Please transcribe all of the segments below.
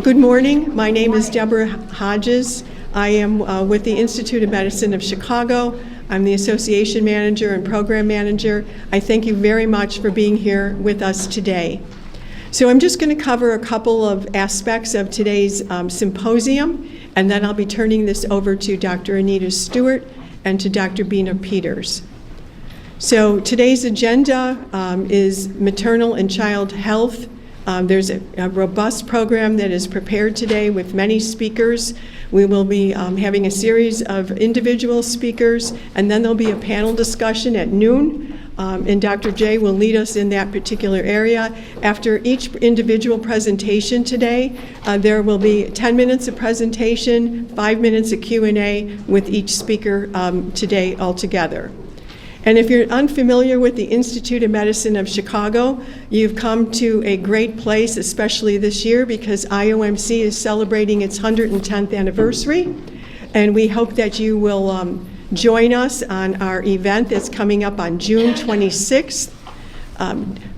Good morning. My name is Deborah Hodges. I am with the Institute of Medicine of Chicago. I'm the Association Manager and Program Manager. I thank you very much for being here with us today. So I'm just going to cover a couple of aspects of today's symposium, and then I'll be turning this over to Dr. Anita Stewart and to Dr. Bina Peters. So today's agenda is maternal and child health. There's a robust program that is prepared today with many speakers. We will be having a series of individual speakers, and then there'll be a panel discussion at noon, and Dr. J will lead us in that particular area. After each individual presentation today, there will be 10 minutes of presentation, 5 minutes of Q&A with each speaker today altogether. And if you're unfamiliar with the Institute of Medicine of Chicago, you've come to a great place, especially this year, because IOMC is celebrating its 110th anniversary. And we hope that you will join us on our event that's coming up on June 26th.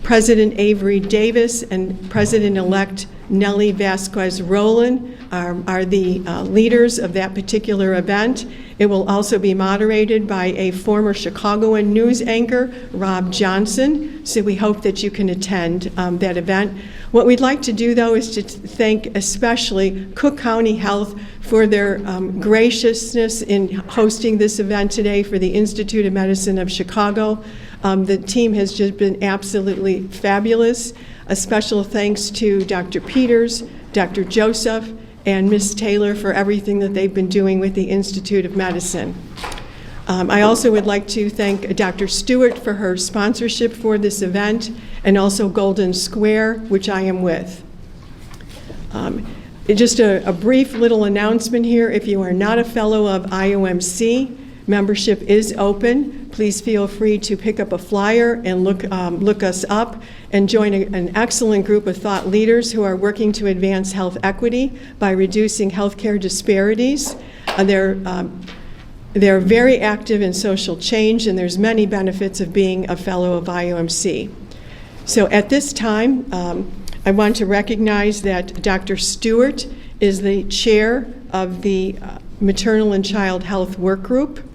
President Avery Davis and President-elect Nellie Vasquez Rowland are the leaders of that particular event. It will also be moderated by a former Chicagoland news anchor, Rob Johnson, so we hope that you can attend that event. What we'd like to do, though, is to thank especially Cook County Health for their graciousness in hosting this event today for the Institute of Medicine of Chicago. The team has just been absolutely fabulous. A special thanks to Dr. Peters, Dr. Joseph, and Ms. Taylor for everything that they've been doing with the Institute of Medicine. I also would like to thank Dr. Stewart for her sponsorship for this event, and also Golden Square, which I am with. Just a brief little announcement here. If you are not a fellow of IOMC, membership is open. Please feel free to pick up a flyer and look us up and join an excellent group of thought leaders who are working to advance health equity by reducing healthcare disparities. They're very active in social change, and there's many benefits of being a fellow of IOMC. So at this time, I want to recognize that Dr. Stewart is the chair of the Maternal and Child Health Work Group.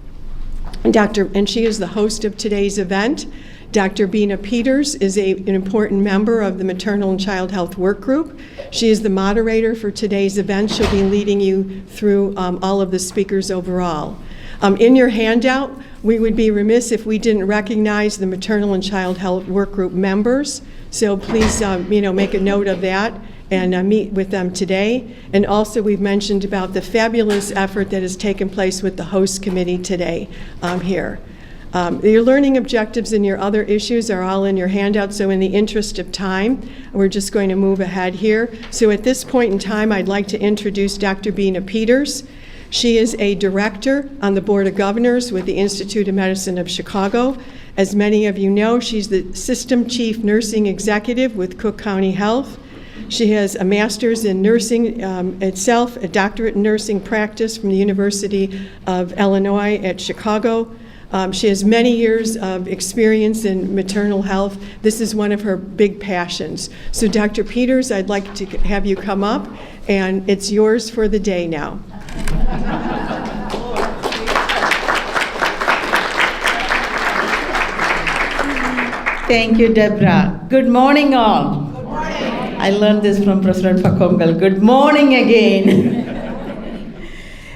And she is the host of today's event. Dr. Bina Peters is an important member of the Maternal and Child Health Work Group. She is the moderator for today's event. She'll be leading you through all of the speakers overall. In your handout, we would be remiss if we didn't recognize the Maternal and Child Health Work Group members. So please, make a note of that and meet with them today. And also, we've mentioned about the fabulous effort that has taken place with the host committee today here. Your learning objectives and your other issues are all in your handout, so in the interest of time, we're just going to move ahead here. So at this point in time, I'd like to introduce Dr. Bina Peters. She is a director on the Board of Governors with the Institute of Medicine of Chicago. As many of you know, she's the System Chief Nursing Executive with Cook County Health. She has a master's in nursing itself, a doctorate in nursing practice from the University of Illinois at Chicago. She has many years of experience in maternal health. This is one of her big passions. So Dr. Peters, I'd like to have you come up, and it's yours for the day now. Thank you, Deborah. Good morning, all. Good morning. I learned this from President Pakongal. Good morning again.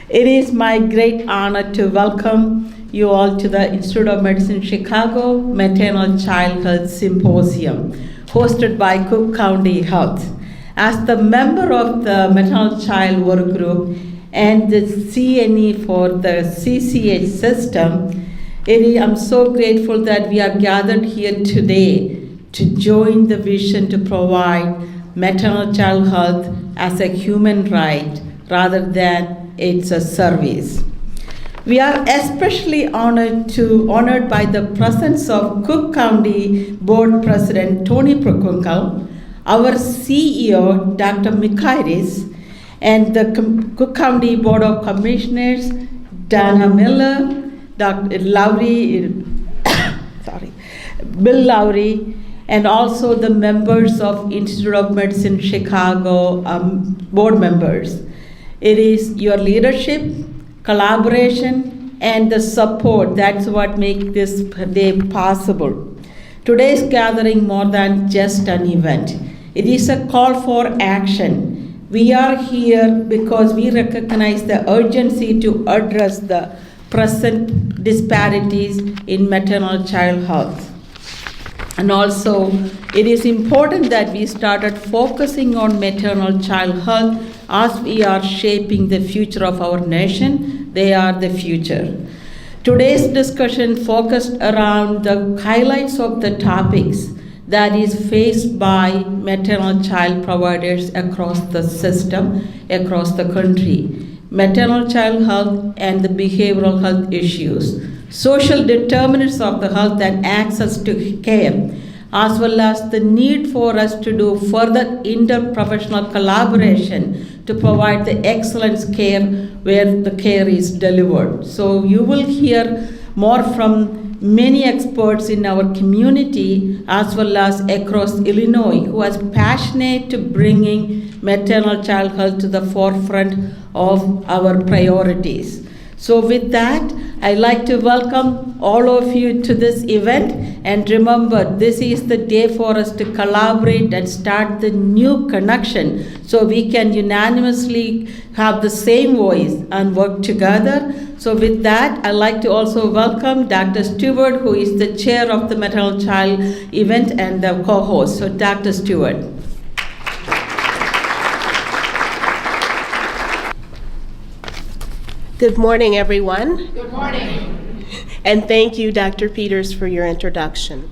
It is my great honor to welcome you all to the Institute of Medicine Chicago Maternal Child Health Symposium, hosted by Cook County Health. As the member of the Maternal Child Work Group and the CNE for the CCH system, I'm so grateful that we are gathered here today to join the vision to provide maternal child health as a human right rather than it's a service. We are especially honored by the presence of Cook County Board President Tony Prokunkal, our CEO Dr. Mikairis, and the Cook County Board of Commissioners Dana Miller, Dr. Lowry, Bill Lowry, and also the members of Institute of Medicine Chicago board members. It is your leadership, collaboration, and the support. That's what makes this day possible. Today's gathering more than just an event. It is a call for action. We are here because we recognize the urgency to address the present disparities in maternal child health. And also, it is important that we started focusing on maternal child health as we are shaping the future of our nation. They are the future. Today's discussion focused around the highlights of the topics that is faced by maternal child providers across the system, across the country. Maternal child health and the behavioral health issues, social determinants of the health and access to care, as well as the need for us to do further interprofessional collaboration to provide the excellence care where the care is delivered. So you will hear more from many experts in our community as well as across Illinois who are passionate to bringing maternal child health to the forefront of our priorities. So with that, I'd like to welcome all of you to this event, and remember, this is the day for us to collaborate and start the new connection so we can unanimously have the same voice and work together. So with that, I'd like to also welcome Dr. Stewart, who is the chair of the Maternal Child event and the co-host. So Dr. Stewart. Good morning, everyone. Good morning. And thank you, Dr. Peters, for your introduction.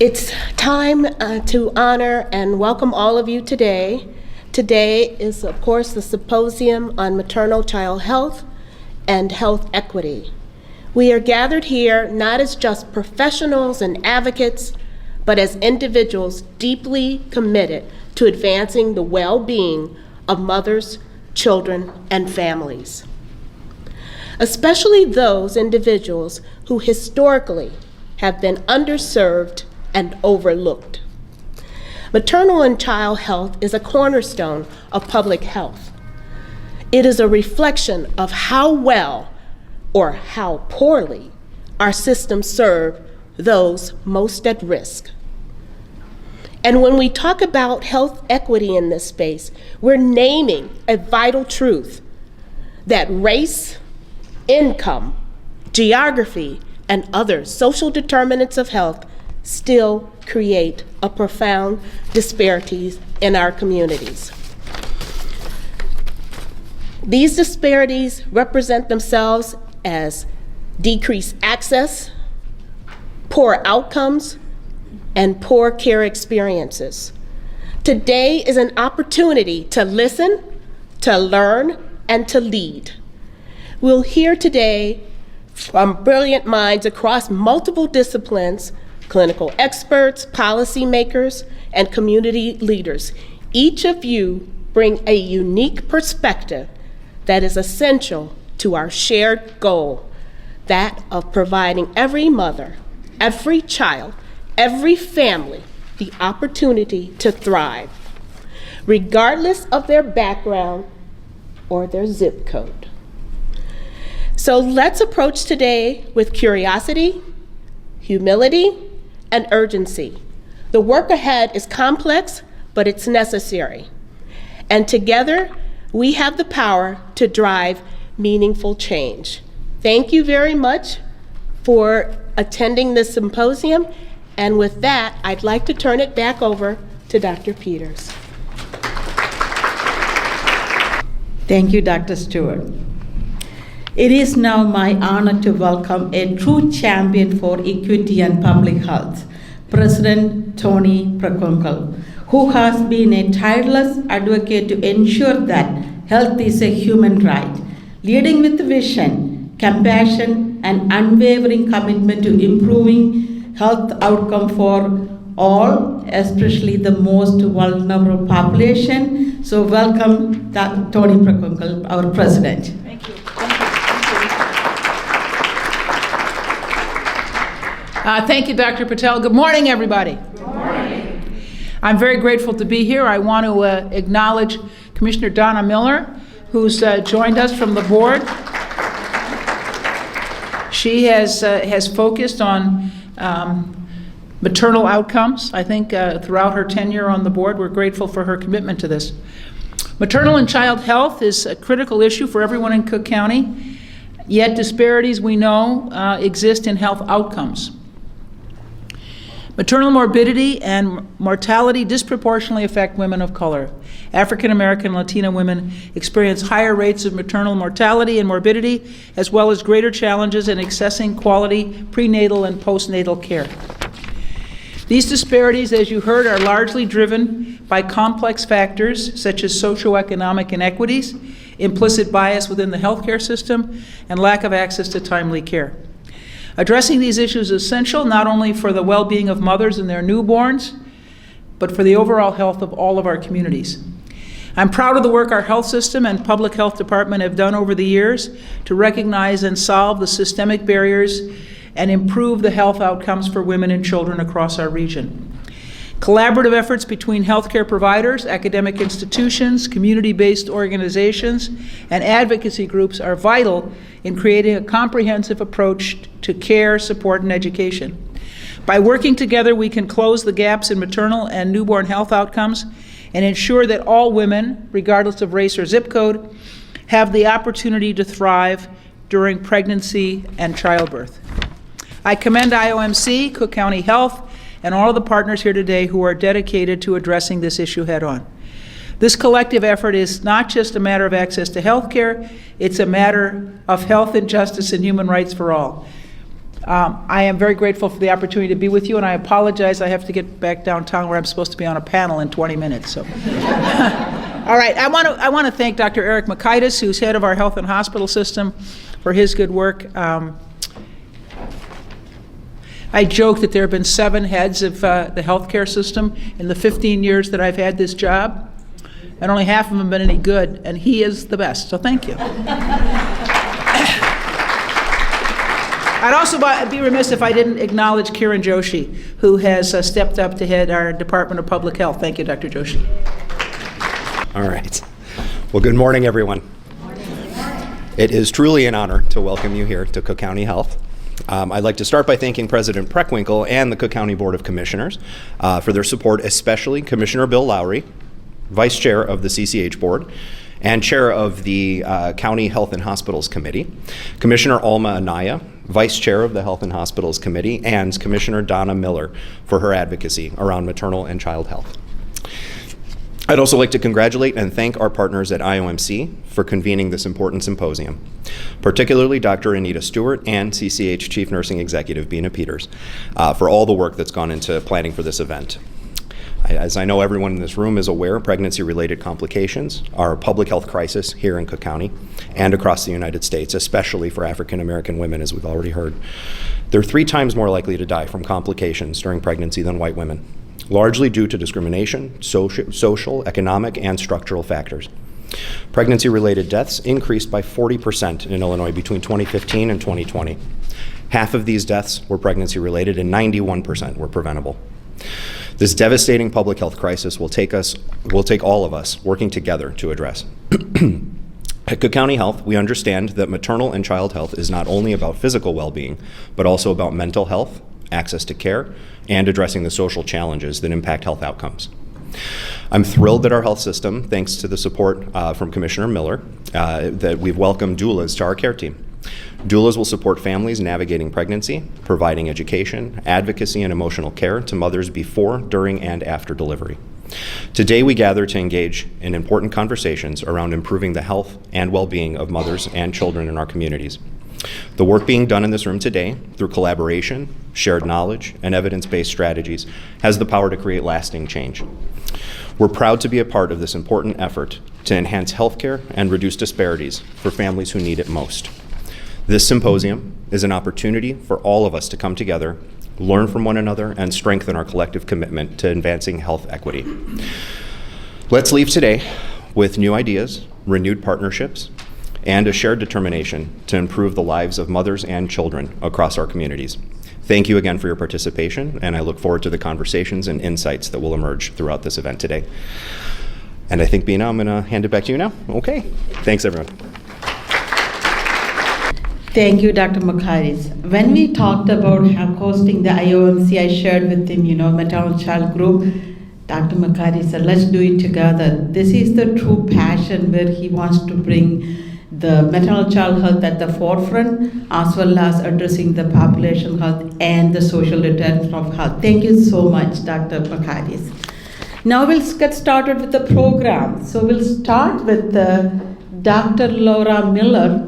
It's time to honor and welcome all of you today. Today is, of course, the Symposium on Maternal Child Health and Health Equity. We are gathered here not as just professionals and advocates, but as individuals deeply committed to advancing the well-being of mothers, children, and families, especially those individuals who historically have been underserved and overlooked. Maternal and child health is a cornerstone of public health. It is a reflection of how well or how poorly our systems serve those most at risk. And when we talk about health equity in this space, we're naming a vital truth that race, income, geography, and other social determinants of health still create a profound disparities in our communities. These disparities represent themselves as decreased access, poor outcomes, and poor care experiences. Today is an opportunity to listen, to learn, and to lead. We'll hear today from brilliant minds across multiple disciplines, clinical experts, policymakers, and community leaders. Each of you bring a unique perspective that is essential to our shared goal, that of providing every mother, every child, every family the opportunity to thrive, regardless of their background or their zip code. So let's approach today with curiosity, humility, and urgency. The work ahead is complex, but it's necessary. And together, we have the power to drive meaningful change. Thank you very much for attending this symposium. And with that, I'd like to turn it back over to Dr. Peters. Thank you, Dr. Stewart. It is now my honor to welcome a true champion for equity and public health, President Tony Prekonkle, who has been a tireless advocate to ensure that health is a human right, leading with vision, compassion, and unwavering commitment to improving health outcome for all, especially the most vulnerable population. So welcome Tony Prekonkle, our president. Thank you. Thank you, Dr. Patel. Good morning, everybody. Good morning. I'm very grateful to be here. I want to acknowledge Commissioner Donna Miller, who's joined us from the board. She has focused on maternal outcomes, I think, throughout her tenure on the board. We're grateful for her commitment to this. Maternal and child health is a critical issue for everyone in Cook County, yet disparities, we know, exist in health outcomes. Maternal morbidity and mortality disproportionately affect women of color. African American and Latina women experience higher rates of maternal mortality and morbidity, as well as greater challenges in accessing quality prenatal and postnatal care. These disparities, as you heard, are largely driven by complex factors such as socioeconomic inequities, implicit bias within the healthcare system, and lack of access to timely care. Addressing these issues is essential not only for the well-being of mothers and their newborns, but for the overall health of all of our communities. I'm proud of the work our health system and public health department have done over the years to recognize and solve the systemic barriers and improve the health outcomes for women and children across our region. Collaborative efforts between healthcare providers, academic institutions, community-based organizations, and advocacy groups are vital in creating a comprehensive approach to care, support, and education. By working together, we can close the gaps in maternal and newborn health outcomes and ensure that all women, regardless of race or zip code, have the opportunity to thrive during pregnancy and childbirth. I commend IOMC, Cook County Health, and all of the partners here today who are dedicated to addressing this issue head-on. This collective effort is not just a matter of access to health care, it's a matter of health and justice and human rights for all. I am very grateful for the opportunity to be with you, and I apologize I have to get back downtown where I'm supposed to be on a panel in 20 minutes. So, all right, I want to thank Dr. Eric Makaitis, who's head of our health and hospital system, for his good work. I joke that there have been 7 heads of the healthcare system in the 15 years that I've had this job, and only half of them have been any good, and he is the best, so thank you. I'd also be remiss if I didn't acknowledge Kiran Joshi, who has stepped up to head our Department of Public Health. Thank you, Dr. Joshi. All right. Well, good morning, everyone. It is truly an honor to welcome you here to Cook County Health. I'd like to start by thanking President Preckwinkle and the Cook County Board of Commissioners for their support, especially Commissioner Bill Lowry, Vice Chair of the CCH Board, and Chair of the County Health and Hospitals Committee, Commissioner Alma Anaya, Vice Chair of the Health and Hospitals Committee, and Commissioner Donna Miller for her advocacy around maternal and child health. I'd also like to congratulate and thank our partners at IOMC for convening this important symposium, particularly Dr. Anita Stewart and CCH Chief Nursing Executive Bina Peters for all the work that's gone into planning for this event. As I know everyone in this room is aware, pregnancy-related complications are a public health crisis here in Cook County and across the United States, especially for African American women, as we've already heard. They're 3 times more likely to die from complications during pregnancy than white women, largely due to discrimination, social, economic, and structural factors. Pregnancy-related deaths increased by 40% in Illinois between 2015 and 2020. Half of these deaths were pregnancy-related and 91% were preventable. This devastating public health crisis will take all of us working together to address. At Cook County Health, we understand that maternal and child health is not only about physical well-being, but also about mental health, access to care, and addressing the social challenges that impact health outcomes. I'm thrilled that our health system, thanks to the support from Commissioner Miller, that we've welcomed doulas to our care team. Doulas will support families navigating pregnancy, providing education, advocacy, and emotional care to mothers before, during, and after delivery. Today, we gather to engage in important conversations around improving the health and well-being of mothers and children in our communities. The work being done in this room today, through collaboration, shared knowledge, and evidence-based strategies, has the power to create lasting change. We're proud to be a part of this important effort to enhance healthcare and reduce disparities for families who need it most. This symposium is an opportunity for all of us to come together, learn from one another, and strengthen our collective commitment to advancing health equity. Let's leave today with new ideas, renewed partnerships, and a shared determination to improve the lives of mothers and children across our communities. Thank you again for your participation, and I look forward to the conversations and insights that will emerge throughout this event today. And I think, Bina, I'm going to hand it back to you now. Okay. Thanks, everyone. Thank you, Dr. Makharis. When we talked about hosting the IOMC, I shared with him, maternal child group. Dr. Makharis said, let's do it together. This is the true passion where he wants to bring the maternal child health at the forefront, as well as addressing the population health and the social determinants of health. Thank you so much, Dr. Makharis. Now we'll get started with the program. So we'll start with Dr. Laura Miller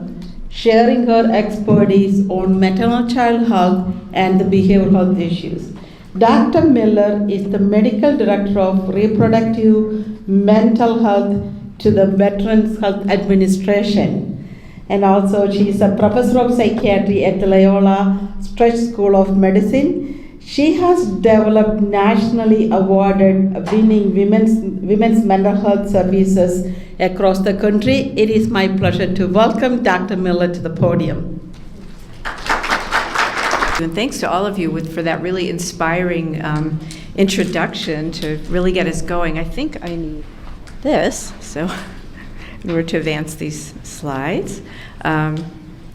sharing her expertise on maternal child health and the behavioral health issues. Dr. Miller is the Medical Director of Reproductive Mental Health to the Veterans Health Administration. And also she is a Professor of Psychiatry at the Loyola Stretch School of Medicine. She has developed nationally awarded winning women's mental health services across the country. It is my pleasure to welcome Dr. Miller to the podium. And thanks to all of you for that really inspiring introduction to really get us going. I think I need this, so in order to advance these slides.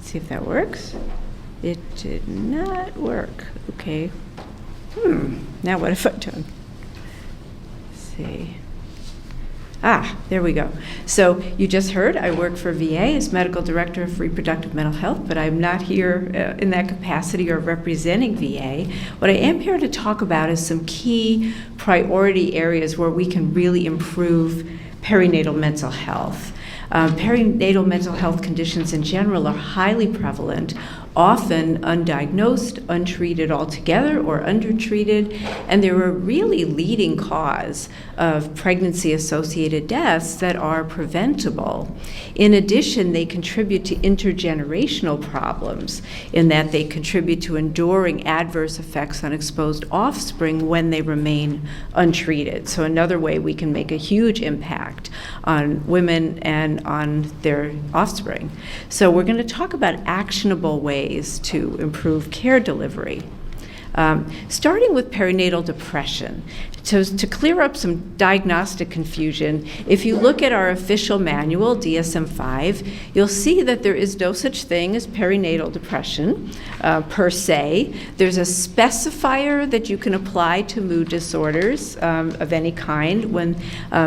See if that works. It did not work. Okay. Now what have I done? Let's see. There we go. So you just heard I work for VA as Medical Director of Reproductive Mental Health, but I'm not here in that capacity or representing VA. What I am here to talk about is some key priority areas where we can really improve perinatal mental health. Perinatal mental health conditions in general are highly prevalent, often undiagnosed, untreated altogether, or undertreated, and they're a really leading cause of pregnancy-associated deaths that are preventable. In addition, they contribute to intergenerational problems in that they contribute to enduring adverse effects on exposed offspring when they remain untreated. So another way we can make a huge impact on women and on their offspring. So we're going to talk about actionable ways to improve care delivery. Starting with perinatal depression. To clear up some diagnostic confusion, if you look at our official manual, DSM-5, you'll see that there is no such thing as perinatal depression per se. There's a specifier that you can apply to mood disorders of any kind when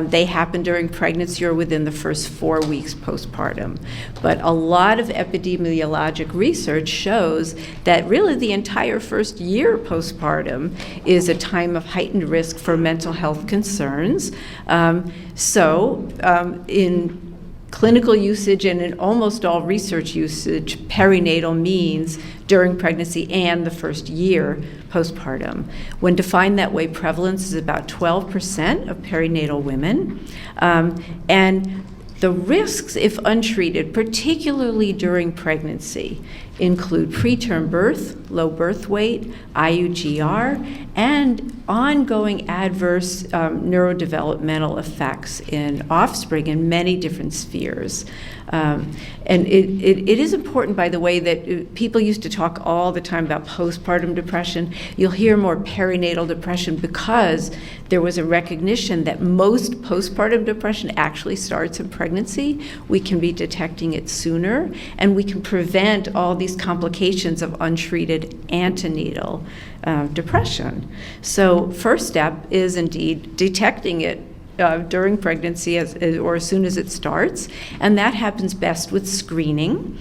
they happen during pregnancy or within the first 4 weeks postpartum. But a lot of epidemiologic research shows that really the entire first year postpartum is a time of heightened risk for mental health concerns. In clinical usage and in almost all research usage, perinatal means during pregnancy and the first year postpartum. When defined that way, prevalence is about 12% of perinatal women. And the risks, if untreated, particularly during pregnancy, include preterm birth, low birth weight, IUGR, and ongoing adverse neurodevelopmental effects in offspring in many different spheres. And it is important, by the way, that people used to talk all the time about postpartum depression. You'll hear more perinatal depression because there was a recognition that most postpartum depression actually starts in pregnancy. We can be detecting it sooner, and we can prevent all these complications of untreated antenatal depression. So first step is indeed detecting it during pregnancy or as soon as it starts, and that happens best with screening.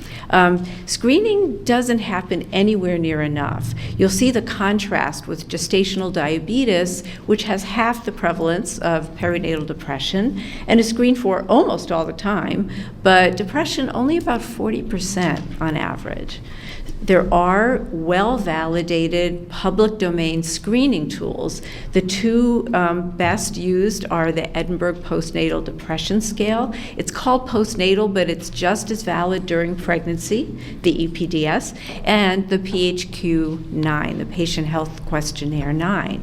Screening doesn't happen anywhere near enough. You'll see the contrast with gestational diabetes, which has half the prevalence of perinatal depression and is screened for almost all the time, but depression only about 40% on average. There are well-validated public domain screening tools. The two best used are the Edinburgh Postnatal Depression Scale. It's called postnatal, but it's just as valid during pregnancy, the EPDS, and the PHQ-9, the Patient Health Questionnaire 9.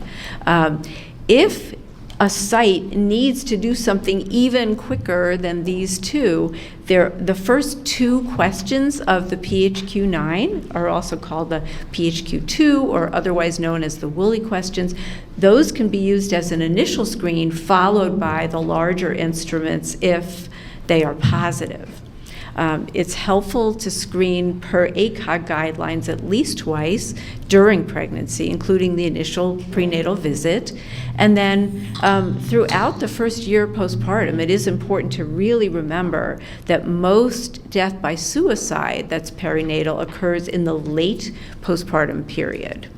If a site needs to do something even quicker than these two, the first two questions of the PHQ-9 are also called the PHQ-2, or otherwise known as the Woolley questions. Those can be used as an initial screen, followed by the larger instruments if they are positive. It's helpful to screen per ACOG guidelines at least twice during pregnancy, including the initial prenatal visit. And then throughout the first year postpartum, it is important to really remember that most death by suicide that's perinatal occurs in the late postpartum period.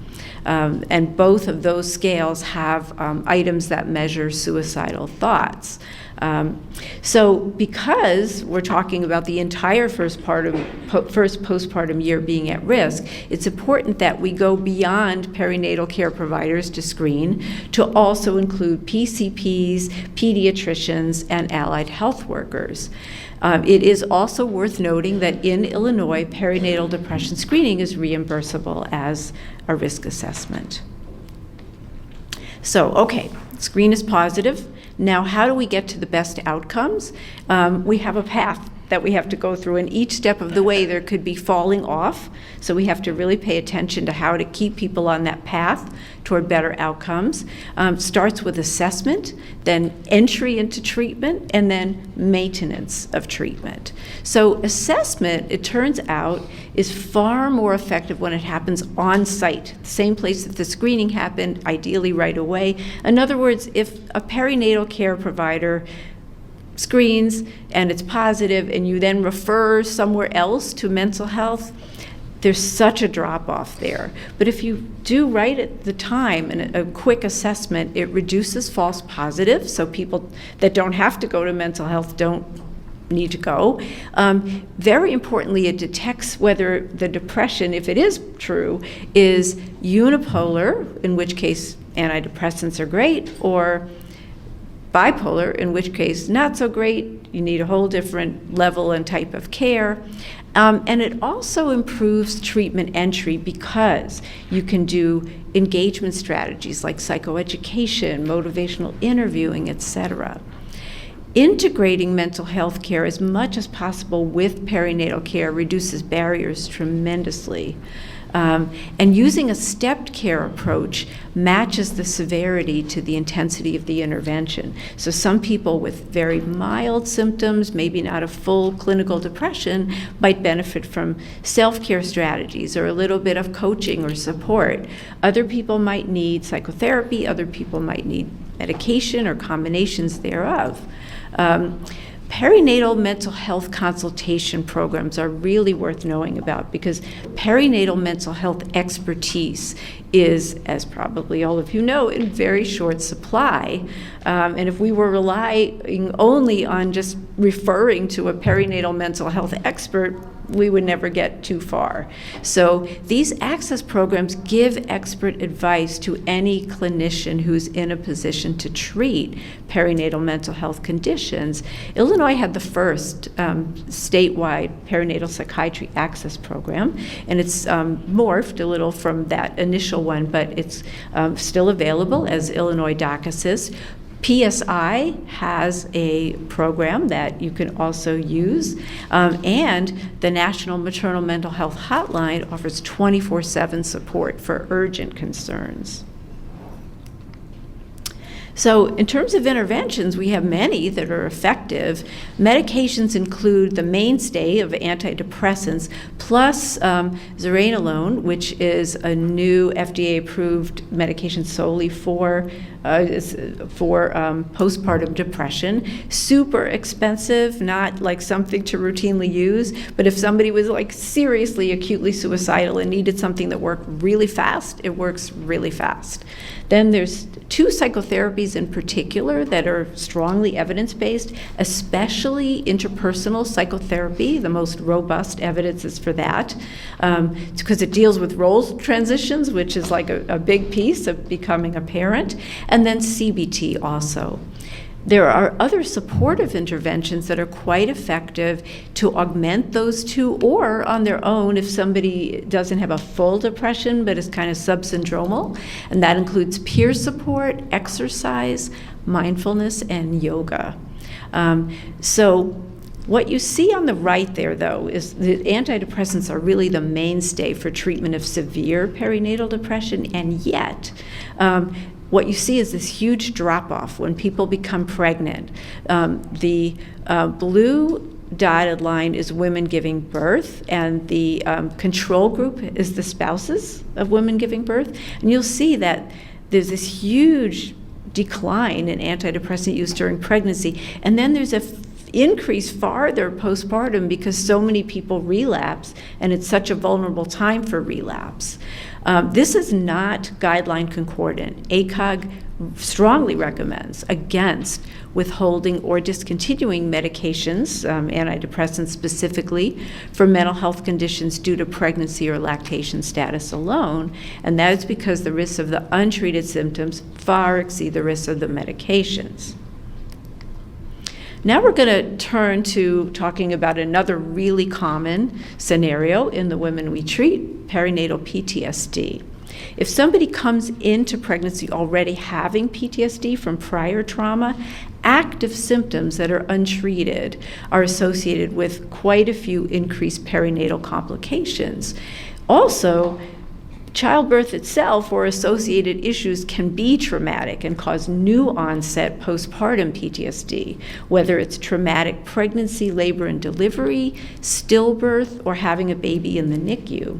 And both of those scales have items that measure suicidal thoughts. So because we're talking about the entire first postpartum year being at risk, it's important that we go beyond perinatal care providers to screen to also include PCPs, pediatricians, and allied health workers. It is also worth noting that in Illinois, perinatal depression screening is reimbursable as a risk assessment. So, okay, screen is positive. Now, how do we get to the best outcomes? We have a path that we have to go through, and each step of the way there could be falling off, so we have to really pay attention to how to keep people on that path toward better outcomes. Starts with assessment, then entry into treatment, and then maintenance of treatment. So assessment, it turns out, is far more effective when it happens on site, the same place that the screening happened, ideally right away. In other words, if a perinatal care provider screens and it's positive and you then refer somewhere else to mental health, there's such a drop-off there. But if you do right at the time and a quick assessment, it reduces false positives, so people that don't have to go to mental health don't need to go. Very importantly, it detects whether the depression, if it is true, is unipolar, in which case antidepressants are great, or bipolar, in which case not so great, you need a whole different level and type of care. And it also improves treatment entry because you can do engagement strategies like psychoeducation, motivational interviewing, etc. Integrating mental health care as much as possible with perinatal care reduces barriers tremendously. And using a stepped care approach matches the severity to the intensity of the intervention. So some people with very mild symptoms, maybe not a full clinical depression, might benefit from self-care strategies or a little bit of coaching or support. Other people might need psychotherapy, other people might need medication or combinations thereof. Perinatal mental health consultation programs are really worth knowing about because perinatal mental health expertise is, as probably all of you know, in very short supply. And if we were relying only on just referring to a perinatal mental health expert, we would never get too far. So these access programs give expert advice to any clinician who's in a position to treat perinatal mental health conditions. Illinois had the first statewide perinatal psychiatry access program, and it's morphed a little from that initial one, but it's still available as Illinois Doc Assist. PSI has a program that you can also use, and the National Maternal Mental Health Hotline offers 24/7 support for urgent concerns. So in terms of interventions, we have many that are effective. Medications include the mainstay of antidepressants, plus zuranolone, which is a new FDA-approved medication solely for postpartum depression. Super expensive, not like something to routinely use, but if somebody was like seriously acutely suicidal and needed something that worked really fast, it works really fast. Then there's two psychotherapies in particular that are strongly evidence-based, especially interpersonal psychotherapy. The most robust evidence is for that. It's because it deals with role transitions, which is like a big piece of becoming a parent. And then CBT also. There are other supportive interventions that are quite effective to augment those two, or on their own if somebody doesn't have a full depression but is kind of subsyndromal, and that includes peer support, exercise, mindfulness, and yoga. So what you see on the right there, though, is that antidepressants are really the mainstay for treatment of severe perinatal depression, and yet what you see is this huge drop-off when people become pregnant. The blue dotted line is women giving birth, and the control group is the spouses of women giving birth. And you'll see that there's this huge decline in antidepressant use during pregnancy, and then there's a increase farther postpartum because so many people relapse, and it's such a vulnerable time for relapse. This is not guideline concordant. ACOG strongly recommends against withholding or discontinuing medications, antidepressants specifically, for mental health conditions due to pregnancy or lactation status alone, and that is because the risks of the untreated symptoms far exceed the risks of the medications. Now we're going to turn to talking about another really common scenario in the women we treat, perinatal PTSD. If somebody comes into pregnancy already having PTSD from prior trauma, active symptoms that are untreated are associated with quite a few increased perinatal complications. Also, childbirth itself or associated issues can be traumatic and cause new onset postpartum PTSD, whether it's traumatic pregnancy, labor and delivery, stillbirth, or having a baby in the NICU.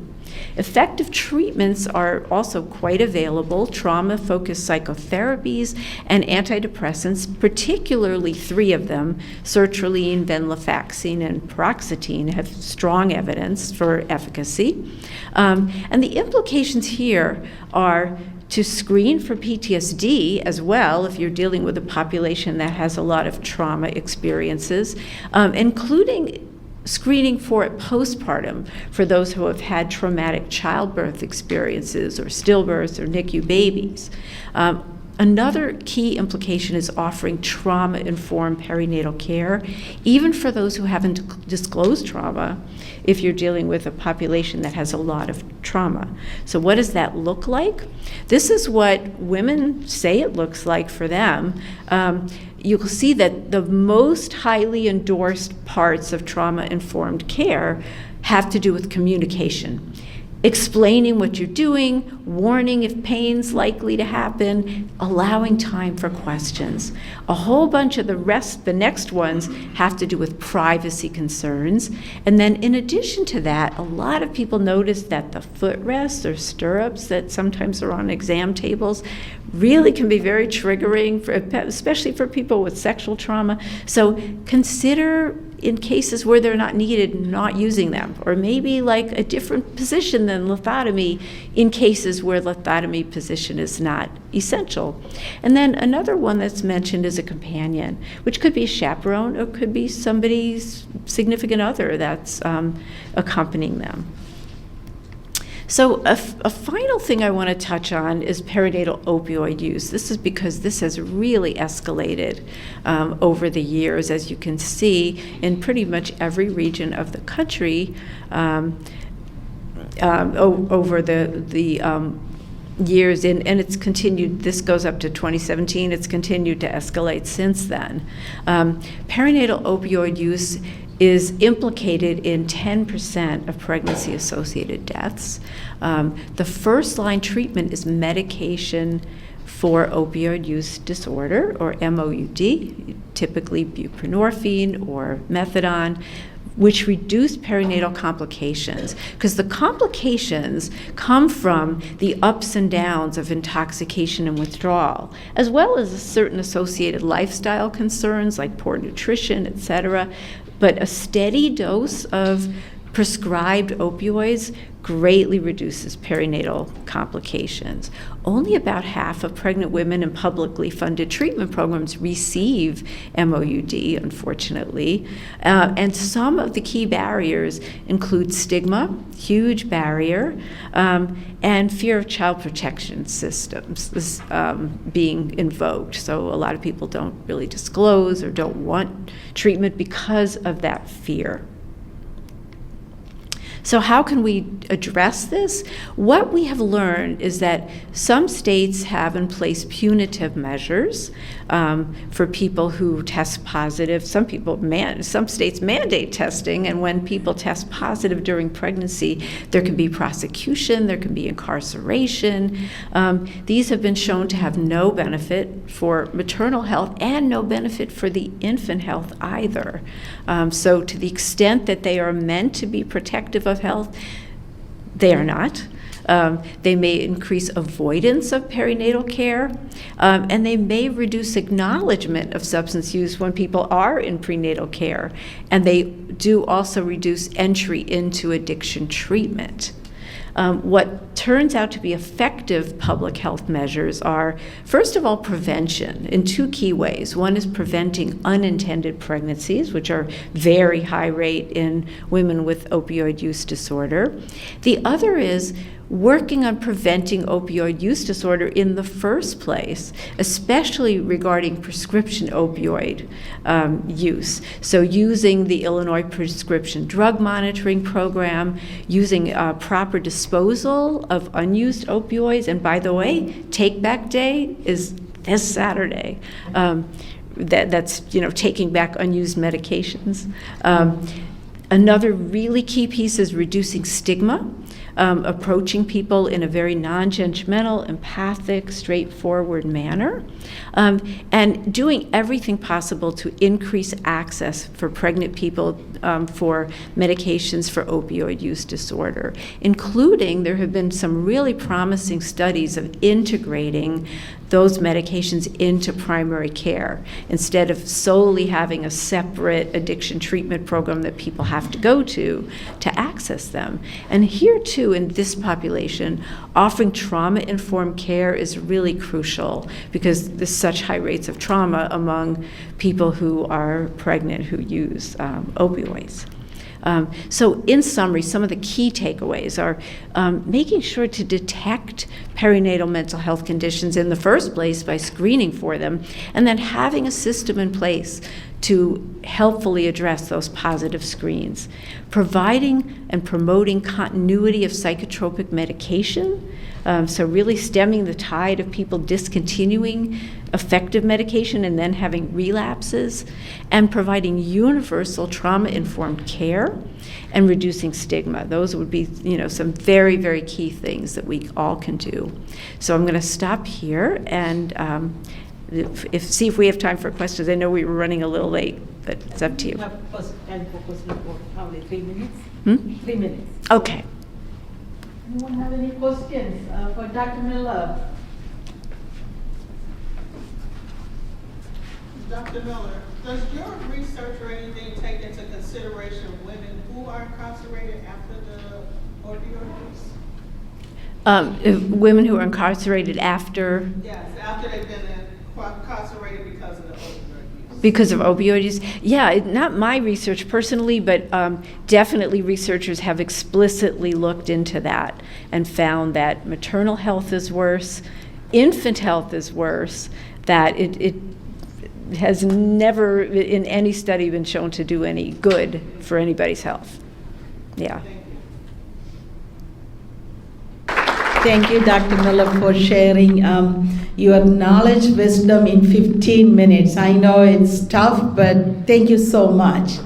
Effective treatments are also quite available: trauma-focused psychotherapies and antidepressants, particularly 3 of them, sertraline, venlafaxine, and paroxetine, have strong evidence for efficacy. And the implications here are to screen for PTSD as well if you're dealing with a population that has a lot of trauma experiences, including screening for it postpartum for those who have had traumatic childbirth experiences or stillbirths or NICU babies. Another key implication is offering trauma-informed perinatal care, even for those who haven't disclosed trauma, if you're dealing with a population that has a lot of trauma. So what does that look like? This is what women say it looks like for them. You'll see that the most highly endorsed parts of trauma-informed care have to do with communication. Explaining what you're doing, warning if pain's likely to happen, allowing time for questions. A whole bunch of the next ones have to do with privacy concerns. And then in addition to that, a lot of people notice that the footrests or stirrups that sometimes are on exam tables really can be very triggering, especially for people with sexual trauma. So consider, in cases where they're not needed, not using them, or maybe like a different position than lithotomy in cases where lithotomy position is not essential. And then another one that's mentioned is a companion, which could be a chaperone or could be somebody's significant other that's accompanying them. So a final thing I want to touch on is perinatal opioid use. This is because this has really escalated over the years, as you can see, in pretty much every region of the country over the years, and it's continued. This goes up to 2017. It's continued to escalate since then. Perinatal opioid use is implicated in 10% of pregnancy-associated deaths. The first-line treatment is medication for opioid use disorder, or MOUD, typically buprenorphine or methadone, which reduce perinatal complications, because the complications come from the ups and downs of intoxication and withdrawal, as well as certain associated lifestyle concerns like poor nutrition, et cetera. But a steady dose of prescribed opioids greatly reduces perinatal complications. Only about half of pregnant women in publicly funded treatment programs receive MOUD, unfortunately. And some of the key barriers include stigma, huge barrier, and fear of child protection systems being invoked. So a lot of people don't really disclose or don't want treatment because of that fear. So how can we address this? What we have learned is that some states have in place punitive measures for people who test positive. Some states mandate testing, and when people test positive during pregnancy, there can be prosecution, there can be incarceration. These have been shown to have no benefit for maternal health and no benefit for the infant health either. So to the extent that they are meant to be protective of health, they are not. They may increase avoidance of perinatal care, and they may reduce acknowledgement of substance use when people are in prenatal care, and they do also reduce entry into addiction treatment. What turns out to be effective public health measures are, first of all, prevention in two key ways. One is preventing unintended pregnancies, which are very high rate in women with opioid use disorder. The other is working on preventing opioid use disorder in the first place, especially regarding prescription opioid use. So using the Illinois Prescription Drug Monitoring Program, using proper disposal of unused opioids, and by the way, Take Back Day is this Saturday. That's taking back unused medications. Another really key piece is reducing stigma. Approaching people in a very non-judgmental, empathic, straightforward manner, and doing everything possible to increase access for pregnant people for medications for opioid use disorder, including there have been some really promising studies of integrating those medications into primary care instead of solely having a separate addiction treatment program that people have to go to access them. And here too, in this population, offering trauma-informed care is really crucial because there's such high rates of trauma among people who are pregnant who use opioids. So in summary, some of the key takeaways are making sure to detect perinatal mental health conditions in the first place by screening for them, and then having a system in place to helpfully address those positive screens. Providing and promoting continuity of psychotropic medication, so really stemming the tide of people discontinuing effective medication and then having relapses, and providing universal trauma-informed care and reducing stigma. Those would be, some very, very key things that we all can do. So I'm going to stop here and see if we have time for questions. I know we were running a little late, but it's up to you. First time for question for probably 3 minutes. 3 minutes. Okay. Anyone have any questions for Dr. Miller? Dr. Miller, does your research or anything take into consideration women who are incarcerated after the opioid use? Women who are incarcerated after? Yes, after they've been incarcerated because of the opioid use. Because of opioid use? Yeah, not my research personally, but definitely researchers have explicitly looked into that and found that maternal health is worse, infant health is worse, that it has never in any study been shown to do any good for anybody's health. Yeah. Thank you, Dr. Miller, for sharing your knowledge, wisdom in 15 minutes. I know it's tough, but thank you so much.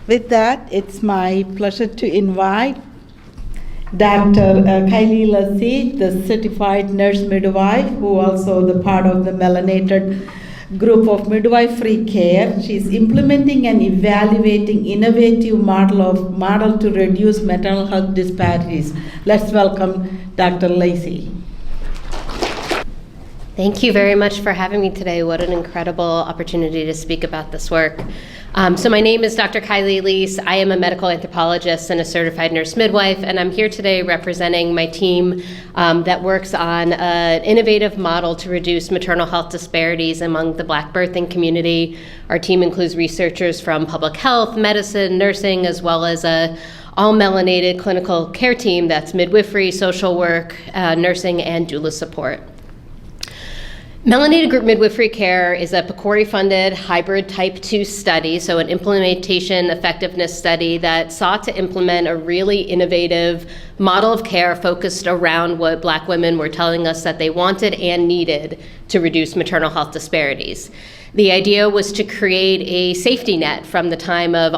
With that, it's my pleasure to invite Dr. Kylie Lassie, the certified nurse midwife, who also the part of the melanated group of midwifery care. She's implementing and evaluating innovative model to reduce maternal health disparities. Let's welcome Dr. Lacey. Thank you very much for having me today. What an incredible opportunity to speak about this work. So my name is Dr. Kylie Leese. I am a medical anthropologist and a certified nurse midwife, and I'm here today representing my team that works on an innovative model to reduce maternal health disparities among the Black birthing community. Our team includes researchers from public health, medicine, nursing, as well as a all-melanated clinical care team that's midwifery, social work, nursing, and doula support. Melanated group midwifery care is a PCORI-funded hybrid type 2 study, so an implementation effectiveness study that sought to implement a really innovative model of care focused around what Black women were telling us that they wanted and needed to reduce maternal health disparities. The idea was to create a safety net from the time of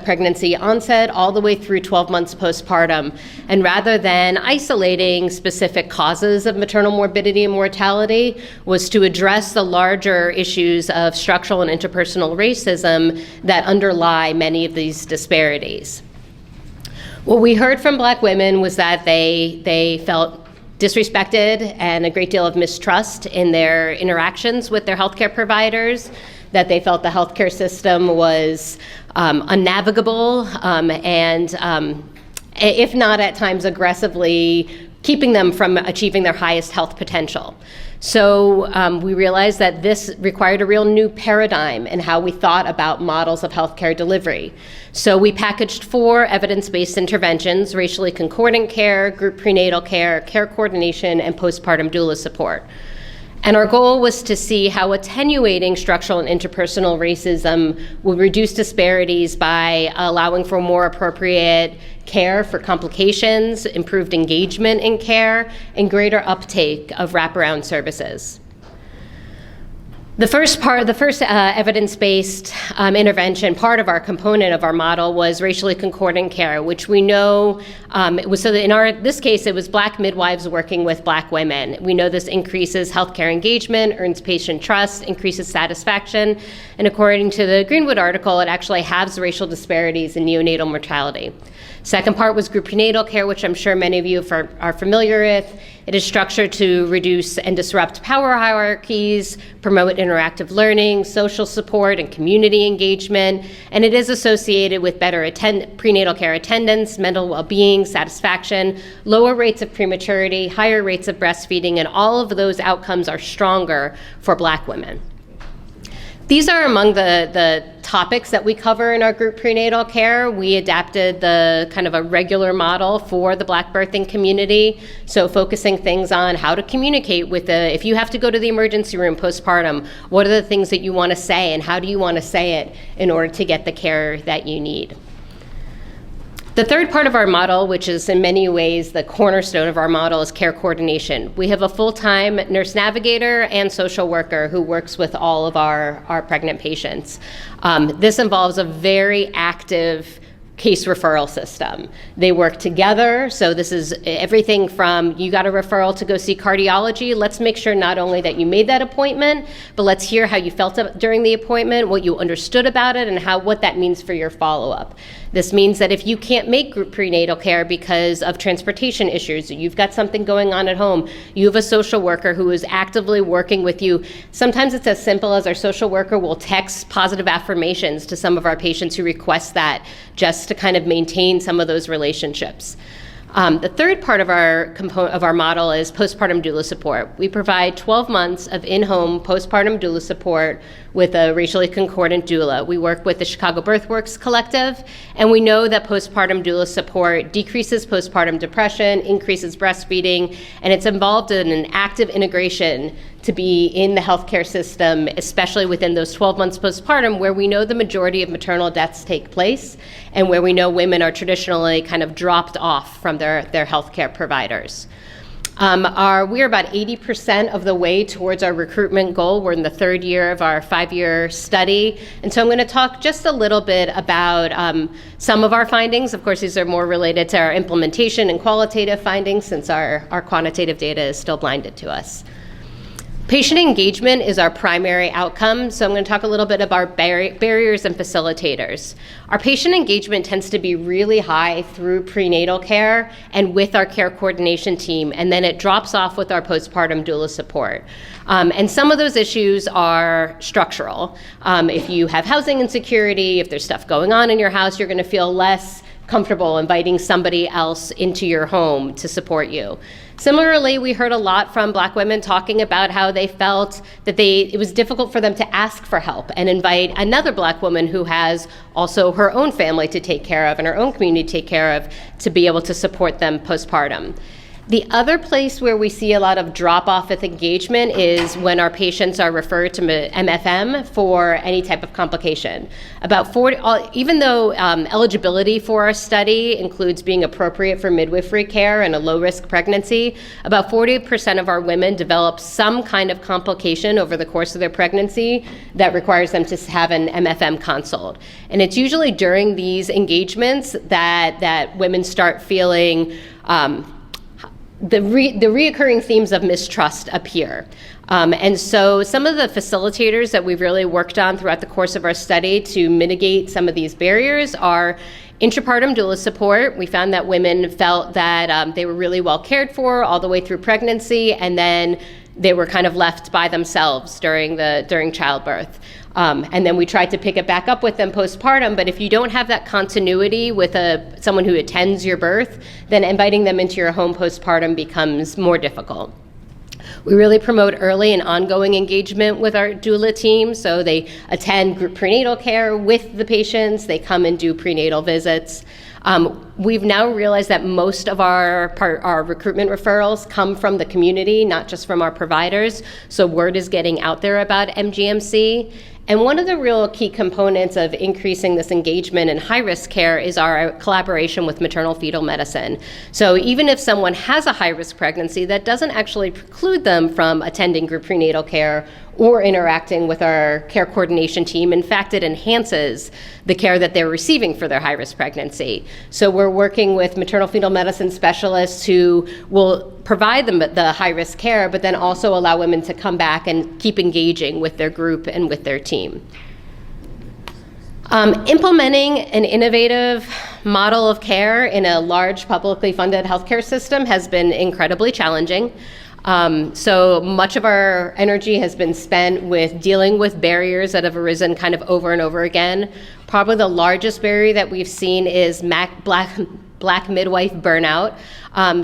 pregnancy onset all the way through 12 months postpartum. And rather than isolating specific causes of maternal morbidity and mortality, was to address the larger issues of structural and interpersonal racism that underlie many of these disparities. What we heard from Black women was that they felt disrespected and a great deal of mistrust in their interactions with their healthcare providers, that they felt the healthcare system was unnavigable and if not at times aggressively keeping them from achieving their highest health potential. So we realized that this required a real new paradigm in how we thought about models of healthcare delivery. So we packaged 4 evidence-based interventions: racially concordant care, group prenatal care, care coordination, and postpartum doula support. And our goal was to see how attenuating structural and interpersonal racism would reduce disparities by allowing for more appropriate care for complications, improved engagement in care, and greater uptake of wraparound services. The first evidence-based intervention, part of our component of our model, was racially concordant care, which we know this case it was Black midwives working with Black women. We know this increases healthcare engagement, earns patient trust, increases satisfaction, and according to the Greenwood article, it actually halves racial disparities in neonatal mortality. Second part was group prenatal care, which I'm sure many of you are familiar with. It is structured to reduce and disrupt power hierarchies, promote interactive learning, social support, and community engagement. And it is associated with better prenatal care attendance, mental well-being, satisfaction, lower rates of prematurity, higher rates of breastfeeding, and all of those outcomes are stronger for Black women. These are among the topics that we cover in our group prenatal care. We adapted the kind of a regular model for the Black birthing community, so focusing things on how to communicate with if you have to go to the emergency room postpartum, what are the things that you want to say and how do you want to say it in order to get the care that you need. The third part of our model, which is in many ways the cornerstone of our model, is care coordination. We have a full-time nurse navigator and social worker who works with all of our pregnant patients. This involves a very active case referral system. They work together, so this is everything from you got a referral to go see cardiology, let's make sure not only that you made that appointment, but let's hear how you felt during the appointment, what you understood about it, and what that means for your follow-up. This means that if you can't make group prenatal care because of transportation issues, you've got something going on at home, you have a social worker who is actively working with you. Sometimes it's as simple as our social worker will text positive affirmations to some of our patients who request that, just to kind of maintain some of those relationships. The third part of our model is postpartum doula support. We provide 12 months of in-home postpartum doula support with a racially concordant doula. We work with the Chicago Birthworks Collective, and we know that postpartum doula support decreases postpartum depression, increases breastfeeding, and it's involved in an active integration to be in the healthcare system, especially within those 12 months postpartum, where we know the majority of maternal deaths take place and where we know women are traditionally kind of dropped off from their healthcare providers. We are about 80% of the way towards our recruitment goal. We're in the 3rd year of our 5-year study. And so I'm going to talk just a little bit about some of our findings. Of course, these are more related to our implementation and qualitative findings, since our quantitative data is still blinded to us. Patient engagement is our primary outcome, so I'm going to talk a little bit about barriers and facilitators. Our patient engagement tends to be really high through prenatal care and with our care coordination team, and then it drops off with our postpartum doula support. And some of those issues are structural. If you have housing insecurity, if there's stuff going on in your house, you're going to feel less comfortable inviting somebody else into your home to support you. Similarly, we heard a lot from Black women talking about how they felt that it was difficult for them to ask for help and invite another Black woman who has also her own family to take care of and her own community to take care of to be able to support them postpartum. The other place where we see a lot of drop-off with engagement is when our patients are referred to MFM for any type of complication. Even though eligibility for our study includes being appropriate for midwifery care and a low-risk pregnancy, about 40% of our women develop some kind of complication over the course of their pregnancy that requires them to have an MFM consult. And it's usually during these engagements that women start feeling the reoccurring themes of mistrust appear. And so some of the facilitators that we've really worked on throughout the course of our study to mitigate some of these barriers are intrapartum doula support. We found that women felt that they were really well cared for all the way through pregnancy, and then they were kind of left by themselves during childbirth. And then we tried to pick it back up with them postpartum, but if you don't have that continuity with someone who attends your birth, then inviting them into your home postpartum becomes more difficult. We really promote early and ongoing engagement with our doula team, so they attend group prenatal care with the patients, they come and do prenatal visits. We've now realized that most of our recruitment referrals come from the community, not just from our providers, so word is getting out there about MGMC. And one of the real key components of increasing this engagement in high-risk care is our collaboration with maternal fetal medicine. So even if someone has a high-risk pregnancy, that doesn't actually preclude them from attending group prenatal care or interacting with our care coordination team. In fact, it enhances the care that they're receiving for their high-risk pregnancy. So we're working with maternal fetal medicine specialists who will provide them the high-risk care, but then also allow women to come back and keep engaging with their group and with their team. Implementing an innovative model of care in a large publicly funded healthcare system has been incredibly challenging. So much of our energy has been spent with dealing with barriers that have arisen kind of over and over again. Probably the largest barrier that we've seen is Black midwife burnout.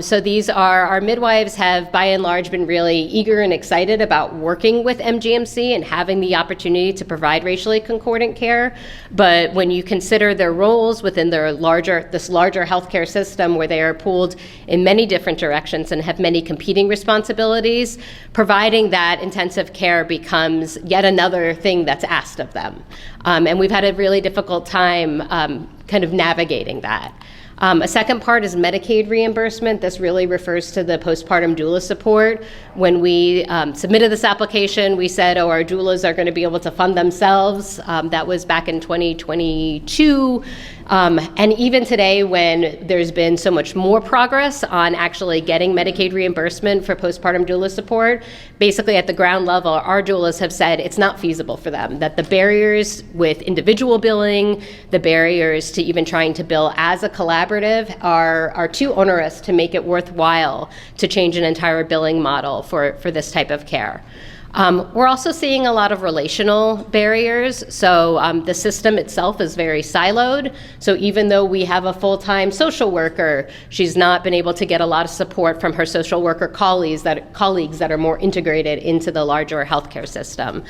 So these are, our midwives have by and large been really eager and excited about working with MGMC and having the opportunity to provide racially concordant care. But when you consider their roles within this larger healthcare system where they are pulled in many different directions and have many competing responsibilities, providing that intensive care becomes yet another thing that's asked of them. And we've had a really difficult time kind of navigating that. A second part is Medicaid reimbursement. This really refers to the postpartum doula support. When we submitted this application, we said, our doulas are going to be able to fund themselves. That was back in 2022. And even today, when there's been so much more progress on actually getting Medicaid reimbursement for postpartum doula support, basically at the ground level, our doulas have said it's not feasible for them, that the barriers with individual billing, the barriers to even trying to bill as a collaborative are too onerous to make it worthwhile to change an entire billing model for this type of care. We're also seeing a lot of relational barriers. So the system itself is very siloed. So even though we have a full-time social worker, she's not been able to get a lot of support from her social worker colleagues that are more integrated into the larger healthcare system.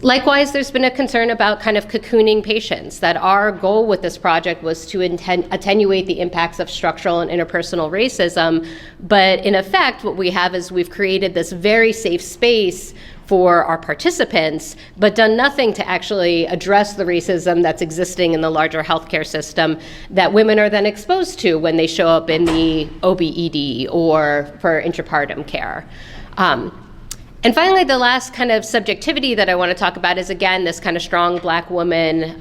Likewise, there's been a concern about kind of cocooning patients, that our goal with this project was to attenuate the impacts of structural and interpersonal racism. But in effect, what we have is we've created this very safe space for our participants, but done nothing to actually address the racism that's existing in the larger healthcare system that women are then exposed to when they show up in the OB/ED or for intrapartum care. And finally, the last kind of subjectivity that I want to talk about is, again, this kind of strong Black woman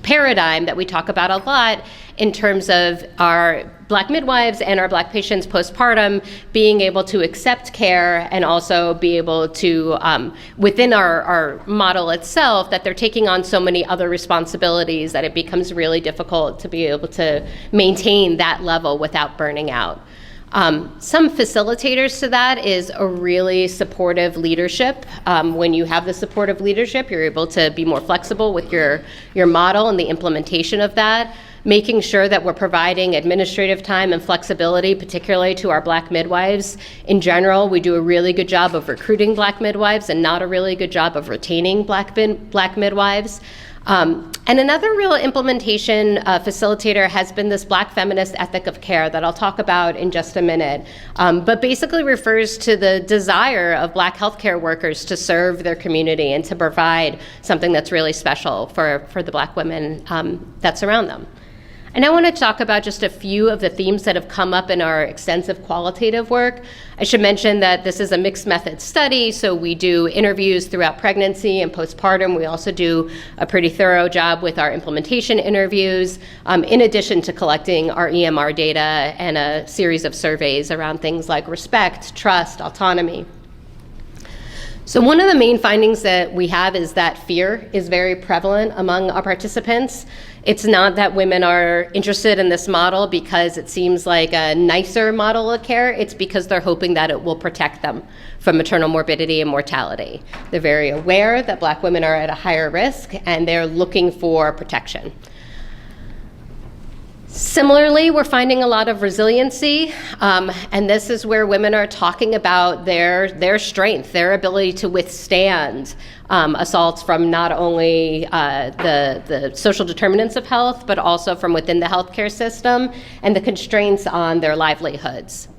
paradigm that we talk about a lot, in terms of our Black midwives and our Black patients postpartum being able to accept care and also be able to, within our model itself, that they're taking on so many other responsibilities that it becomes really difficult to be able to maintain that level without burning out. Some facilitators to that is a really supportive leadership. When you have the supportive leadership, you're able to be more flexible with your model and the implementation of that. Making sure that we're providing administrative time and flexibility, particularly to our Black midwives. In general, we do a really good job of recruiting Black midwives and not a really good job of retaining Black midwives. And another real implementation facilitator has been this Black feminist ethic of care that I'll talk about in just a minute, but basically refers to the desire of Black healthcare workers to serve their community and to provide something that's really special for the Black women that surround them. And I want to talk about just a few of the themes that have come up in our extensive qualitative work. I should mention that this is a mixed method study, so we do interviews throughout pregnancy and postpartum. We also do a pretty thorough job with our implementation interviews, in addition to collecting our EMR data and a series of surveys around things like respect, trust, autonomy. So one of the main findings that we have is that fear is very prevalent among our participants. It's not that women are interested in this model because it seems like a nicer model of care. It's because they're hoping that it will protect them from maternal morbidity and mortality. They're very aware that Black women are at a higher risk, and they're looking for protection. Similarly, we're finding a lot of resiliency, and this is where women are talking about their strength, their ability to withstand assaults from not only the social determinants of health, but also from within the healthcare system and the constraints on their livelihoods.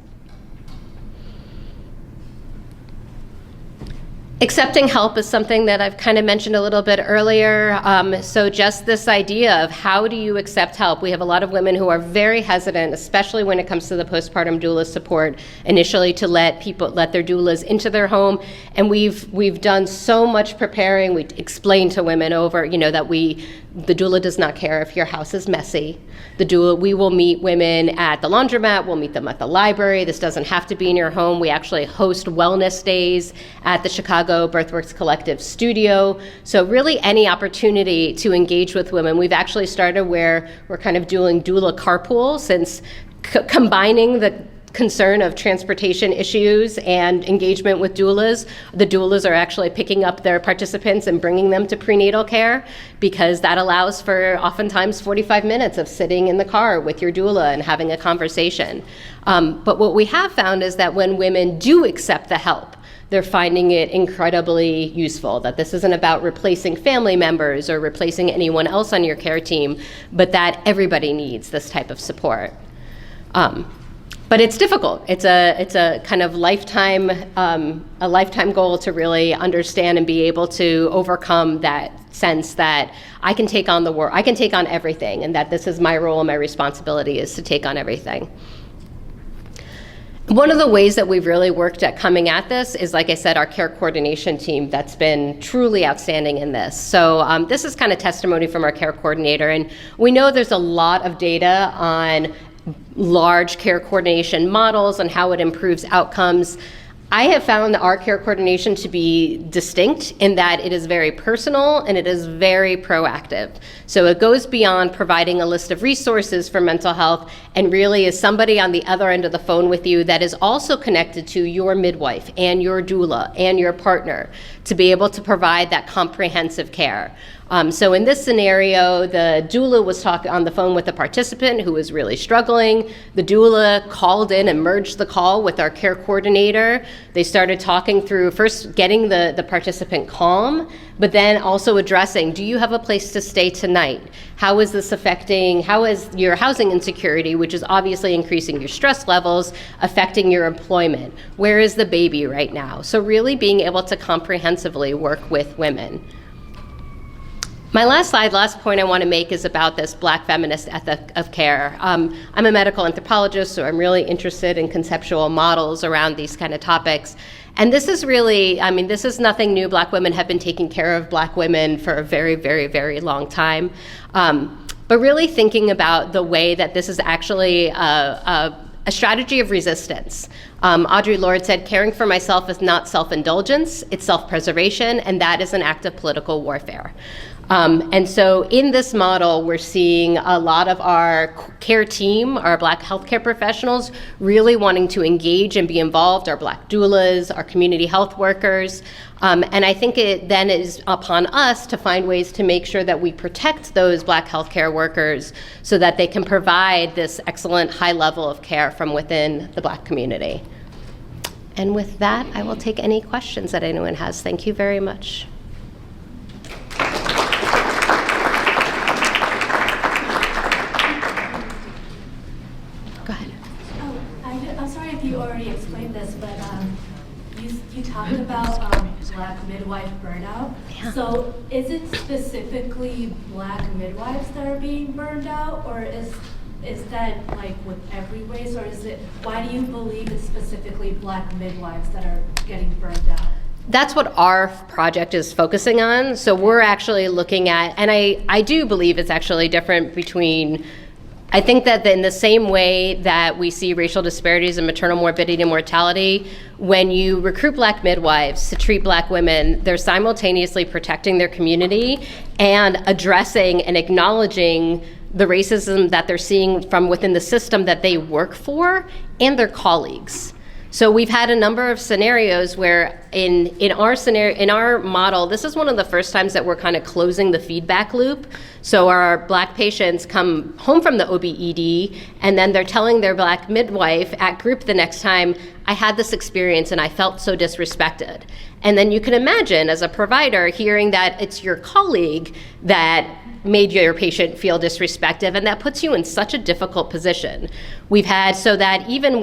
Accepting help is something that I've kind of mentioned a little bit earlier. So just this idea of how do you accept help? We have a lot of women who are very hesitant, especially when it comes to the postpartum doula support, initially to let their doulas into their home. And we've done so much preparing. We explain to women over, that the doula does not care if your house is messy. We will meet women at the laundromat, we'll meet them at the library. This doesn't have to be in your home. We actually host wellness days at the Chicago Birthworks Collective studio. So really any opportunity to engage with women. We've actually started where we're kind of doing doula carpool, since combining the concern of transportation issues and engagement with doulas. The doulas are actually picking up their participants and bringing them to prenatal care, because that allows for oftentimes 45 minutes of sitting in the car with your doula and having a conversation. But what we have found is that when women do accept the help, they're finding it incredibly useful, that this isn't about replacing family members or replacing anyone else on your care team, but that everybody needs this type of support. But it's difficult. It's a kind of lifetime goal to really understand and be able to overcome that sense that I can take on the world, I can take on everything, and that this is my role and my responsibility is to take on everything. One of the ways that we've really worked at coming at this is, like I said, our care coordination team that's been truly outstanding in this. So this is kind of testimony from our care coordinator, and we know there's a lot of data on large care coordination models and how it improves outcomes. I have found our care coordination to be distinct in that it is very personal and it is very proactive. So it goes beyond providing a list of resources for mental health and really is somebody on the other end of the phone with you that is also connected to your midwife and your doula and your partner to be able to provide that comprehensive care. So in this scenario, the doula was talking on the phone with a participant who was really struggling. The doula called in and merged the call with our care coordinator. They started talking through first getting the participant calm, but then also addressing, do you have a place to stay tonight? How is this affecting, how is your housing insecurity, which is obviously increasing your stress levels, affecting your employment? Where is the baby right now? So really being able to comprehensively work with women. My last point I want to make is about this Black feminist ethic of care. I'm a medical anthropologist, so I'm really interested in conceptual models around these kind of topics. And this is really, this is nothing new. Black women have been taking care of Black women for a very, very, very long time. but really thinking about the way that this is actually a strategy of resistance. Audre Lorde said, caring for myself is not self-indulgence, it's self-preservation, and that is an act of political warfare. And so in this model, we're seeing a lot of our care team, our Black healthcare professionals, really wanting to engage and be involved, our Black doulas, our community health workers. And I think it then is upon us to find ways to make sure that we protect those Black healthcare workers so that they can provide this excellent high level of care from within the Black community. And with that, I will take any questions that anyone has. Thank you very much. I'm sorry if you already explained this, but you talked about Black midwife burnout. Yeah. So is it specifically Black midwives that are being burned out, or is that like with every race, or is it, why do you believe it's specifically Black midwives that are getting burned out? That's what our project is focusing on. So we're actually looking at, and I do believe it's actually different between, I think that in the same way that we see racial disparities in maternal morbidity and mortality, when you recruit Black midwives to treat Black women, they're simultaneously protecting their community and addressing and acknowledging the racism that they're seeing from within the system that they work for and their colleagues. So we've had a number of scenarios where in our model, this is one of the first times that we're kind of closing the feedback loop. So our Black patients come home from the OB/ED, and then they're telling their Black midwife at group the next time, I had this experience and I felt so disrespected. And then you can imagine as a provider hearing that it's your colleague that made your patient feel disrespected, and that puts you in such a difficult position. We've had so that even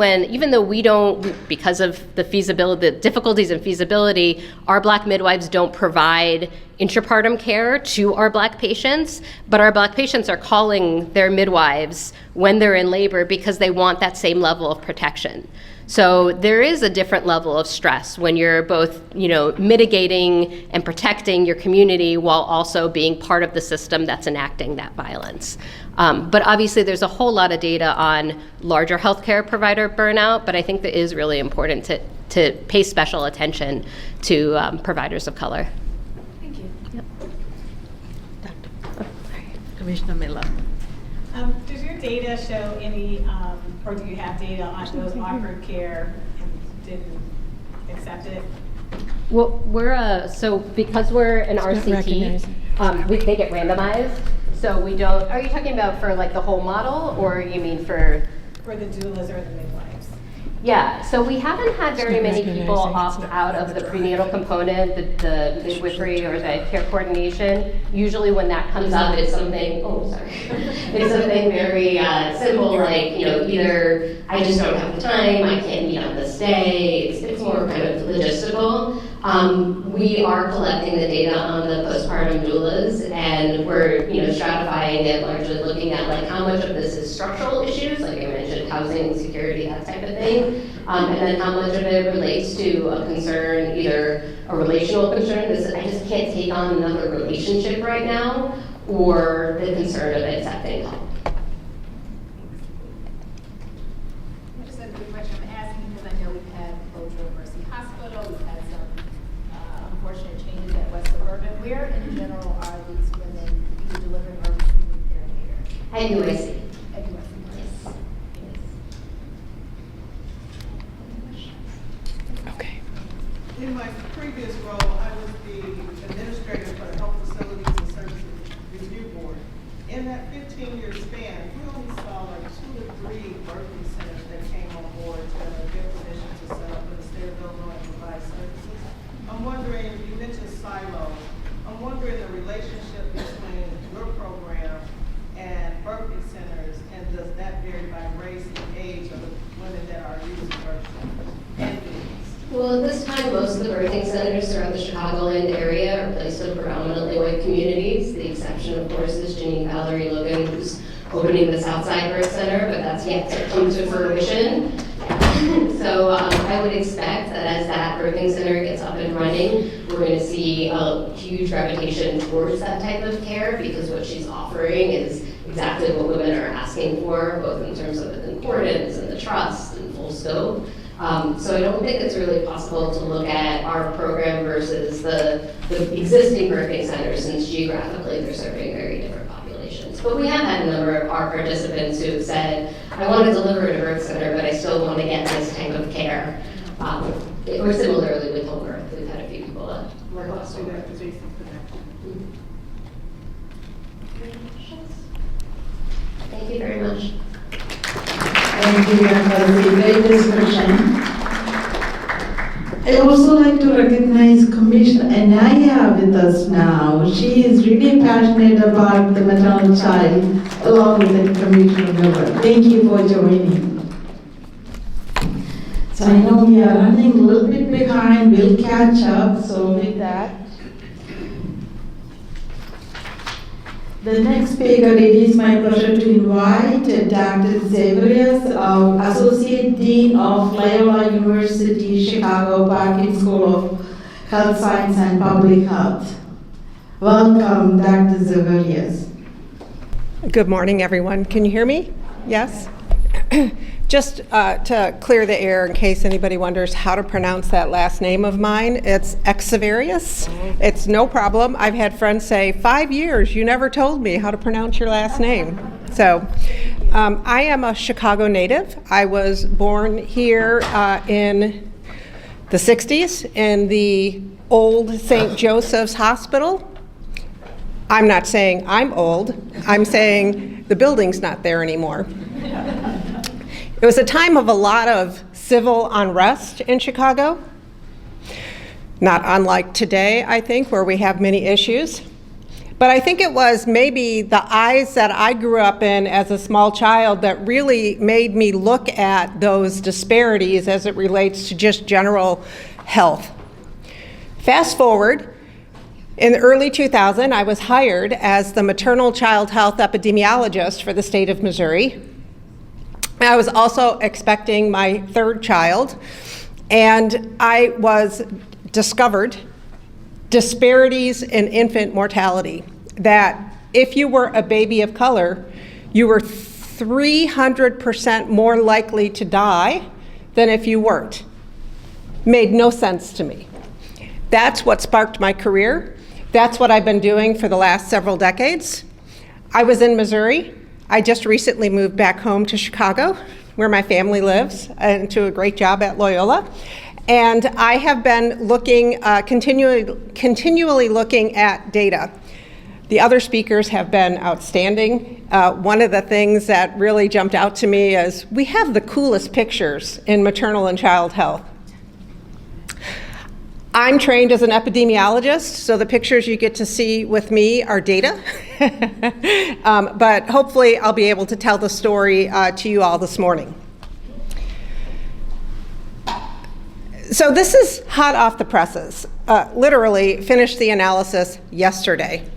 though we don't, because of the feasibility, the difficulties in feasibility, our Black midwives don't provide intrapartum care to our Black patients, but our Black patients are calling their midwives when they're in labor because they want that same level of protection. So there is a different level of stress when you're both, mitigating and protecting your community while also being part of the system that's enacting that violence. But obviously there's a whole lot of data on larger healthcare provider burnout, but I think that is really important to pay special attention to providers of color. Thank you. Yep. Commissioner Miller. Does your data show any, or do you have data on those offered care and didn't accept it? Well, because we're an RCT, they get randomized. So we don't. Are you talking about for like the whole model, or you mean for For the doulas or the midwives? Yeah, so we haven't had very many people opt out of the prenatal component, the midwifery or the care coordination. Usually when that comes up, it's something, it's something very simple, like, either I just don't have the time, I can't meet on this day. It's more kind of logistical. We are collecting the data on the postpartum doulas, and we're stratifying it, largely looking at like how much of this is structural issues, like I mentioned, housing, security, that type of thing, and then how much of it relates to a concern, either a relational concern, this I just can't take on another relationship right now, or the concern of accepting help. Just a quick question I'm asking because I know we've had closure of Mercy Hospital, we've had some unfortunate changes at West Suburban. Where in general are these women either delivering or receiving care here? At UIC. At UIC. Yes. Okay. In my previous role, I was the administrator for the Health Facilities and Services Review Board. In that 15-year span, we only saw like 2 to 3 birthing centers that came on board to get permission to set up in the state of Illinois and provide services. I'm wondering, you mentioned silos. I'm wondering the relationship between your program and birthing centers, and does that vary by race and age of the women that are using birth centers and babies? Well, at this time, most of the birthing centers throughout the Chicagoland area are placed in predominantly white communities. The exception, of course, is Janine Valerie Logan, who's opening the Southside Birth Center, but that's yet to come to fruition. So I would expect that as that birthing center gets up and running, we're going to see a huge gravitation towards that type of care, because what she's offering is exactly what women are asking for, both in terms of the concordance and the trust and full scope. So I don't think it's really possible to look at our program versus the existing birthing centers, since geographically they're serving very different populations. But we have had a number of our participants who have said, I want to deliver at a birth center, but I still want to get this type of care. Or similarly with home birth, we've had a few people that request home birth. Thank you very much. Thank you, for the great discussion. I also like to recognize Commissioner Anaya with us now. She is really passionate about the maternal child, along with the Commissioner Miller. Thank you for joining. So I know we are running a little bit behind. We'll catch up. So with that, the next speaker, it is my pleasure to invite Dr. Zavarius, Associate Dean of Loyola University Chicago Parkin School of Health Science and Public Health. Welcome, Dr. Zavarius. Good morning, everyone. Can you hear me? Yes? Just to clear the air, in case anybody wonders how to pronounce that last name of mine, it's Exavarius. It's no problem. I've had friends say, 5 years, you never told me how to pronounce your last name. So I am a Chicago native. I was born here in the 60s in the old St. Joseph's Hospital. I'm not saying I'm old. I'm saying the building's not there anymore. It was a time of a lot of civil unrest in Chicago, not unlike today, I think, where we have many issues. But I think it was maybe the eyes that I grew up in as a small child that really made me look at those disparities as it relates to just general health. Fast forward, in the early 2000s, I was hired as the maternal child health epidemiologist for the state of Missouri. I was also expecting my third child, and I was discovered disparities in infant mortality, that if you were a baby of color, you were 300% more likely to die than if you weren't. Made no sense to me. That's what sparked my career. That's what I've been doing for the last several decades. I was in Missouri. I just recently moved back home to Chicago, where my family lives, and to a great job at Loyola. And I have been looking, continually looking at data. The other speakers have been outstanding. One of the things that really jumped out to me is we have the coolest pictures in maternal and child health. I'm trained as an epidemiologist, so the pictures you get to see with me are data. But hopefully I'll be able to tell the story to you all this morning. So this is hot off the presses. Literally finished the analysis yesterday.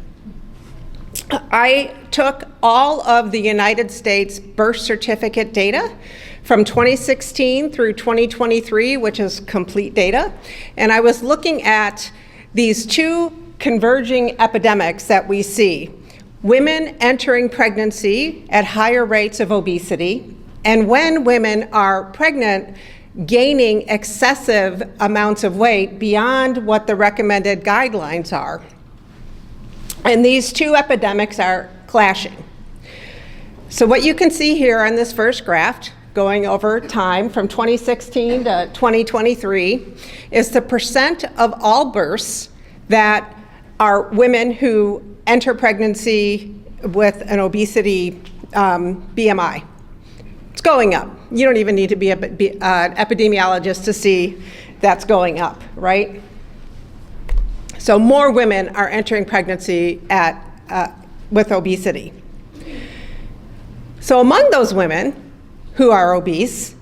I took all of the United States birth certificate data from 2016 through 2023, which is complete data, and I was looking at these two converging epidemics that we see: women entering pregnancy at higher rates of obesity, and when women are pregnant, gaining excessive amounts of weight beyond what the recommended guidelines are. And these two epidemics are clashing. So what you can see here on this first graph, going over time from 2016 to 2023, is the percent of all births that are women who enter pregnancy with an obesity BMI. It's going up. You don't even need to be an epidemiologist to see that's going up, right? So more women are entering pregnancy with obesity. So among those women who are obese,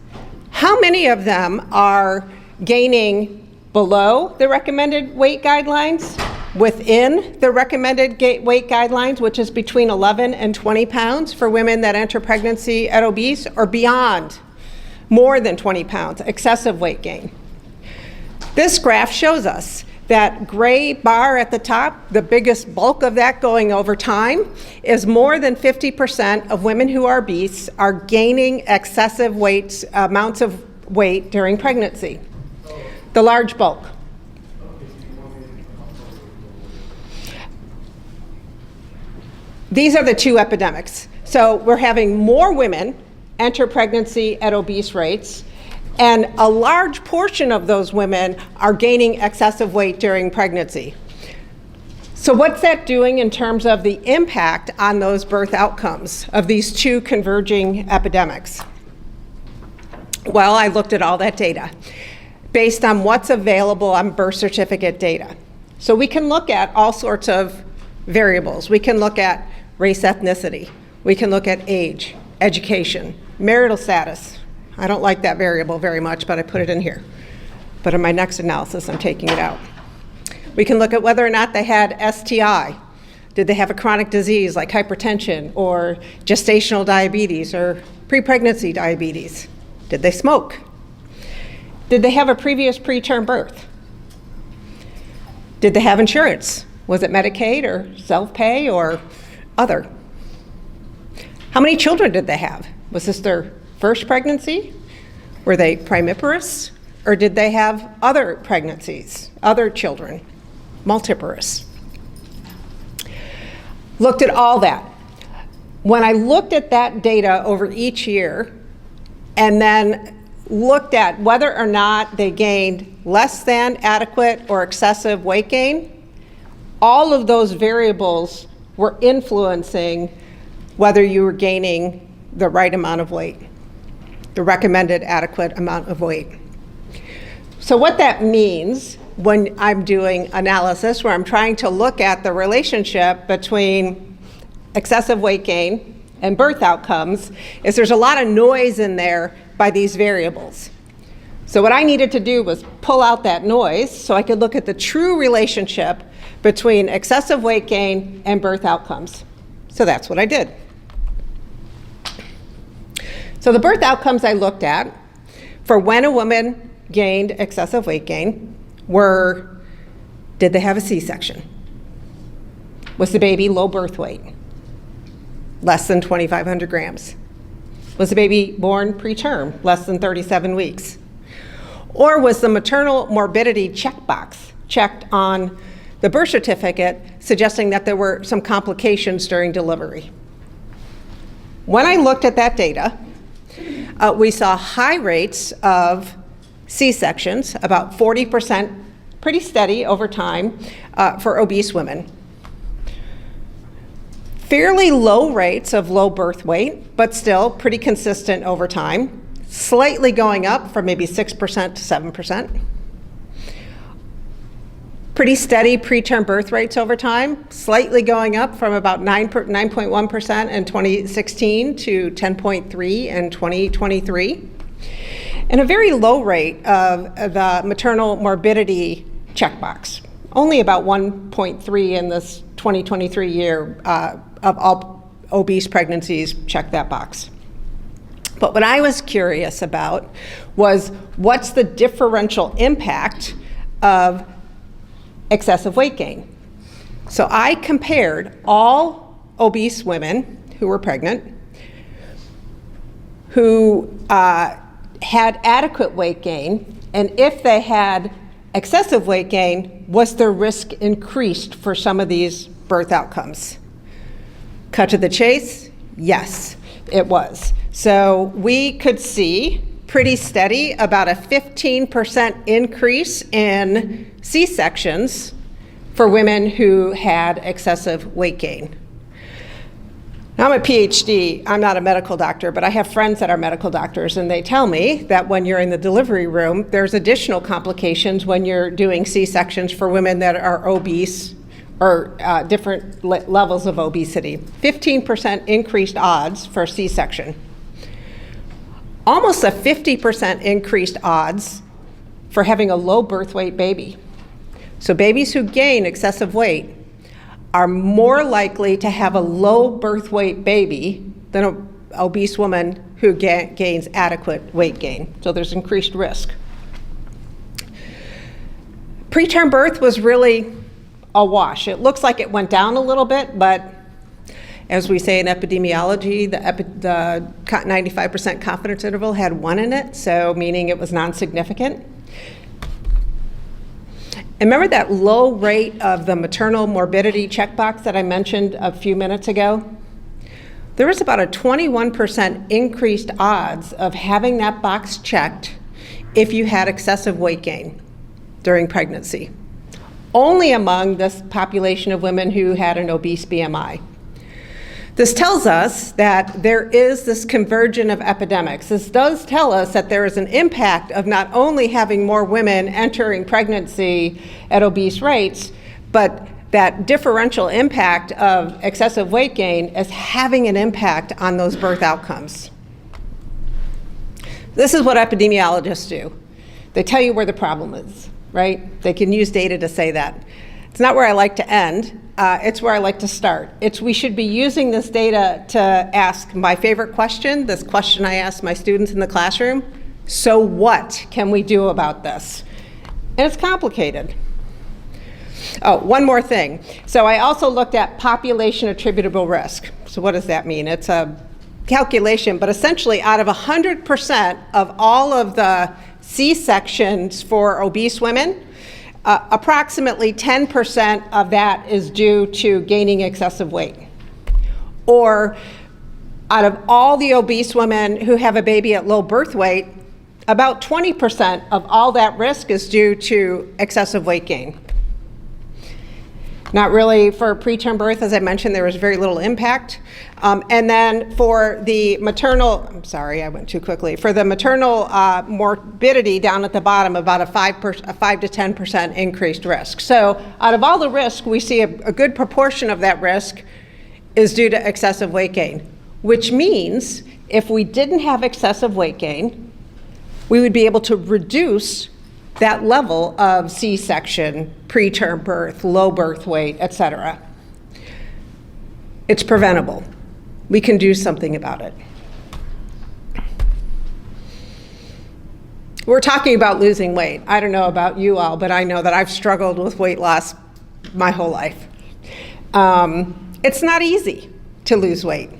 how many of them are gaining below the recommended weight guidelines, within the recommended weight guidelines, which is between 11 and 20 pounds for women that enter pregnancy at obese, or beyond more than 20 pounds, excessive weight gain. This graph shows us that gray bar at the top, the biggest bulk of that going over time, is more than 50% of women who are obese are gaining excessive weights, amounts of weight during pregnancy. The large bulk. These are the two epidemics. So we're having more women enter pregnancy at obese rates, and a large portion of those women are gaining excessive weight during pregnancy. So what's that doing in terms of the impact on those birth outcomes of these two converging epidemics? Well, I looked at all that data based on what's available on birth certificate data. So we can look at all sorts of variables. We can look at race, ethnicity. We can look at age, education, marital status. I don't like that variable very much, but I put it in here. But in my next analysis, I'm taking it out. We can look at whether or not they had STI. Did they have a chronic disease like hypertension or gestational diabetes or pre-pregnancy diabetes? Did they smoke? Did they have a previous preterm birth? Did they have insurance? Was it Medicaid or self-pay or other? How many children did they have? Was this their first pregnancy? Were they primiparous? Or did they have other pregnancies, other children, multiparous? Looked at all that. When I looked at that data over each year and then looked at whether or not they gained less than adequate or excessive weight gain, all of those variables were influencing whether you were gaining the right amount of weight, the recommended adequate amount of weight. So what that means when I'm doing analysis, where I'm trying to look at the relationship between excessive weight gain and birth outcomes, is there's a lot of noise in there by these variables. So what I needed to do was pull out that noise so I could look at the true relationship between excessive weight gain and birth outcomes. So that's what I did. So the birth outcomes I looked at for when a woman gained excessive weight gain were, did they have a C-section? Was the baby low birth weight? Less than 2,500 grams? Was the baby born preterm, less than 37 weeks? Or was the maternal morbidity checkbox checked on the birth certificate suggesting that there were some complications during delivery? When I looked at that data, we saw high rates of C-sections, about 40%, pretty steady over time for obese women. Fairly low rates of low birth weight, but still pretty consistent over time, slightly going up from maybe 6% to 7%. Pretty steady preterm birth rates over time, slightly going up from about 9.1% in 2016 to 10.3% in 2023. And a very low rate of the maternal morbidity checkbox, only about 1.3 in this 2023 year of all obese pregnancies check that box. But what I was curious about was what's the differential impact of excessive weight gain? So I compared all obese women who were pregnant, who had adequate weight gain, and if they had excessive weight gain, was their risk increased for some of these birth outcomes? Cut to the chase, yes, it was. So we could see pretty steady, about a 15% increase in C-sections for women who had excessive weight gain. Now, I'm a PhD, I'm not a medical doctor, but I have friends that are medical doctors, and they tell me that when you're in the delivery room, there's additional complications when you're doing C-sections for women that are obese or different levels of obesity. 15% increased odds for C-section. Almost a 50% increased odds for having a low birth weight baby. So babies who gain excessive weight are more likely to have a low birth weight baby than an obese woman who gains adequate weight gain. So there's increased risk. Preterm birth was really a wash. It looks like it went down a little bit, but as we say in epidemiology, the 95% confidence interval had 1 in it, so meaning it was non-significant. And remember that low rate of the maternal morbidity checkbox that I mentioned a few minutes ago? There was about a 21% increased odds of having that box checked if you had excessive weight gain during pregnancy, only among this population of women who had an obese BMI. This tells us that there is this convergence of epidemics. This does tell us that there is an impact of not only having more women entering pregnancy at obese rates, but that differential impact of excessive weight gain is having an impact on those birth outcomes. This is what epidemiologists do. They tell you where the problem is, right? They can use data to say that. It's not where I like to end. It's where I like to start. We should be using this data to ask my favorite question, this question I ask my students in the classroom. So what can we do about this? And it's complicated. Oh, one more thing. So I also looked at population attributable risk. So what does that mean? It's a calculation, but essentially out of 100% of all of the C-sections for obese women, approximately 10% of that is due to gaining excessive weight. Or out of all the obese women who have a baby at low birth weight, about 20% of all that risk is due to excessive weight gain. Not really for preterm birth, as I mentioned, there was very little impact. And then for the maternal, I'm sorry, I went too quickly. For the maternal morbidity down at the bottom, about a 5 to 10% increased risk. So out of all the risk, we see a good proportion of that risk is due to excessive weight gain, which means if we didn't have excessive weight gain, we would be able to reduce that level of C-section, preterm birth, low birth weight, et cetera. It's preventable. We can do something about it. We're talking about losing weight. I don't know about you all, but I know that I've struggled with weight loss my whole life. It's not easy to lose weight.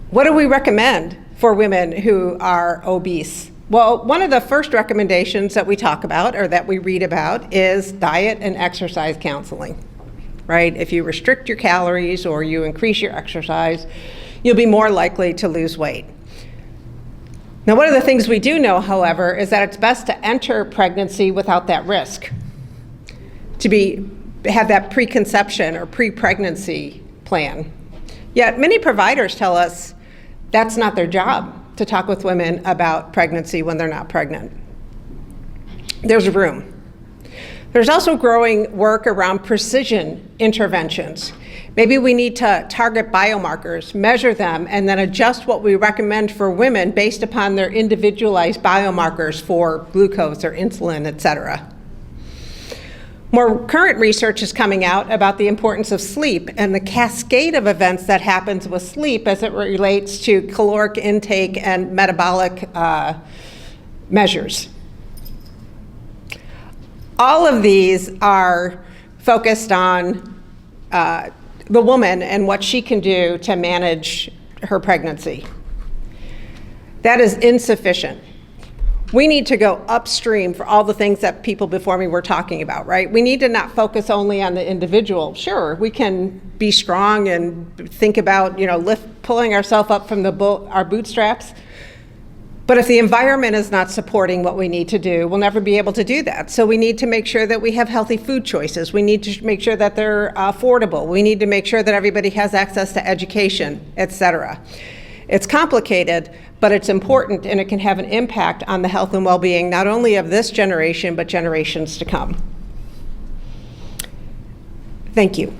What do we recommend for women who are obese? Well, one of the first recommendations that we talk about or that we read about is diet and exercise counseling, right? If you restrict your calories or you increase your exercise, you'll be more likely to lose weight. Now, one of the things we do know, however, is that it's best to enter pregnancy without that risk, to have that preconception or pre-pregnancy plan. Yet many providers tell us that's not their job, to talk with women about pregnancy when they're not pregnant. There's room. There's also growing work around precision interventions. Maybe we need to target biomarkers, measure them, and then adjust what we recommend for women based upon their individualized biomarkers for glucose or insulin, et cetera. More current research is coming out about the importance of sleep and the cascade of events that happens with sleep as it relates to caloric intake and metabolic measures. All of these are focused on the woman and what she can do to manage her pregnancy. That is insufficient. We need to go upstream for all the things that people before me were talking about, right? We need to not focus only on the individual. Sure, we can be strong and think about, pulling ourselves up from our bootstraps. But if the environment is not supporting what we need to do, we'll never be able to do that. So we need to make sure that we have healthy food choices. We need to make sure that they're affordable. We need to make sure that everybody has access to education, et cetera. It's complicated, but it's important, and it can have an impact on the health and well-being not only of this generation, but generations to come. Thank you.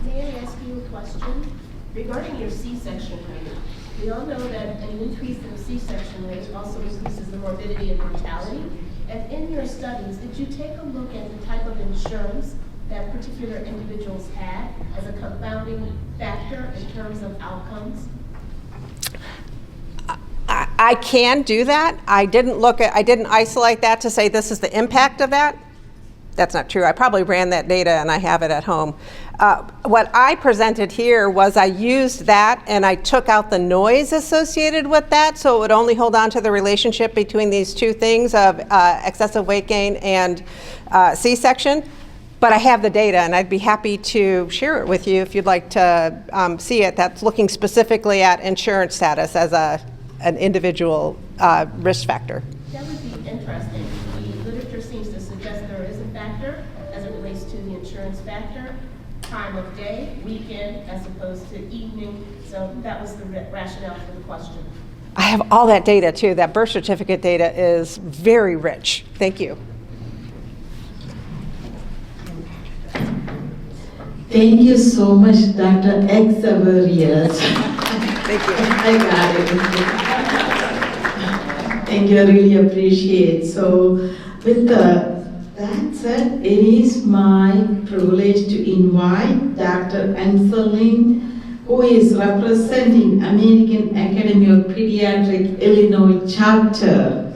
May I ask you a question? Regarding your C-section rate, we all know that an increase in the C-section rate also increases the morbidity and mortality. And in your studies, did you take a look at the type of insurance that particular individuals had as a confounding factor in terms of outcomes? I can do that. I didn't isolate that to say this is the impact of that. That's not true. I probably ran that data and I have it at home. What I presented here was I used that and I took out the noise associated with that, so it would only hold on to the relationship between these two things of excessive weight gain and C-section. But I have the data and I'd be happy to share it with you if you'd like to see it. That's looking specifically at insurance status as an individual risk factor. That would be interesting. The literature seems to suggest there is a factor as it relates to the insurance factor, time of day, weekend, as opposed to evening. So that was the rationale for the question. I have all that data too. That birth certificate data is very rich. Thank you. Thank you so much, Dr. Xaverius. Thank you. I got it. Thank you, I really appreciate. So with that said, it is my privilege to invite Dr. Anselin, who is representing American Academy of Pediatrics Illinois chapter.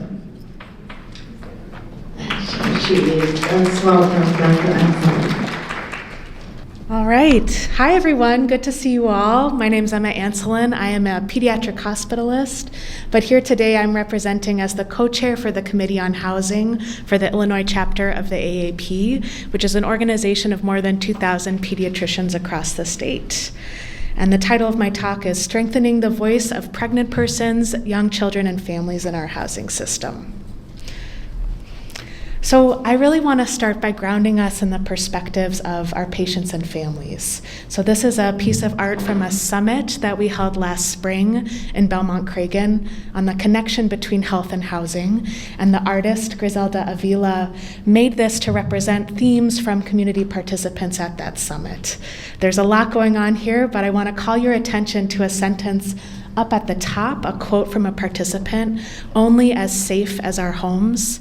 There she is. Let's welcome Dr. Anselin. All right. Hi, everyone. Good to see you all. My name is Emma Anselin. I am a pediatric hospitalist, but here today I'm representing as the co-chair for the Committee on Housing for the Illinois chapter of the AAP, which is an organization of more than 2,000 pediatricians across the state. And the title of my talk is Strengthening the Voice of Pregnant Persons, Young Children, and Families in Our Housing System. So I really want to start by grounding us in the perspectives of our patients and families. So this is a piece of art from a summit that we held last spring in Belmont-Cragen on the connection between health and housing. And the artist, Griselda Avila, made this to represent themes from community participants at that summit. There's a lot going on here, but I want to call your attention to a sentence up at the top, a quote from a participant, "Only as safe as our homes."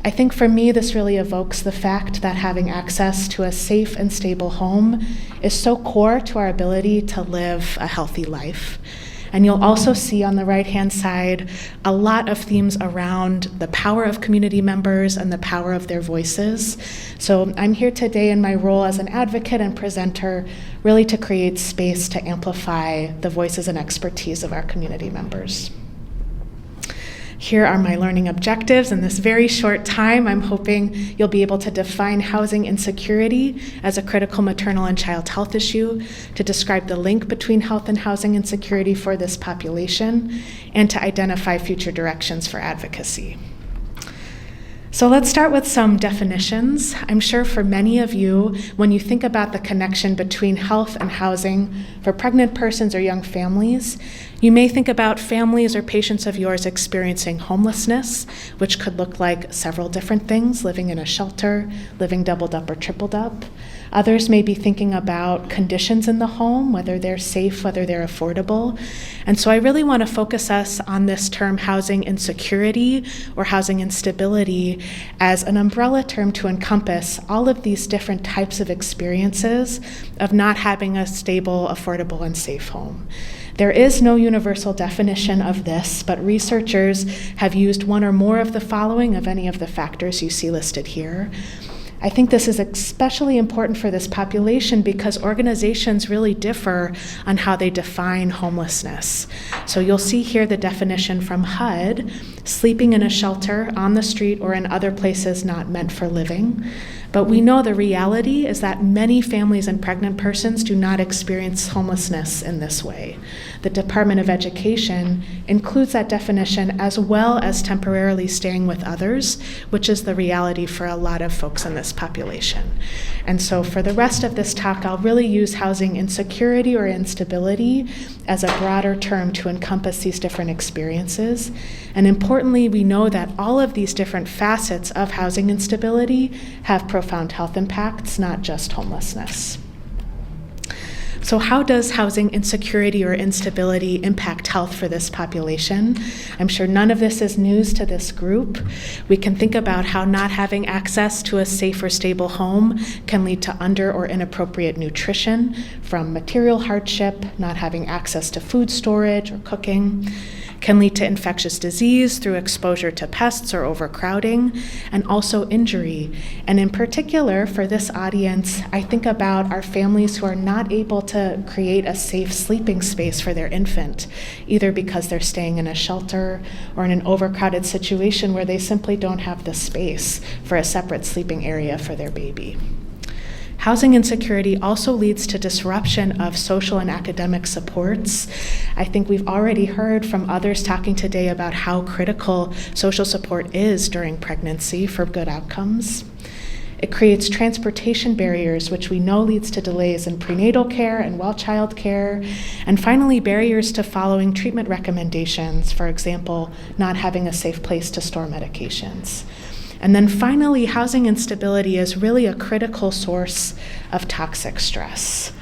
I think for me, this really evokes the fact that having access to a safe and stable home is so core to our ability to live a healthy life. And you'll also see on the right-hand side a lot of themes around the power of community members and the power of their voices. So I'm here today in my role as an advocate and presenter, really to create space to amplify the voices and expertise of our community members. Here are my learning objectives. In this very short time, I'm hoping you'll be able to define housing insecurity as a critical maternal and child health issue, to describe the link between health and housing insecurity for this population, and to identify future directions for advocacy. So let's start with some definitions. I'm sure for many of you, when you think about the connection between health and housing for pregnant persons or young families, you may think about families or patients of yours experiencing homelessness, which could look like several different things: living in a shelter, living doubled up or tripled up. Others may be thinking about conditions in the home, whether they're safe, whether they're affordable. And so I really want to focus us on this term housing insecurity or housing instability as an umbrella term to encompass all of these different types of experiences of not having a stable, affordable, and safe home. There is no universal definition of this, but researchers have used one or more of the following of any of the factors you see listed here. I think this is especially important for this population because organizations really differ on how they define homelessness. So you'll see here the definition from HUD: sleeping in a shelter, on the street, or in other places not meant for living. But we know the reality is that many families and pregnant persons do not experience homelessness in this way. The Department of Education includes that definition as well as temporarily staying with others, which is the reality for a lot of folks in this population. And so for the rest of this talk, I'll really use housing insecurity or instability as a broader term to encompass these different experiences. And importantly, we know that all of these different facets of housing instability have profound health impacts, not just homelessness. So how does housing insecurity or instability impact health for this population? I'm sure none of this is news to this group. We can think about how not having access to a safe or stable home can lead to under or inappropriate nutrition from material hardship, not having access to food storage or cooking, can lead to infectious disease through exposure to pests or overcrowding, and also injury. And in particular, for this audience, I think about our families who are not able to create a safe sleeping space for their infant, either because they're staying in a shelter or in an overcrowded situation where they simply don't have the space for a separate sleeping area for their baby. Housing insecurity also leads to disruption of social and academic supports. I think we've already heard from others talking today about how critical social support is during pregnancy for good outcomes. It creates transportation barriers, which we know leads to delays in prenatal care and well child care. And finally, barriers to following treatment recommendations, for example, not having a safe place to store medications. And then finally, housing instability is really a critical source of toxic stress.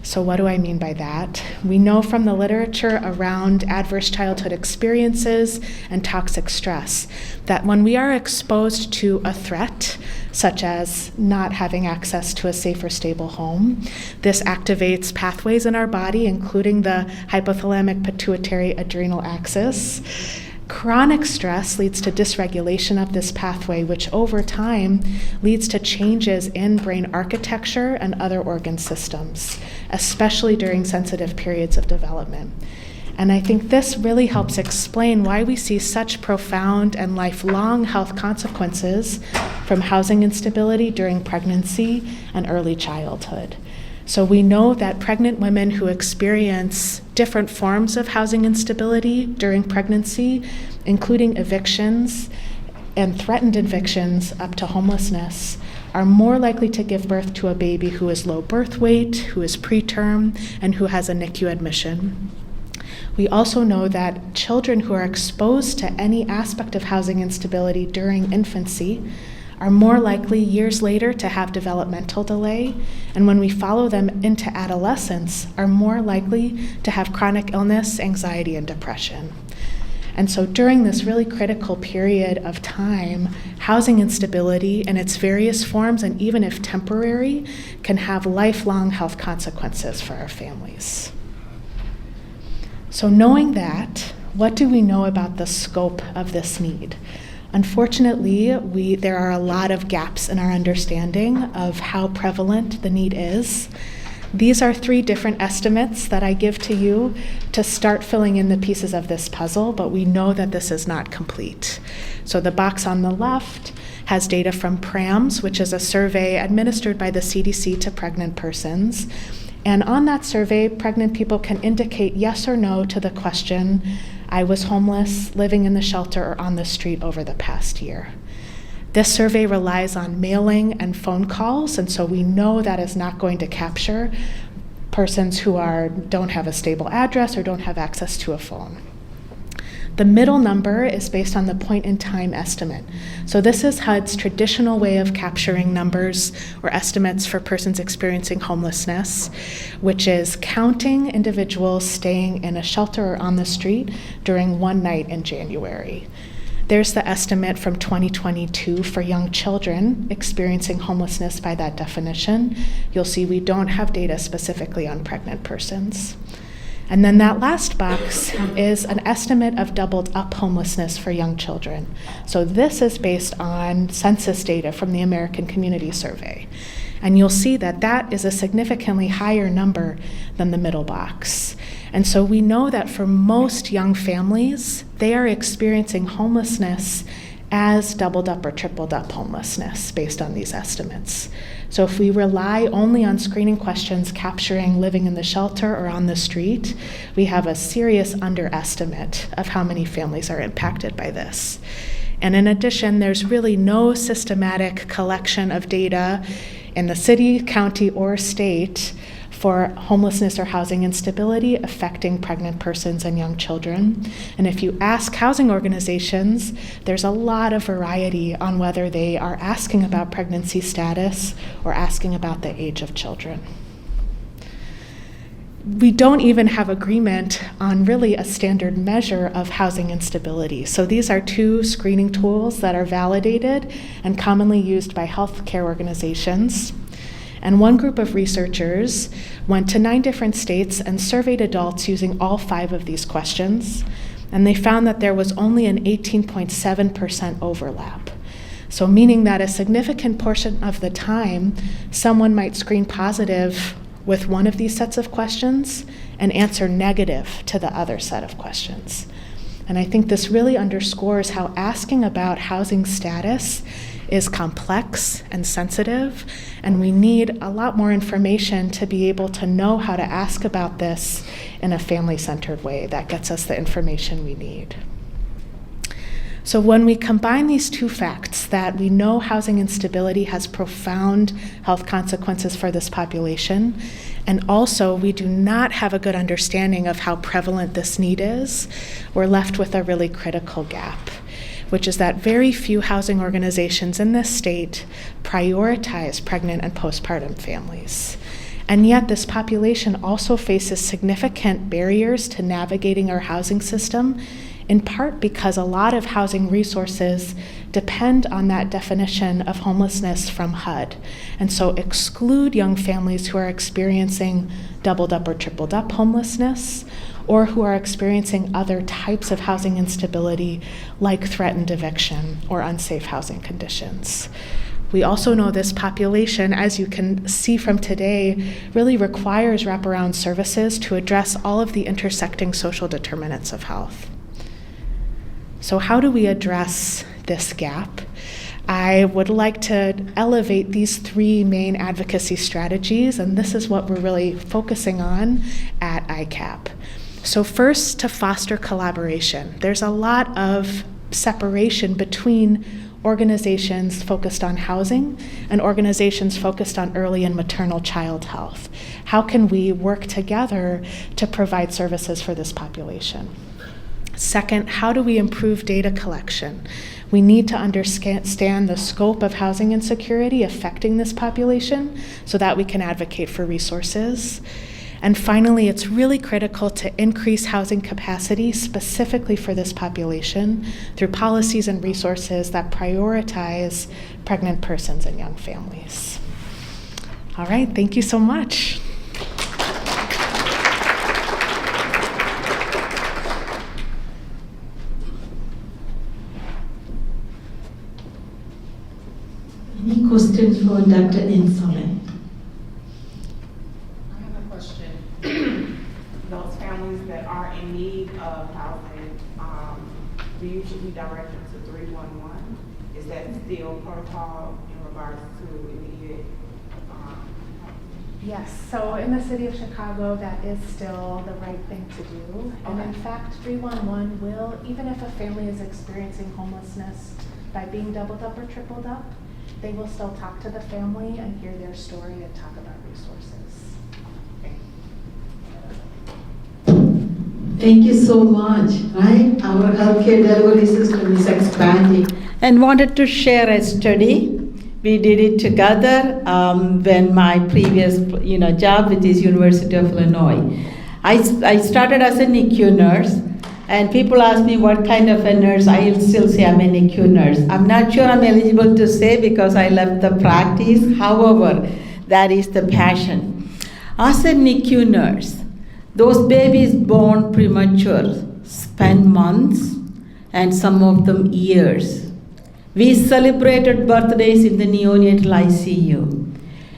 So what do I mean by that? We know from the literature around adverse childhood experiences and toxic stress that when we are exposed to a threat, such as not having access to a safe or stable home, this activates pathways in our body, including the hypothalamic pituitary adrenal axis. Chronic stress leads to dysregulation of this pathway, which over time leads to changes in brain architecture and other organ systems, especially during sensitive periods of development. And I think this really helps explain why we see such profound and lifelong health consequences from housing instability during pregnancy and early childhood. So we know that pregnant women who experience different forms of housing instability during pregnancy, including evictions and threatened evictions up to homelessness, are more likely to give birth to a baby who is low birth weight, who is preterm, and who has a NICU admission. We also know that children who are exposed to any aspect of housing instability during infancy are more likely years later to have developmental delay, and when we follow them into adolescence, are more likely to have chronic illness, anxiety, and depression. And so during this really critical period of time, housing instability in its various forms, and even if temporary, can have lifelong health consequences for our families. So knowing that, what do we know about the scope of this need? Unfortunately, there are a lot of gaps in our understanding of how prevalent the need is. These are 3 different estimates that I give to you to start filling in the pieces of this puzzle, but we know that this is not complete. So the box on the left has data from PRAMS, which is a survey administered by the CDC to pregnant persons. And on that survey, pregnant people can indicate yes or no to the question, I was homeless, living in the shelter, or on the street over the past year. This survey relies on mailing and phone calls, and so we know that is not going to capture persons who don't have a stable address or don't have access to a phone. The middle number is based on the point-in-time estimate. So this is HUD's traditional way of capturing numbers or estimates for persons experiencing homelessness, which is counting individuals staying in a shelter or on the street during one night in January. There's the estimate from 2022 for young children experiencing homelessness by that definition. You'll see we don't have data specifically on pregnant persons. And then that last box is an estimate of doubled up homelessness for young children. So this is based on census data from the American Community Survey. And you'll see that that is a significantly higher number than the middle box. And so we know that for most young families, they are experiencing homelessness as doubled up or tripled up homelessness based on these estimates. So if we rely only on screening questions capturing living in the shelter or on the street, we have a serious underestimate of how many families are impacted by this. And in addition, there's really no systematic collection of data in the city, county, or state for homelessness or housing instability affecting pregnant persons and young children. And if you ask housing organizations, there's a lot of variety on whether they are asking about pregnancy status or asking about the age of children. we don't even have agreement on really a standard measure of housing instability. So these are two screening tools that are validated and commonly used by healthcare organizations. And one group of researchers went to 9 different states and surveyed adults using all 5 of these questions, and they found that there was only an 18.7% overlap. So meaning that a significant portion of the time, someone might screen positive with one of these sets of questions and answer negative to the other set of questions. And I think this really underscores how asking about housing status is complex and sensitive, and we need a lot more information to be able to know how to ask about this in a family-centered way that gets us the information we need. So when we combine these two facts, that we know housing instability has profound health consequences for this population, and also we do not have a good understanding of how prevalent this need is, we're left with a really critical gap, which is that very few housing organizations in this state prioritize pregnant and postpartum families. And yet this population also faces significant barriers to navigating our housing system, in part because a lot of housing resources depend on that definition of homelessness from HUD, and so exclude young families who are experiencing doubled-up or tripled-up homelessness, or who are experiencing other types of housing instability like threatened eviction or unsafe housing conditions. We also know this population, as you can see from today, really requires wraparound services to address all of the intersecting social determinants of health. So how do we address this gap? I would like to elevate these 3 main advocacy strategies, and this is what we're really focusing on at ICAP. So first, to foster collaboration. There's a lot of separation between organizations focused on housing and organizations focused on early and maternal child health. How can we work together to provide services for this population? Second, how do we improve data collection? We need to understand the scope of housing insecurity affecting this population so that we can advocate for resources. And finally, it's really critical to increase housing capacity specifically for this population through policies and resources that prioritize pregnant persons and young families. All right, thank you so much. Any questions for Dr. Insolent? I have a question. Those families that are in need of housing, do you usually direct them to 311? Is that still protocol in regards to immediate? Yes, so in the city of Chicago, that is still the right thing to do. And in fact, 311 will, even if a family is experiencing homelessness by being doubled up or tripled up, they will still talk to the family and hear their story and talk about resources. Thank you so much, right? Our healthcare delivery system is expanding. And wanted to share a study. We did it together when my previous job with this University of Illinois. I started as a NICU nurse, and people ask me what kind of a nurse. I still say I'm a NICU nurse. I'm not sure I'm eligible to say because I left the practice. However, that is the passion. As a NICU nurse, those babies born premature spend months and some of them years. We celebrated birthdays in the neonatal ICU.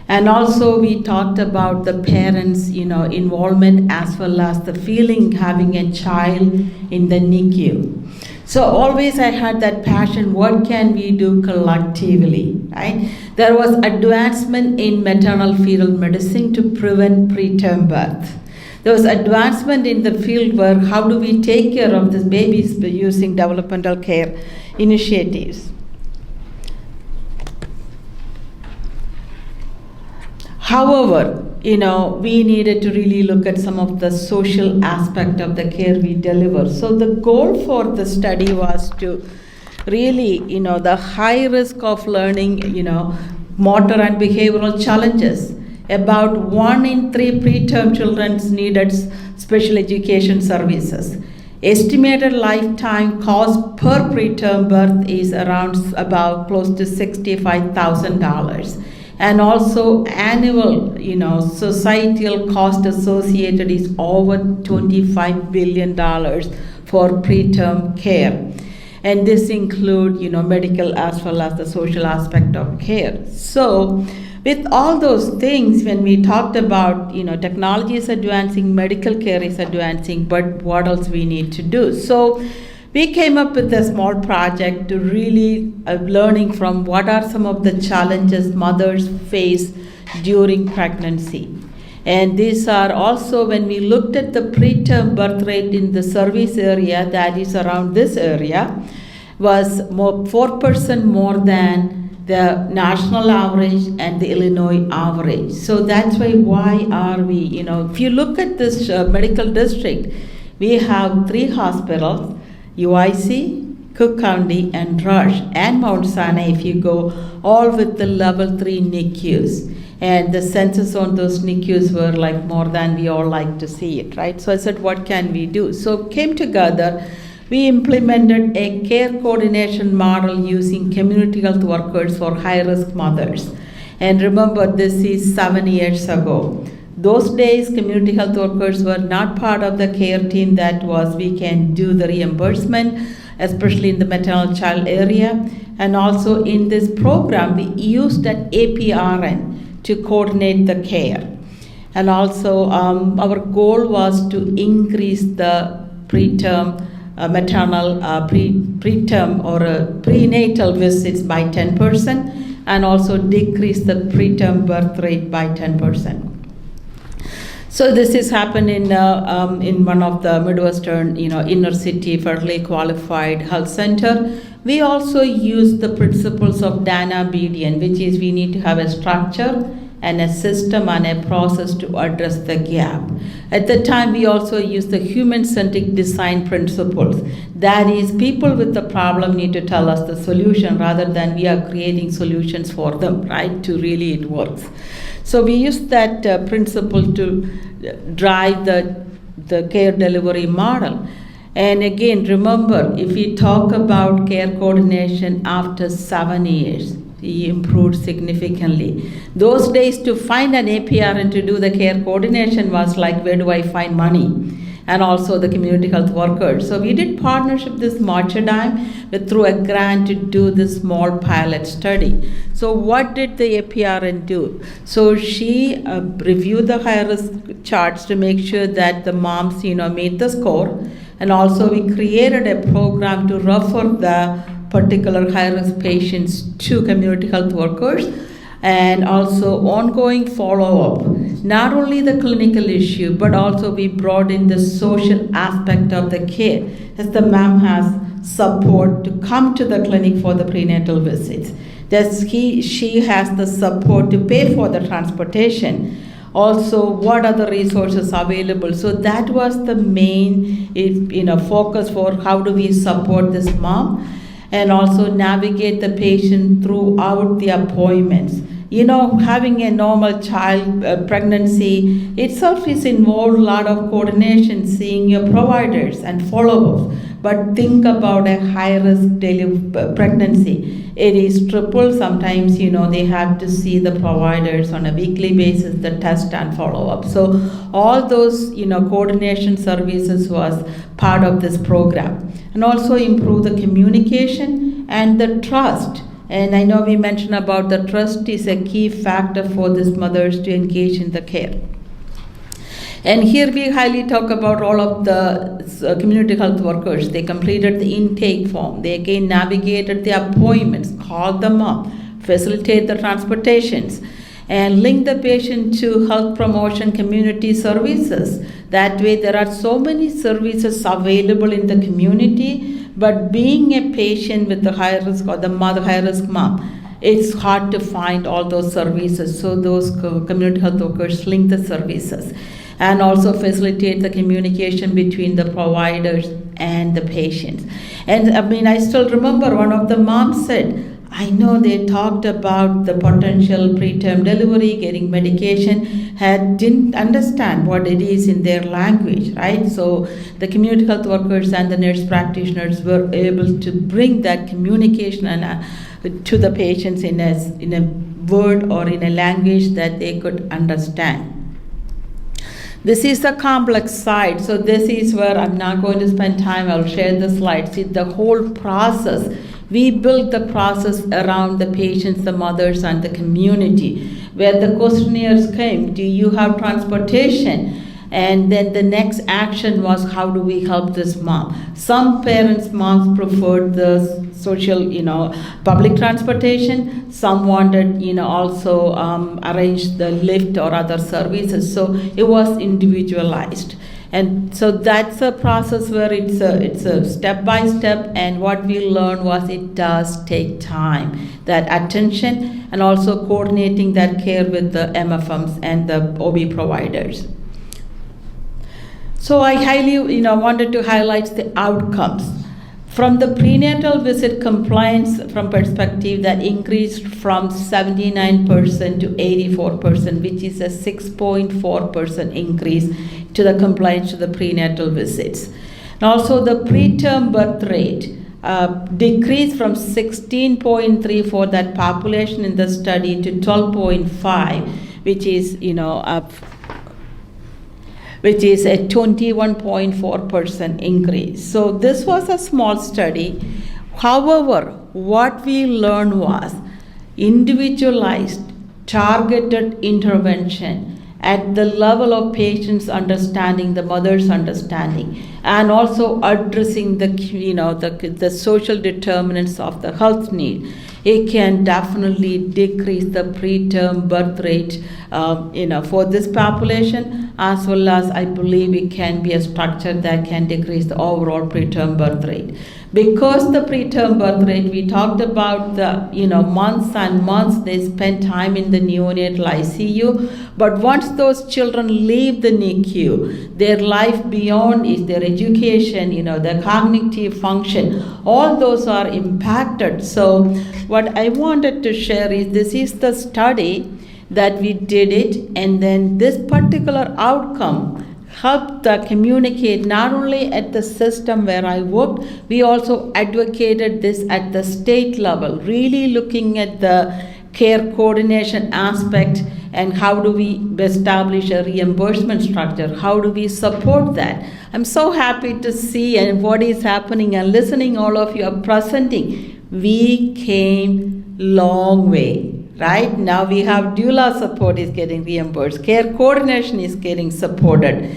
And also we talked about the parents' involvement as well as the feeling having a child in the NICU. So always I had that passion, what can we do collectively, right? There was advancement in maternal fetal medicine to prevent preterm birth. There was advancement in the field where how do we take care of these babies by using developmental care initiatives. However, we needed to really look at some of the social aspect of the care we deliver. So the goal for the study was to really, the high risk of learning, motor and behavioral challenges about 1 in 3 preterm children needed special education services. Estimated lifetime cost per preterm birth is around about close to $65,000. And also annual, societal cost associated is over $25 billion for preterm care. And this include, medical as well as the social aspect of care. So with all those things, when we talked about, technology is advancing, medical care is advancing, but what else we need to do? So we came up with a small project to really learning from what are some of the challenges mothers face during pregnancy. And these are also, when we looked at the preterm birth rate in the service area, that is around this area, was 4% more than the national average and the Illinois average. So that's why are we, if you look at this medical district, we have 3 hospitals, UIC, Cook County, and Rush, and Mount Sinai if you go, all with the level 3 NICUs. And the census on those NICUs were like more than we all like to see it, right? So I said, what can we do? So came together, we implemented a care coordination model using community health workers for high-risk mothers. And remember, this is 7 years ago. Those days, community health workers were not part of the care team that was, we can do the reimbursement, especially in the maternal child area. And also in this program, we used an APRN to coordinate the care. And also our goal was to increase the preterm, maternal, preterm or prenatal visits by 10% and also decrease the preterm birth rate by 10%. So this has happened in one of the Midwestern, inner city fairly qualified health center. We also use the principles of Dana Bedian, which is we need to have a structure and a system and a process to address the gap. At the time, we also use the human-centric design principles. That is, people with the problem need to tell us the solution rather than we are creating solutions for them, right, to really it works. So we use that principle to drive the care delivery model. And again, remember, if we talk about care coordination after 7 years, we improved significantly. Those days to find an APR and to do the care coordination was like, where do I find money? And also the community health workers. So we did partnership this Marchadime through a grant to do this small pilot study. So what did the APRN do? So she reviewed the high-risk charts to make sure that the moms, meet the score. And also we created a program to refer the particular high-risk patients to community health workers, and also ongoing follow-up. Not only the clinical issue, but also we brought in the social aspect of the care, as the ma'am has support to come to the clinic for the prenatal visits. That she has the support to pay for the transportation. Also, what are the resources available? So that was the main focus for how do we support this mom, and also navigate the patient throughout the appointments. Having a normal child pregnancy itself is involved a lot of coordination, seeing your providers and follow-ups. But think about a high-risk pregnancy. It is triple. Sometimes, they have to see the providers on a weekly basis, the test and follow-up. So all those, coordination services was part of this program. And also improve the communication and the trust. And I know we mentioned about the trust is a key factor for these mothers to engage in the care. And here we highly talk about all of the community health workers. They completed the intake form. They again navigated the appointments, called them up, facilitate the transportations, and link the patient to health promotion community services. That way there are so many services available in the community, but being a patient with the high risk or the high-risk mom, it's hard to find all those services. So those community health workers link the services and also facilitate the communication between the providers and the patients. And I still remember one of the moms said, I know they talked about the potential preterm delivery, getting medication, didn't understand what it is in their language, right? So the community health workers and the nurse practitioners were able to bring that communication to the patients in a word or in a language that they could understand. This is the complex side. So this is where I'm not going to spend time. I'll share the slides. See, the whole process. We built the process around the patients, the mothers, and the community, where the questionnaires came. Do you have transportation? And then the next action was, how do we help this mom? Some moms preferred the social, public transportation. Some wanted, also arrange the lift or other services. So it was individualized. And so that's a process where it's a step by step, and what we learned was it does take time, that attention, and also coordinating that care with the MFMs and the OB providers. So I highly wanted to highlight the outcomes. From the prenatal visit compliance from perspective, that increased from 79% to 84%, which is a 6.4% increase to the compliance to the prenatal visits. And also the preterm birth rate decreased from 16.3 for that population in the study to 12.5, which is a 21.4% increase. So this was a small study. However, what we learned was individualized, targeted intervention at the level of patients' understanding, the mother's understanding, and also addressing the social determinants of the health need. It can definitely decrease the preterm birth rate, for this population, as well as I believe it can be a structure that can decrease the overall preterm birth rate. Because the preterm birth rate, we talked about the months and months they spend time in the neonatal ICU, but once those children leave the NICU, their life beyond is their education, their cognitive function, all those are impacted. So what I wanted to share is this is the study that we did it, and then this particular outcome helped communicate not only at the system where I worked, we also advocated this at the state level, really looking at the care coordination aspect and how do we establish a reimbursement structure, how do we support that. I'm so happy to see and what is happening and listening all of you are presenting. We came long way. Right now we have doula support is getting reimbursed, care coordination is getting supported.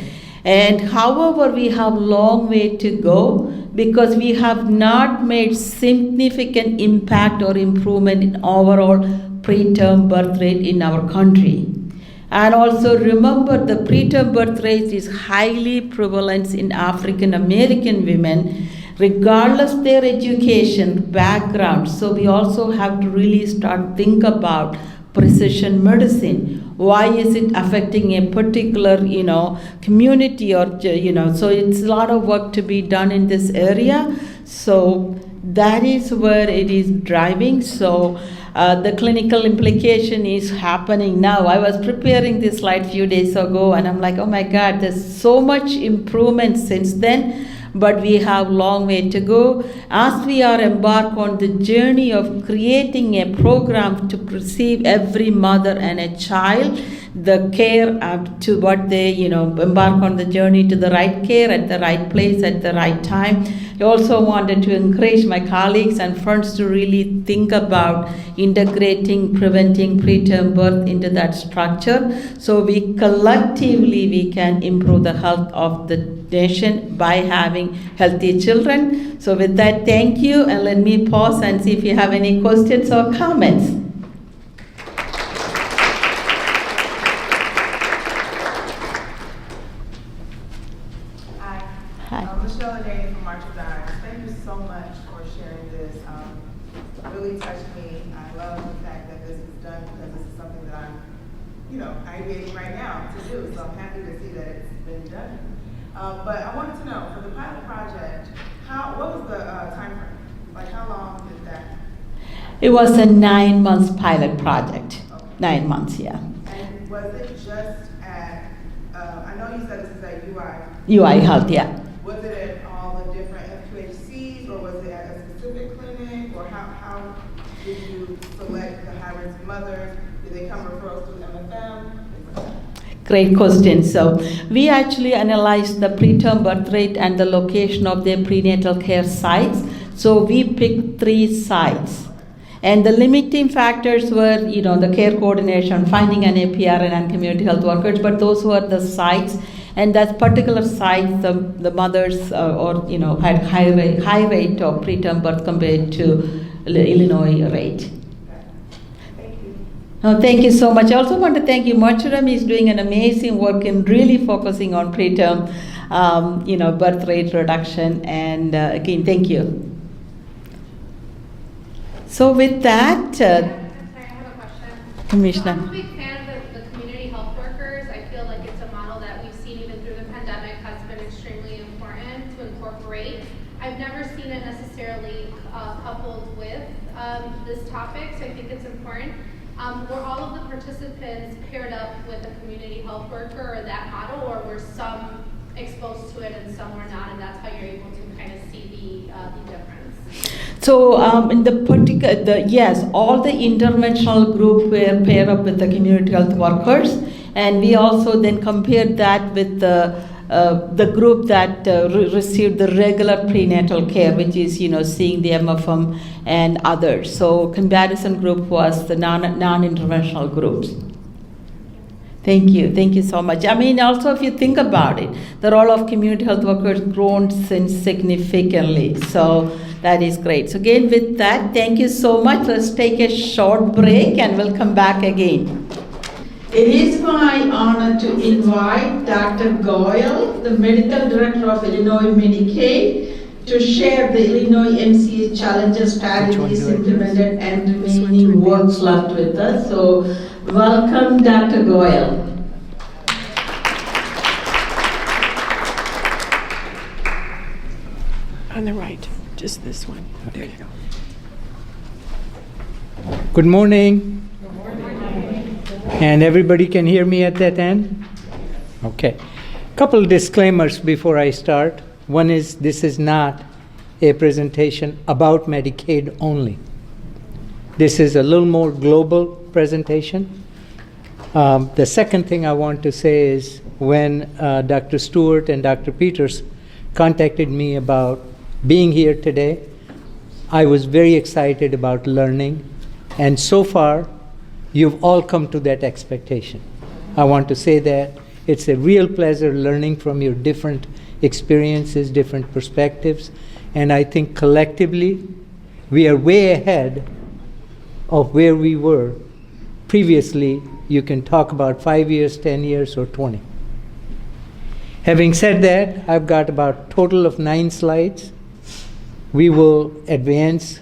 And however, we have long way to go because we have not made significant impact or improvement in overall preterm birth rate in our country. And also remember the preterm birth rate is highly prevalent in African American women, regardless their education background. So we also have to really start think about precision medicine. Why is it affecting a particular community or so it's a lot of work to be done in this area. So that is where it is driving. So the clinical implication is happening now. I was preparing this slide a few days ago and I'm like, oh my God, there's so much improvement since then, but we have long way to go. As we are embarked on the journey of creating a program to receive every mother and a child, the care to what they, embark on the journey to the right care at the right place at the right time. I also wanted to encourage my colleagues and friends to really think about integrating, preventing preterm birth into that structure. So we collectively can improve the health of the nation by having healthy children. So with that, thank you, and let me pause and see if you have any questions or comments. Michelle and Danny from March of Dimes. Thank you so much for sharing this. Really touched me. I love the fact that this is done because this is something that I'm, ideating right now to do. So I'm happy to see that it's been done. But I wanted to know, for the pilot project, what was the time frame? Like, how long did that? It was a 9 months pilot project. 9 months, yeah. And was it just at, I know you said this is at UI. UI Health, yeah. Was it at all the different FQHCs, or was it at a specific clinic, or how did you select the high-risk mothers? Did they come referrals through MFM? Great question. So we actually analyzed the preterm birth rate and the location of their prenatal care sites. So we picked 3 sites. And the limiting factors were, the care coordination, finding an APRN and community health workers, but those were the sites. And that particular site, the mothers had high rate of preterm birth compared to the Illinois rate. No, thank you so much. I also want to thank you. Maternal is doing an amazing work in really focusing on preterm, birth rate reduction. And again, thank you. So with that, sorry, I have a question. Commissioner. I'm a big fan of the community health workers. I feel like it's a model that we've seen even through the pandemic has been extremely important to incorporate. I've never seen it necessarily coupled with this topic, so I think it's important. Were all of the participants paired up with a community health worker or that model, or were some exposed to it and some were not, and that's how you're able to kind of see the difference? So in the particular, yes, all the interventional group were paired up with the community health workers, and we also then compared that with the group that received the regular prenatal care, which is seeing the MFM and others. So comparison group was the non-interventional groups. Thank you so much. I mean, also if you think about it, the role of community health workers grown significantly. So that is great. So again, with that, thank you so much. Let's take a short break and we'll come back again. It is my honor to invite Dr. Goyle, the Medical Director of Illinois Medicaid, to share the Illinois MCA challenges, strategies implemented, and remaining works left with us. So welcome, Dr. Goyle. On the right, just this one. There you go. Good morning. And everybody can hear me at that end? Okay. Couple disclaimers before I start. One is this is not a presentation about Medicaid only. This is a little more global presentation. The second thing I want to say is when Dr. Stewart and Dr. Peters contacted me about being here today, I was very excited about learning. And so far, you've all come to that expectation. I want to say that it's a real pleasure learning from your different experiences, different perspectives, and I think collectively we are way ahead of where we were previously. You can talk about 5 years, 10 years, or 20. Having said that, I've got about a total of 9 slides. We will advance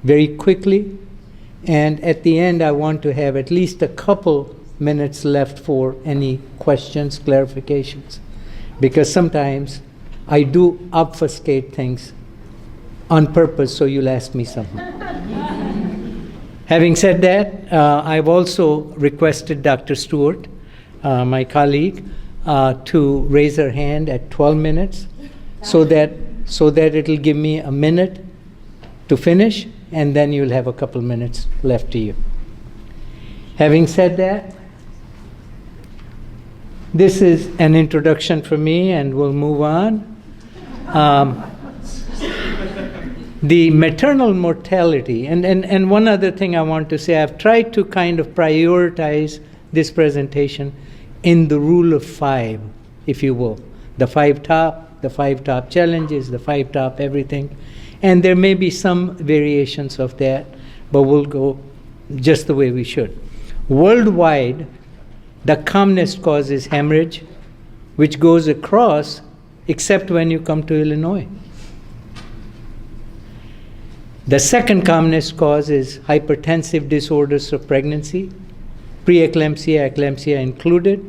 very quickly. And at the end, I want to have at least a couple minutes left for any questions, clarifications, because sometimes I do obfuscate things on purpose, so you'll ask me something. Having said that, I've also requested Dr. Stewart, my colleague, to raise her hand at 12 minutes so that it'll give me a minute to finish, and then you'll have a couple minutes left to you. Having said that, this is an introduction for me, and we'll move on. The maternal mortality, and one other thing I want to say, I've tried to kind of prioritize this presentation in the rule of 5, if you will. The 5 top challenges, the 5 top everything. And there may be some variations of that, but we'll go just the way we should. Worldwide, the commonest cause is hemorrhage, which goes across except when you come to Illinois. The second commonest cause is hypertensive disorders of pregnancy, preeclampsia, eclampsia included,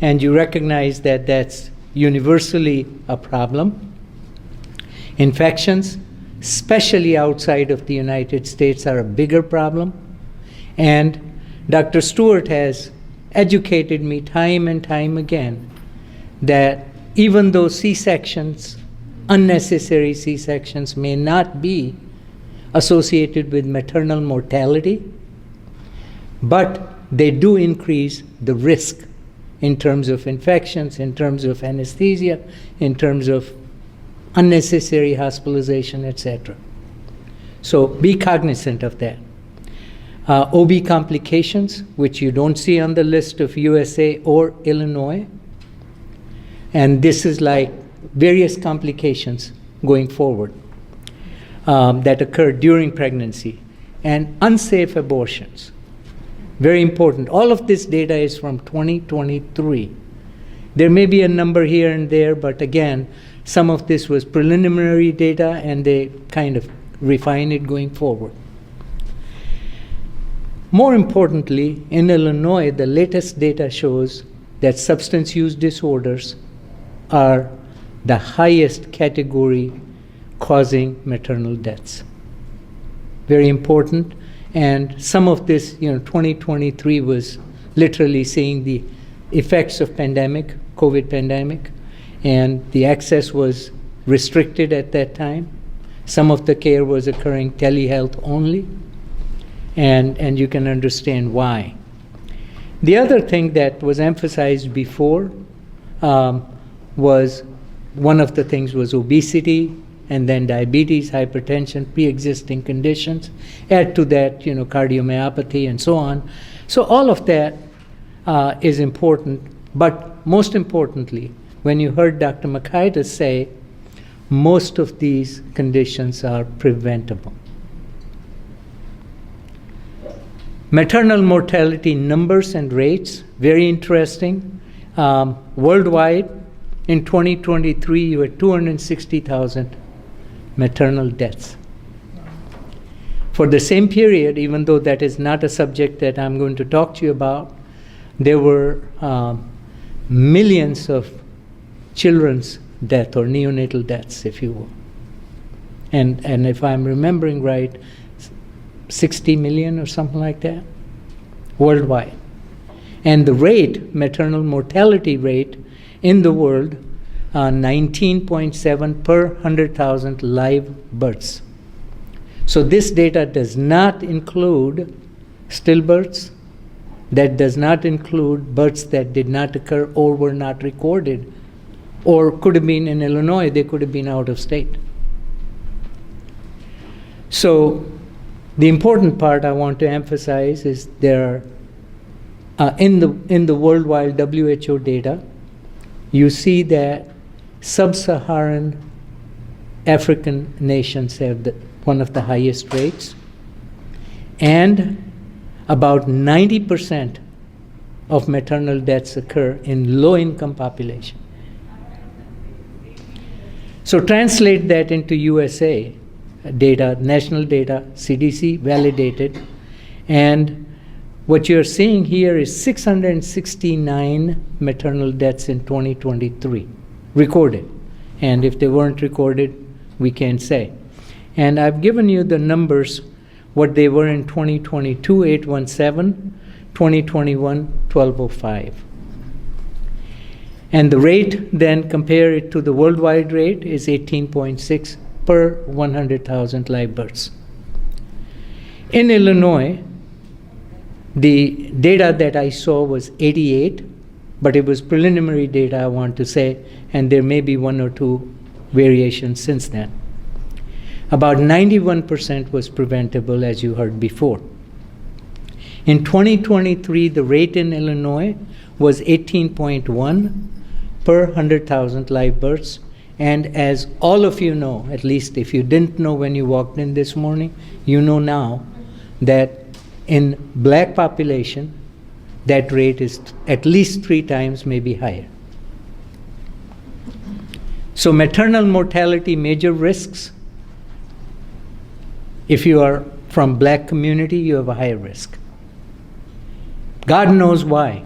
and you recognize that that's universally a problem. Infections, especially outside of the United States, are a bigger problem. And Dr. Stewart has educated me time and time again that even though C-sections, unnecessary C-sections, may not be associated with maternal mortality, but they do increase the risk in terms of infections, in terms of anesthesia, in terms of unnecessary hospitalization, etc. So be cognizant of that. OB complications, which you don't see on the list of USA or Illinois. And this is like various complications going forward that occur during pregnancy. And unsafe abortions. Very important. All of this data is from 2023. There may be a number here and there, but again, some of this was preliminary data and they kind of refine it going forward. More importantly, in Illinois, the latest data shows that substance use disorders are the highest category causing maternal deaths. Very important. And some of this, 2023 was literally seeing the effects of pandemic, COVID pandemic, and the access was restricted at that time. Some of the care was occurring telehealth only, and you can understand why. The other thing that was emphasized before was one of the things was obesity, and then diabetes, hypertension, pre-existing conditions. Add to that, cardiomyopathy and so on. So all of that is important, but most importantly, when you heard Dr. Makaitis say, most of these conditions are preventable. Maternal mortality numbers and rates, very interesting. Worldwide, in 2023, you had 260,000 maternal deaths. For the same period, even though that is not a subject that I'm going to talk to you about, there were millions of children's death or neonatal deaths, if you will. And if I'm remembering right, 60 million or something like that, worldwide. And the rate, maternal mortality rate in the world, 19.7 per 100,000 live births. So this data does not include stillbirths, that does not include births that did not occur or were not recorded, or could have been in Illinois, they could have been out of state. So the important part I want to emphasize is there are, in the worldwide WHO data, you see that sub-Saharan African nations have one of the highest rates, and about 90% of maternal deaths occur in low-income population. So translate that into USA data, national data, CDC validated, and what you're seeing here is 669 maternal deaths in 2023, recorded. And if they weren't recorded, we can't say. And I've given you the numbers, what they were in 2022, 817, 2021, 1205. And the rate, then compare it to the worldwide rate, is 18.6 per 100,000 live births. In Illinois, the data that I saw was 88, but it was preliminary data, I want to say, and there may be one or two variations since then. About 91% was preventable, as you heard before. In 2023, the rate in Illinois was 18.1 per 100,000 live births. And as all of you know, at least if you didn't know when you walked in this morning, you know now that in black population, that rate is at least 3 times, maybe higher. So maternal mortality major risks. If you are from black community, you have a higher risk. God knows why.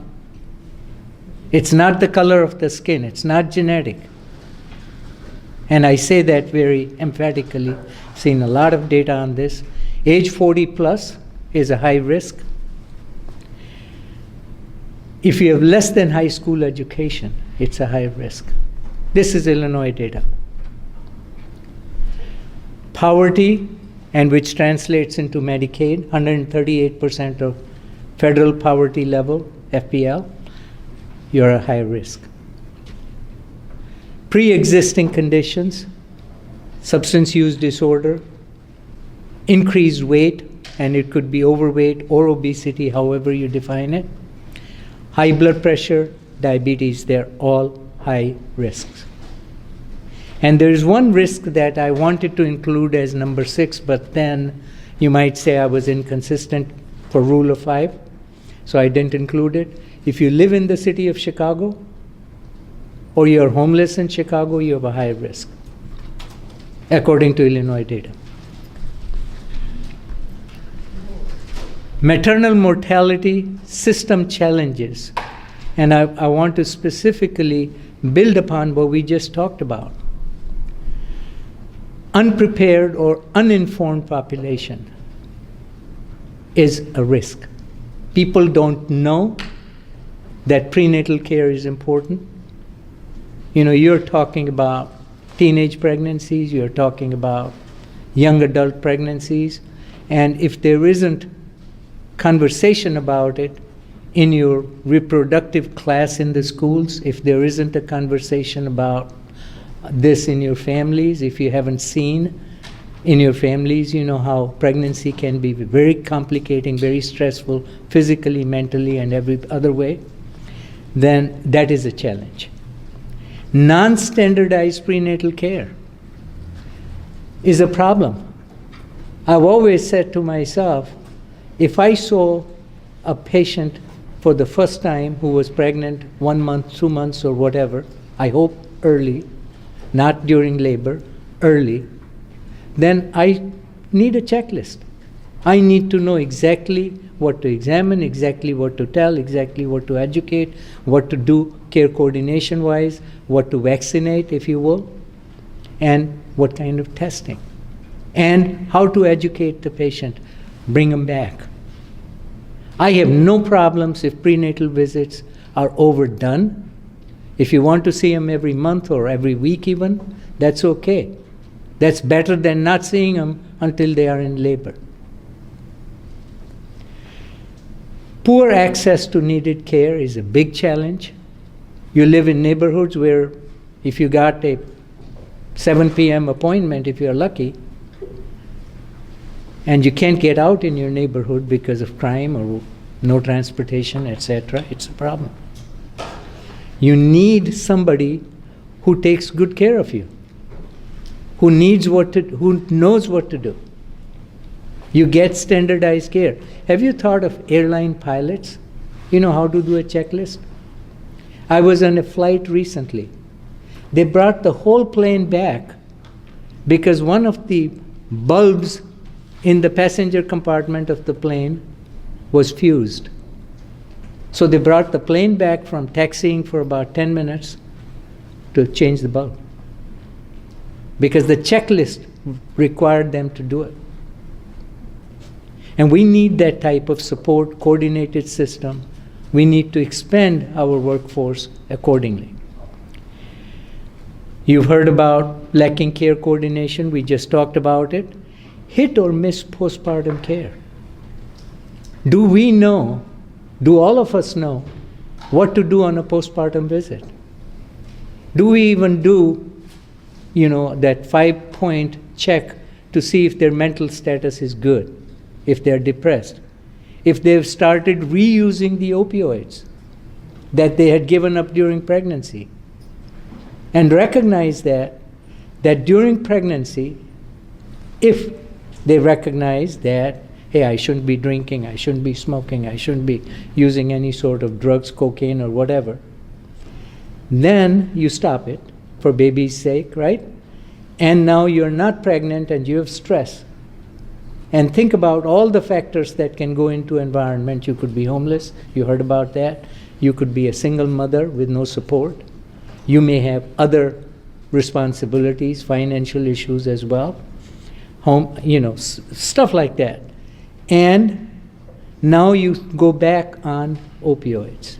It's not the color of the skin. It's not genetic. And I say that very emphatically, seen a lot of data on this. Age 40 plus is a high risk. If you have less than high school education, it's a high risk. This is Illinois data. Poverty, and which translates into Medicaid, 138% of federal poverty level, FPL, you're a high risk. Pre-existing conditions, substance use disorder, increased weight, and it could be overweight or obesity, however you define it, high blood pressure, diabetes, they're all high risks. And there is one risk that I wanted to include as number 6, but then you might say I was inconsistent for rule of 5, so I didn't include it. If you live in the city of Chicago, or you're homeless in Chicago, you have a high risk, according to Illinois data. Maternal mortality system challenges, and I want to specifically build upon what we just talked about. Unprepared or uninformed population is a risk. People don't know that prenatal care is important. You know, you're talking about teenage pregnancies, you're talking about young adult pregnancies, and if there isn't conversation about it in your reproductive class in the schools, if there isn't a conversation about this in your families, if you haven't seen in your families, you know how pregnancy can be very complicating, very stressful, physically, mentally, and every other way, then that is a challenge. Non-standardized prenatal care is a problem. I've always said to myself, if I saw a patient for the first time who was pregnant 1 month, 2 months, or whatever, I hope early, not during labor, early, then I need a checklist. I need to know exactly what to examine, exactly what to tell, exactly what to educate, what to do care coordination-wise, what to vaccinate, if you will, and what kind of testing, and how to educate the patient, bring them back. I have no problems if prenatal visits are overdone. If you want to see them every month or every week even, that's okay. That's better than not seeing them until they are in labor. Poor access to needed care is a big challenge. You live in neighborhoods where if you got a 7 p.m. appointment, if you're lucky, and you can't get out in your neighborhood because of crime or no transportation, etc., it's a problem. You need somebody who takes good care of you, who knows what to do. You get standardized care. Have you thought of airline pilots? You know how to do a checklist? I was on a flight recently. They brought the whole plane back because one of the bulbs in the passenger compartment of the plane was fused. So they brought the plane back from taxiing for about 10 minutes to change the bulb, because the checklist required them to do it. And we need that type of support, coordinated system. We need to expand our workforce accordingly. You've heard about lacking care coordination. We just talked about it. Hit or miss postpartum care. Do we know, do all of us know what to do on a postpartum visit? Do we even do, that 5-point check to see if their mental status is good, if they're depressed, if they've started reusing the opioids that they had given up during pregnancy, and recognize that during pregnancy, if they recognize that, hey, I shouldn't be drinking, I shouldn't be smoking, I shouldn't be using any sort of drugs, cocaine or whatever, then you stop it for baby's sake, right? And now you're not pregnant and you have stress. And think about all the factors that can go into environment. You could be homeless, you heard about that. You could be a single mother with no support. You may have other responsibilities, financial issues as well. home, stuff like that. And now you go back on opioids.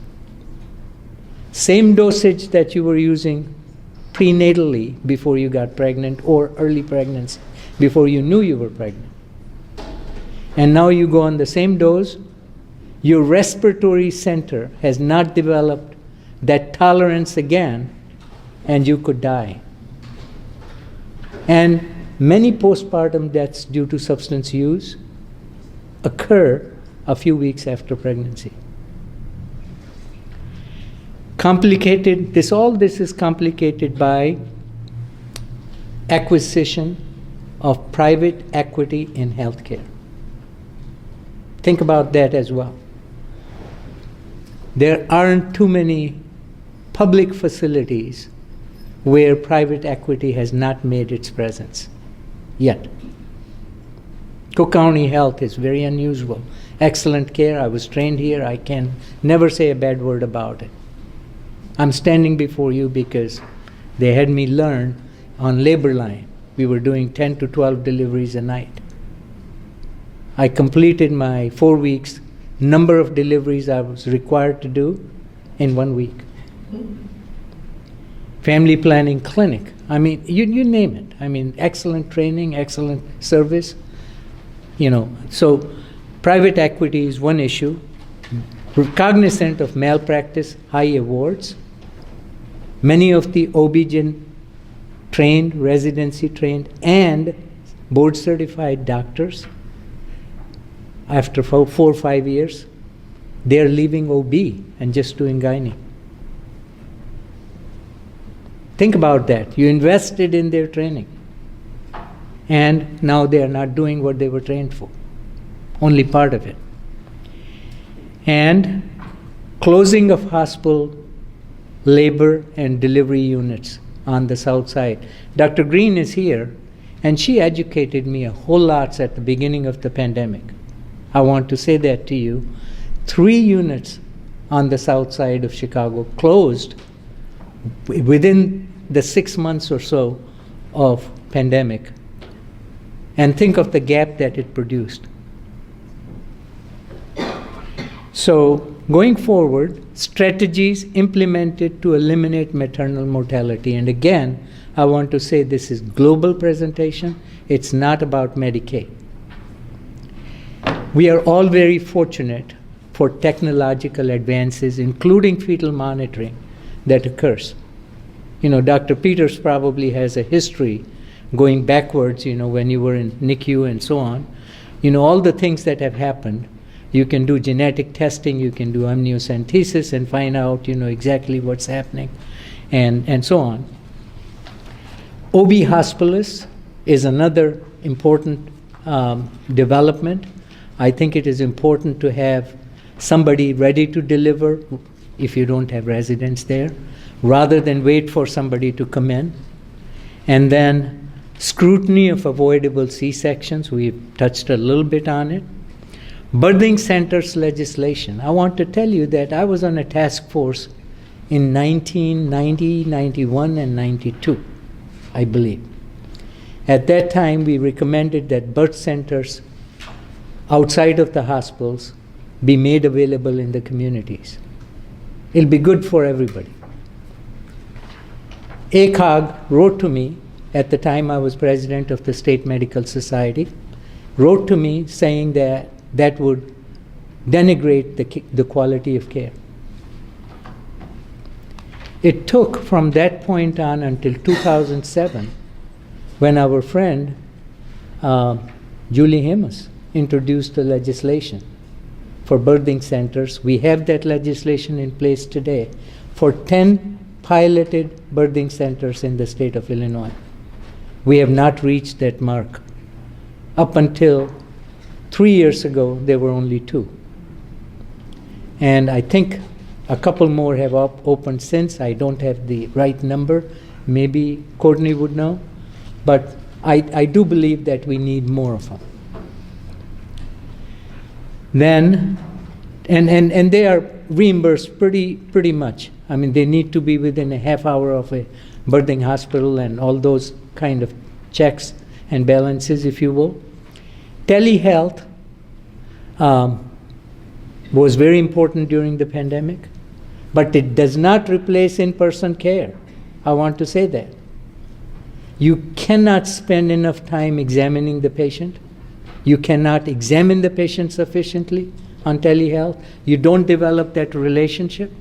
Same dosage that you were using prenatally before you got pregnant, or early pregnancy, before you knew you were pregnant. And now you go on the same dose. Your respiratory center has not developed that tolerance again, and you could die. And many postpartum deaths due to substance use occur a few weeks after pregnancy. All this is complicated by acquisition of private equity in healthcare. Think about that as well. There aren't too many public facilities where private equity has not made its presence yet. Cook County Health is very unusual. Excellent care. I was trained here. I can never say a bad word about it. I'm standing before you because they had me learn on labor line. We were doing 10 to 12 deliveries a night. I completed my 4 weeks number of deliveries I was required to do in 1 week. Family planning clinic. I mean, you name it. I mean, excellent training, excellent service. So private equity is one issue. We're cognizant of malpractice, high awards. Many of the OB-GYN trained, residency trained, and board certified doctors, after 4 or 5 years, they're leaving OB and just doing gynae. Think about that. You invested in their training, and now they are not doing what they were trained for, only part of it. And closing of hospital labor and delivery units on the south side. Dr. Green is here, and she educated me a whole lot at the beginning of the pandemic. I want to say that to you. 3 units on the south side of Chicago closed within the 6 months or so of pandemic. And think of the gap that it produced. So going forward, strategies implemented to eliminate maternal mortality. And again, I want to say this is global presentation. It's not about Medicaid. We are all very fortunate for technological advances, including fetal monitoring, that occurs. Dr. Peters probably has a history going backwards, when you were in NICU and so on. All the things that have happened. You can do genetic testing, you can do amniocentesis and find out, exactly what's happening, and so on. OB hospitalists is another important development. I think it is important to have somebody ready to deliver if you don't have residents there, rather than wait for somebody to come in. And then scrutiny of avoidable C-sections, we've touched a little bit on it. Birthing centers legislation. I want to tell you that I was on a task force in 1990, 91, and 92, I believe. At that time, we recommended that birth centers outside of the hospitals be made available in the communities. It'll be good for everybody. ACOG wrote to me at the time I was president of the State Medical Society, wrote to me saying that would denigrate the quality of care. It took from that point on until 2007, when our friend Julie Hemus introduced the legislation for birthing centers. We have that legislation in place today for 10 piloted birthing centers in the state of Illinois. We have not reached that mark. Up until 3 years ago, there were only 2. And I think a couple more have opened since. I don't have the right number. Maybe Courtney would know. But I do believe that we need more of them. Then, and they are reimbursed pretty much. I mean, they need to be within a half hour of a birthing hospital and all those kind of checks and balances, if you will. Telehealth was very important during the pandemic, but it does not replace in-person care. I want to say that. You cannot spend enough time examining the patient. You cannot examine the patient sufficiently on telehealth. You don't develop that relationship.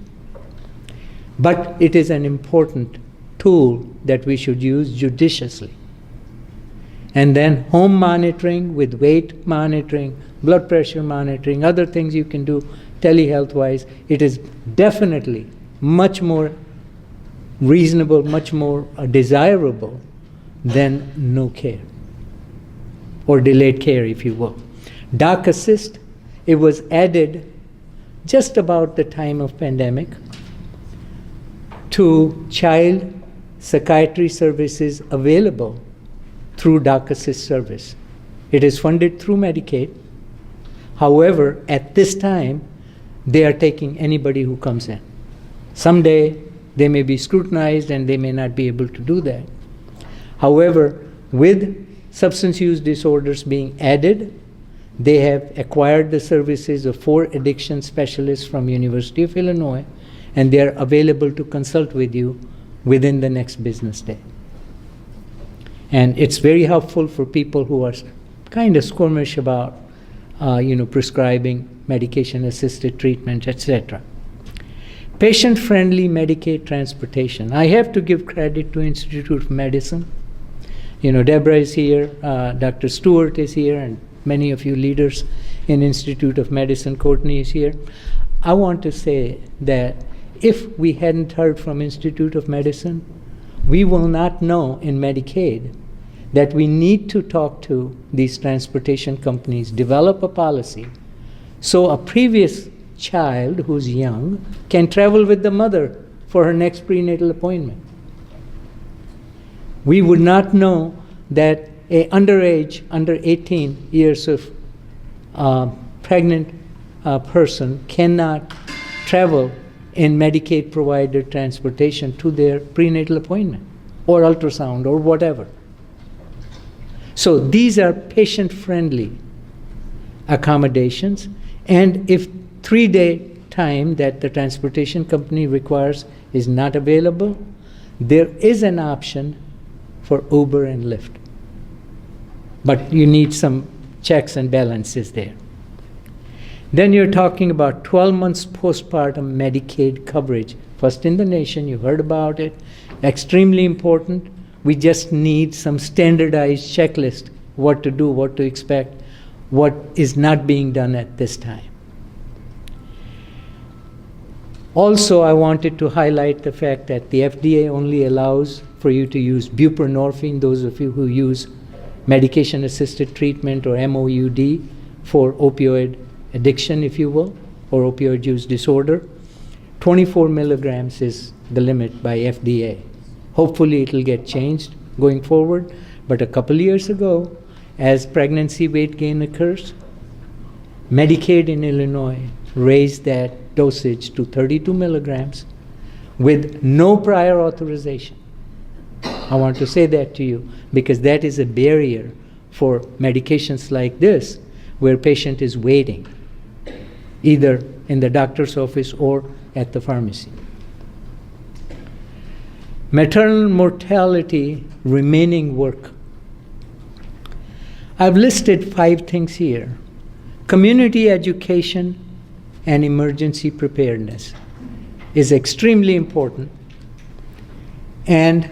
But it is an important tool that we should use judiciously. And then home monitoring with weight monitoring, blood pressure monitoring, other things you can do telehealth-wise. It is definitely much more reasonable, much more desirable than no care, or delayed care, if you will. Doc Assist, it was added just about the time of pandemic to child psychiatry services available through Doc Assist service. It is funded through Medicaid. However, at this time, they are taking anybody who comes in. Someday, they may be scrutinized and they may not be able to do that. However, with substance use disorders being added, they have acquired the services of 4 addiction specialists from University of Illinois, and they are available to consult with you within the next business day. And it's very helpful for people who are kind of squirmish about prescribing medication-assisted treatment, etc. Patient-friendly Medicaid transportation. I have to give credit to Institute of Medicine. Deborah is here, Dr. Stewart is here, and many of you leaders in Institute of Medicine, Courtney is here. I want to say that if we hadn't heard from Institute of Medicine, we will not know in Medicaid that we need to talk to these transportation companies, develop a policy, so a previous child who's young can travel with the mother for her next prenatal appointment. We would not know that a underage, under 18 years of pregnant person cannot travel in Medicaid provided transportation to their prenatal appointment or ultrasound or whatever. So these are patient-friendly accommodations, and if 3-day time that the transportation company requires is not available, there is an option for Uber and Lyft. But you need some checks and balances there. Then you're talking about 12 months postpartum Medicaid coverage. First in the nation, you heard about it. Extremely important. We just need some standardized checklist, what to do, what to expect, what is not being done at this time. Also, I wanted to highlight the fact that the FDA only allows for you to use buprenorphine, those of you who use medication-assisted treatment or MOUD for opioid addiction, if you will, or opioid use disorder. 24 milligrams is the limit by FDA. Hopefully it will get changed going forward, but a couple years ago, as pregnancy weight gain occurs, Medicaid in Illinois raised that dosage to 32 milligrams with no prior authorization. I want to say that to you because that is a barrier for medications like this where patient is waiting, either in the doctor's office or at the pharmacy. Maternal mortality remaining work. I've listed 5 things here. Community education and emergency preparedness is extremely important, and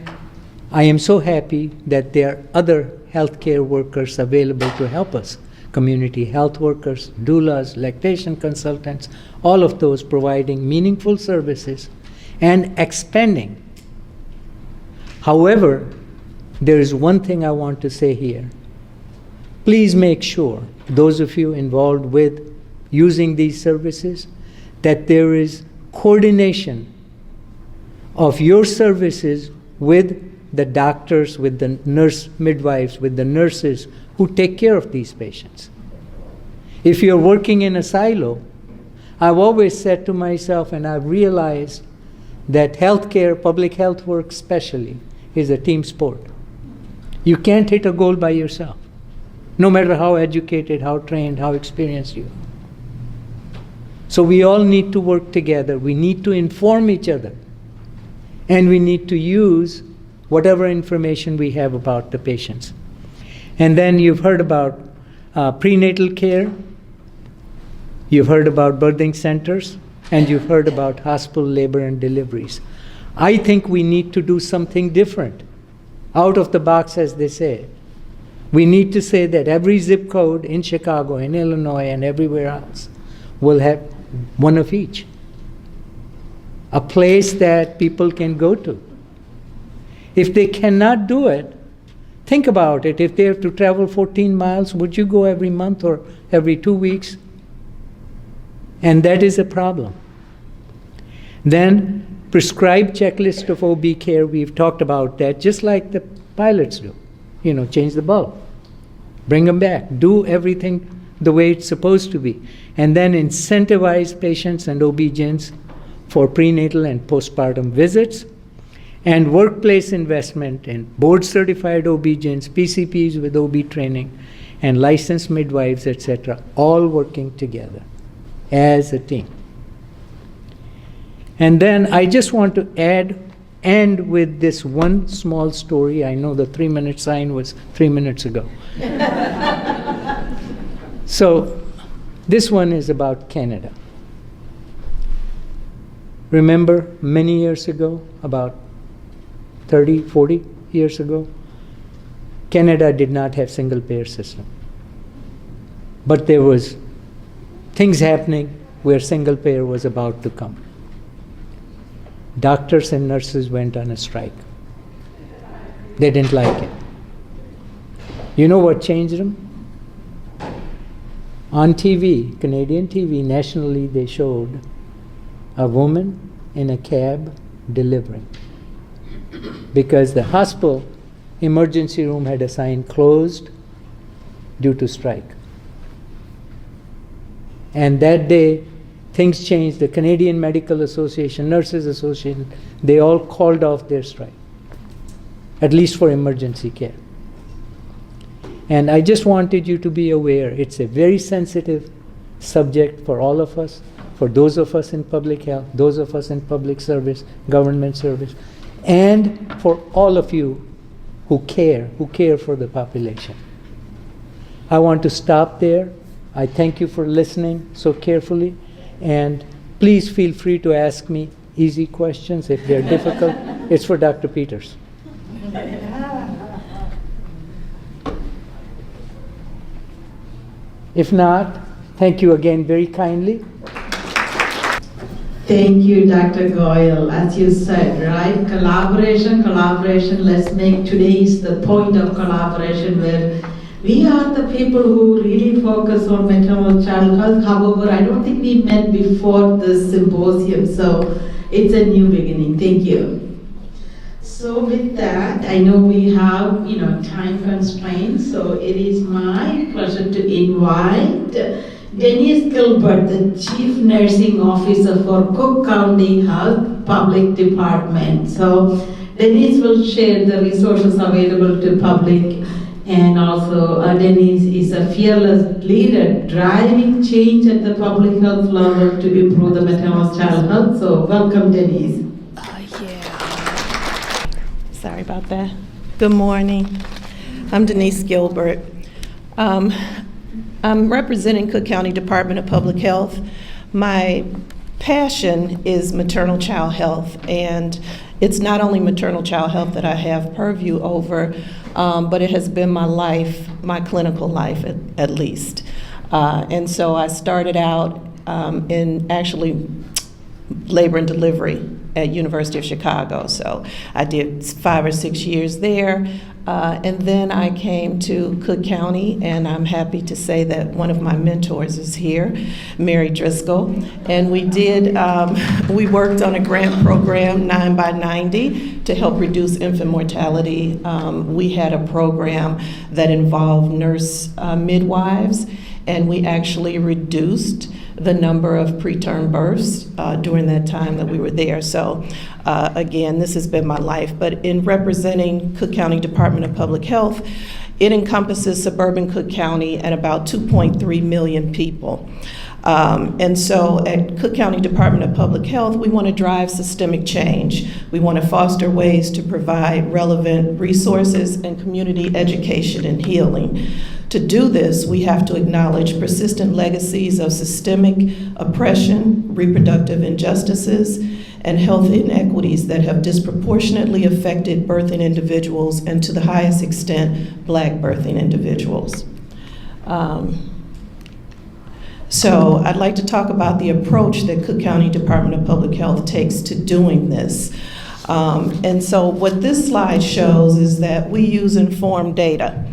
I am so happy that there are other healthcare workers available to help us. Community health workers, doulas, lactation consultants, all of those providing meaningful services and expanding. However, there is one thing I want to say here. Please make sure, those of you involved with using these services, that there is coordination of your services with the doctors, with the nurse midwives, with the nurses who take care of these patients. If you're working in a silo, I've always said to myself, and I've realized that healthcare, public health work especially, is a team sport. You can't hit a goal by yourself, no matter how educated, how trained, how experienced you are. So we all need to work together. We need to inform each other. And we need to use whatever information we have about the patients. And then you've heard about prenatal care, you've heard about birthing centers, and you've heard about hospital labor and deliveries. I think we need to do something different, out of the box, as they say. We need to say that every zip code in Chicago, in Illinois, and everywhere else will have one of each. A place that people can go to. If they cannot do it, think about it. If they have to travel 14 miles, would you go every month or every 2 weeks? And that is a problem. Then, prescribed checklist of OB care, we've talked about that, just like the pilots do. Change the bulb, bring them back, do everything the way it's supposed to be. And then incentivize patients and OB-GYNs for prenatal and postpartum visits, and workplace investment in board-certified OB-GYNs, PCPs with OB training, and licensed midwives, etc., all working together as a team. And then I just want to end with this one small story. I know the 3-minute sign was 3 minutes ago. So this one is about Canada. Remember many years ago, about 30, 40 years ago, Canada did not have single-payer system. But there was things happening where single-payer was about to come. Doctors and nurses went on a strike. They didn't like it. You know what changed them? On TV, Canadian TV, nationally, they showed a woman in a cab delivering. Because the hospital emergency room had a sign closed due to strike. And that day, things changed. The Canadian Medical Association, Nurses Association, they all called off their strike, at least for emergency care. And I just wanted you to be aware, it's a very sensitive subject for all of us, for those of us in public health, those of us in public service, government service, and for all of you who care for the population. I want to stop there. I thank you for listening so carefully, and please feel free to ask me easy questions. If they're difficult, it's for Dr. Peters. If not, thank you again very kindly. Thank you, Dr. Goyal. As you said, right? Collaboration, let's make today is the point of collaboration where we are the people who really focus on maternal child health. However, I don't think we met before this symposium, so it's a new beginning. Thank you. So with that, I know we have, time constraints, so it is my pleasure to invite Denise Gilbert, the Chief Nursing Officer for Cook County Health Public Department. So Denise will share the resources available to public, and also Denise is a fearless leader driving change at the public health level to improve the maternal child health. So welcome, Denise. Sorry about that. Good morning. I'm Denise Gilbert. I'm representing Cook County Department of Public Health. My passion is maternal child health, and it's not only maternal child health that I have purview over, but it has been my life, my clinical life at least. And so I started out in actually labor and delivery at University of Chicago. So I did 5 or 6 years there. And then I came to Cook County, and I'm happy to say that one of my mentors is here, Mary Driscoll. And we worked on a grant program, 9 by 90, to help reduce infant mortality. We had a program that involved nurse midwives, and we actually reduced the number of preterm births during that time that we were there. So again, this has been my life. But in representing Cook County Department of Public Health, it encompasses suburban Cook County and about 2.3 million people. And so at Cook County Department of Public Health, we want to drive systemic change. We want to foster ways to provide relevant resources and community education and healing. To do this, we have to acknowledge persistent legacies of systemic oppression, reproductive injustices, and health inequities that have disproportionately affected birthing individuals and, to the highest extent, Black birthing individuals. So I'd like to talk about the approach that Cook County Department of Public Health takes to doing this. And so what this slide shows is that we use informed data.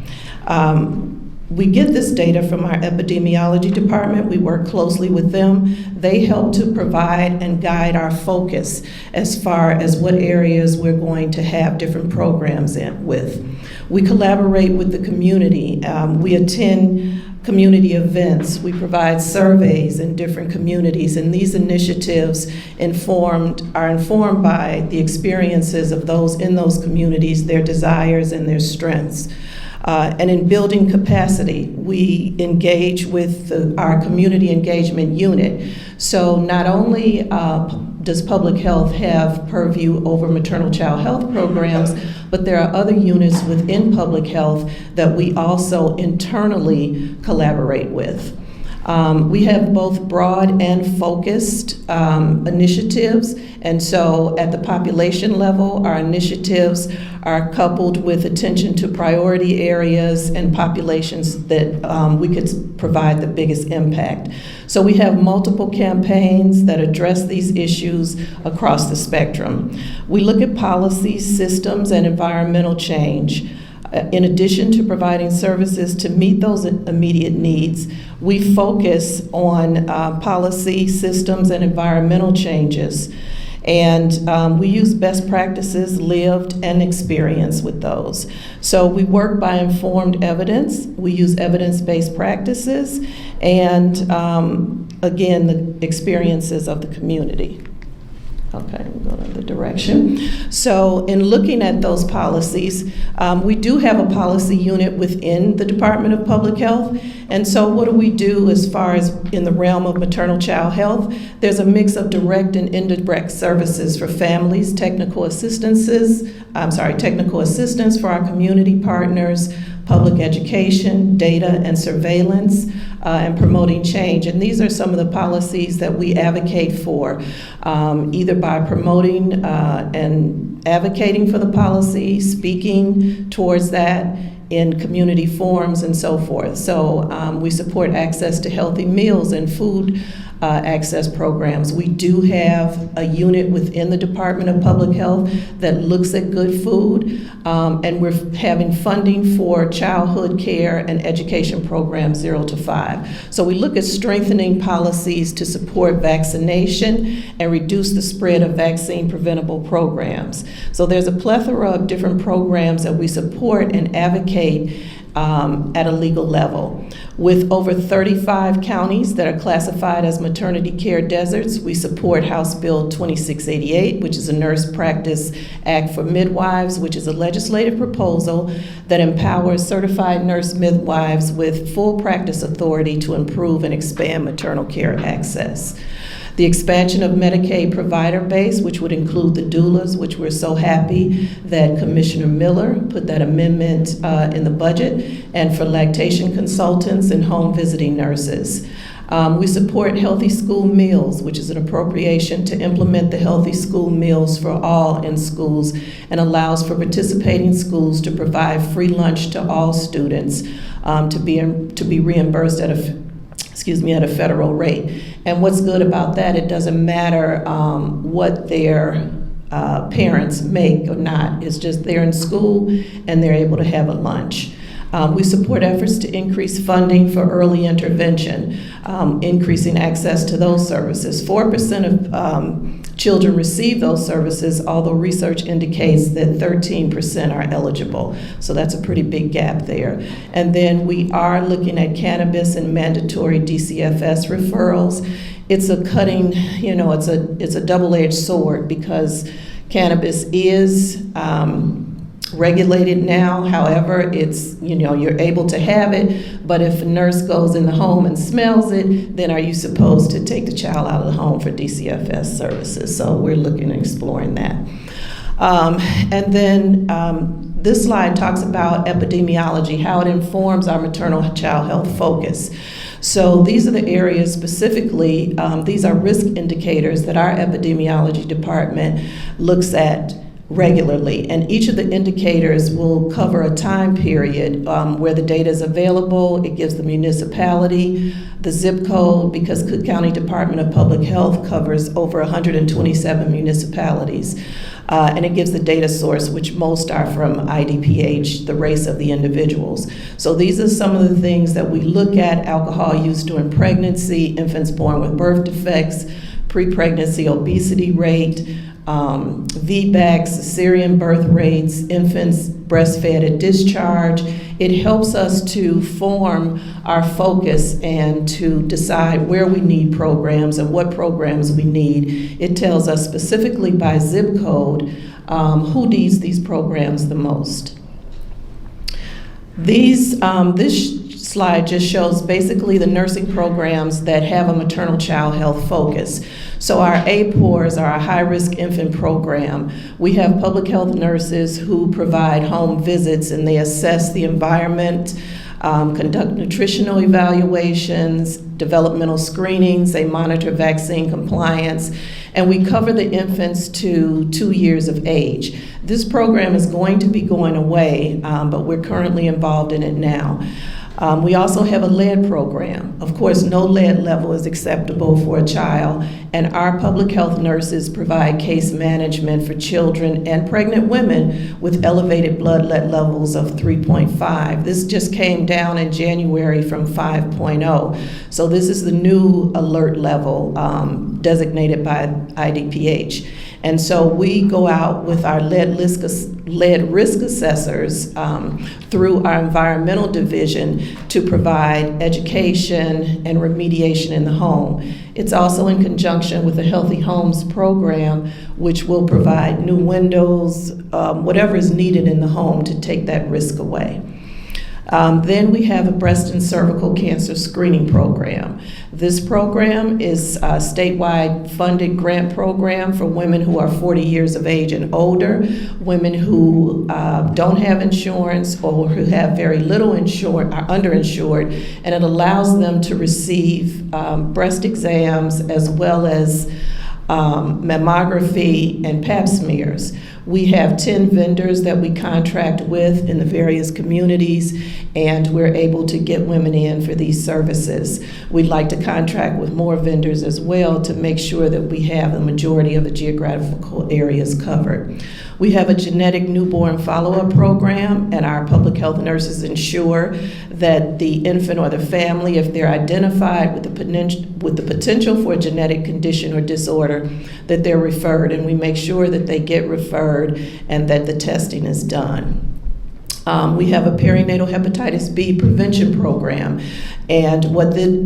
We get this data from our epidemiology department. We work closely with them. They help to provide and guide our focus as far as what areas we're going to have different programs with. We collaborate with the community. We attend community events. We provide surveys in different communities, and these initiatives are informed by the experiences of those in those communities, their desires and their strengths. And in building capacity, we engage with our community engagement unit. So not only does public health have purview over maternal child health programs, but there are other units within public health that we also internally collaborate with. We have both broad and focused initiatives, and so at the population level, our initiatives are coupled with attention to priority areas and populations that we could provide the biggest impact. So we have multiple campaigns that address these issues across the spectrum. We look at policies, systems, and environmental change. In addition to providing services to meet those immediate needs, we focus on policy, systems, and environmental changes. And we use best practices, lived and experience with those. So we work by informed evidence. We use evidence-based practices and, again, the experiences of the community. Okay, we'll go in the direction. So in looking at those policies, we do have a policy unit within the Department of Public Health. And so what do we do as far as in the realm of maternal child health? There's a mix of direct and indirect services for families, technical assistance for our community partners, public education, data and surveillance, and promoting change. And these are some of the policies that we advocate for, either by promoting and advocating for the policy, speaking towards that in community forums and so forth. So we support access to healthy meals and food access programs. We do have a unit within the Department of Public Health that looks at good food, and we're having funding for childhood care and education programs 0 to 5. So we look at strengthening policies to support vaccination and reduce the spread of vaccine preventable programs. So there's a plethora of different programs that we support and advocate at a legal level. With over 35 counties that are classified as maternity care deserts, we support House Bill 2688, which is a Nurse Practice Act for Midwives, which is a legislative proposal that empowers certified nurse midwives with full practice authority to improve and expand maternal care access. The expansion of Medicaid provider base, which would include the doulas, which we're so happy that Commissioner Miller put that amendment in the budget, and for lactation consultants and home visiting nurses. We support healthy school meals, which is an appropriation to implement the healthy school meals for all in schools and allows for participating schools to provide free lunch to all students to be reimbursed at a federal rate. And what's good about that, it doesn't matter what their parents make or not. It's just they're in school and they're able to have a lunch. We support efforts to increase funding for early intervention, increasing access to those services. 4% of children receive those services, although research indicates that 13% are eligible. So that's a pretty big gap there. And then we are looking at cannabis and mandatory DCFS referrals. It's a cutting, it's a double-edged sword because cannabis is regulated now. However, it's, you're able to have it, but if a nurse goes in the home and smells it, then are you supposed to take the child out of the home for DCFS services? So we're looking at exploring that. And then this slide talks about epidemiology, how it informs our maternal child health focus. So these are the areas specifically, these are risk indicators that our epidemiology department looks at regularly, and each of the indicators will cover a time period where the data is available. It gives the municipality, the zip code, because Cook County Department of Public Health covers over 127 municipalities, and it gives the data source, which most are from IDPH, the race of the individuals. So these are some of the things that we look at: alcohol use during pregnancy, infants born with birth defects, pre-pregnancy obesity rate, VBACs, cesarean birth rates, infants breastfed at discharge. It helps us to form our focus and to decide where we need programs and what programs we need. It tells us specifically by zip code who needs these programs the most. This slide just shows basically the nursing programs that have a maternal child health focus. So our APORs are our high-risk infant program. We have public health nurses who provide home visits, and they assess the environment, conduct nutritional evaluations, developmental screenings, they monitor vaccine compliance, and we cover the infants to 2 years of age. This program is going to be going away, but we're currently involved in it now. We also have a lead program. Of course, no lead level is acceptable for a child, and our public health nurses provide case management for children and pregnant women with elevated blood lead levels of 3.5. This just came down in January from 5.0. So this is the new alert level designated by IDPH. And so we go out with our lead risk assessors through our environmental division to provide education and remediation in the home. It's also in conjunction with the Healthy Homes program, which will provide new windows, whatever is needed in the home to take that risk away. Then we have a breast and cervical cancer screening program. This program is a statewide funded grant program for women who are 40 years of age and older, women who don't have insurance or who have very little insurance, are underinsured, and it allows them to receive breast exams as well as mammography and pap smears. We have 10 vendors that we contract with in the various communities, and we're able to get women in for these services. We'd like to contract with more vendors as well to make sure that we have the majority of the geographical areas covered. We have a genetic newborn follow-up program, and our public health nurses ensure that the infant or the family, if they're identified with the potential for a genetic condition or disorder, that they're referred, and we make sure that they get referred and that the testing is done. We have a perinatal hepatitis B prevention program, and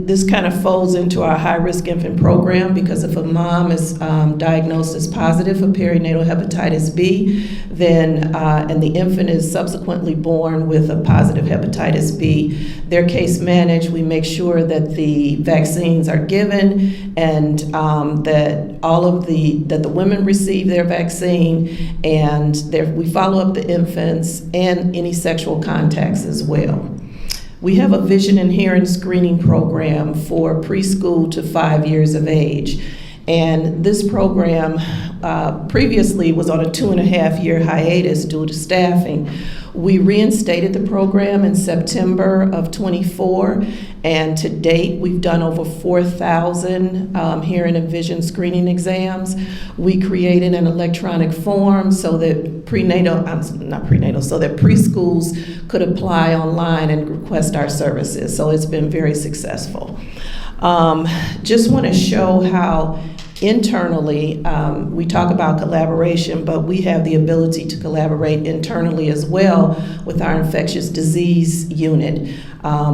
this kind of folds into our high-risk infant program, because if a mom is diagnosed as positive for perinatal hepatitis B, then and the infant is subsequently born with a positive hepatitis B, they're case managed. We make sure that the vaccines are given and that the women receive their vaccine, and we follow up the infants and any sexual contacts as well. We have a vision and hearing screening program for preschool to 5 years of age. And this program previously was on a 2.5-year hiatus due to staffing. We reinstated the program in September of #24, and to date, we've done over 4,000 hearing and vision screening exams. We created an electronic form so that preschools could apply online and request our services. So it's been very successful. Just want to show how internally, we talk about collaboration, but we have the ability to collaborate internally as well with our infectious disease unit.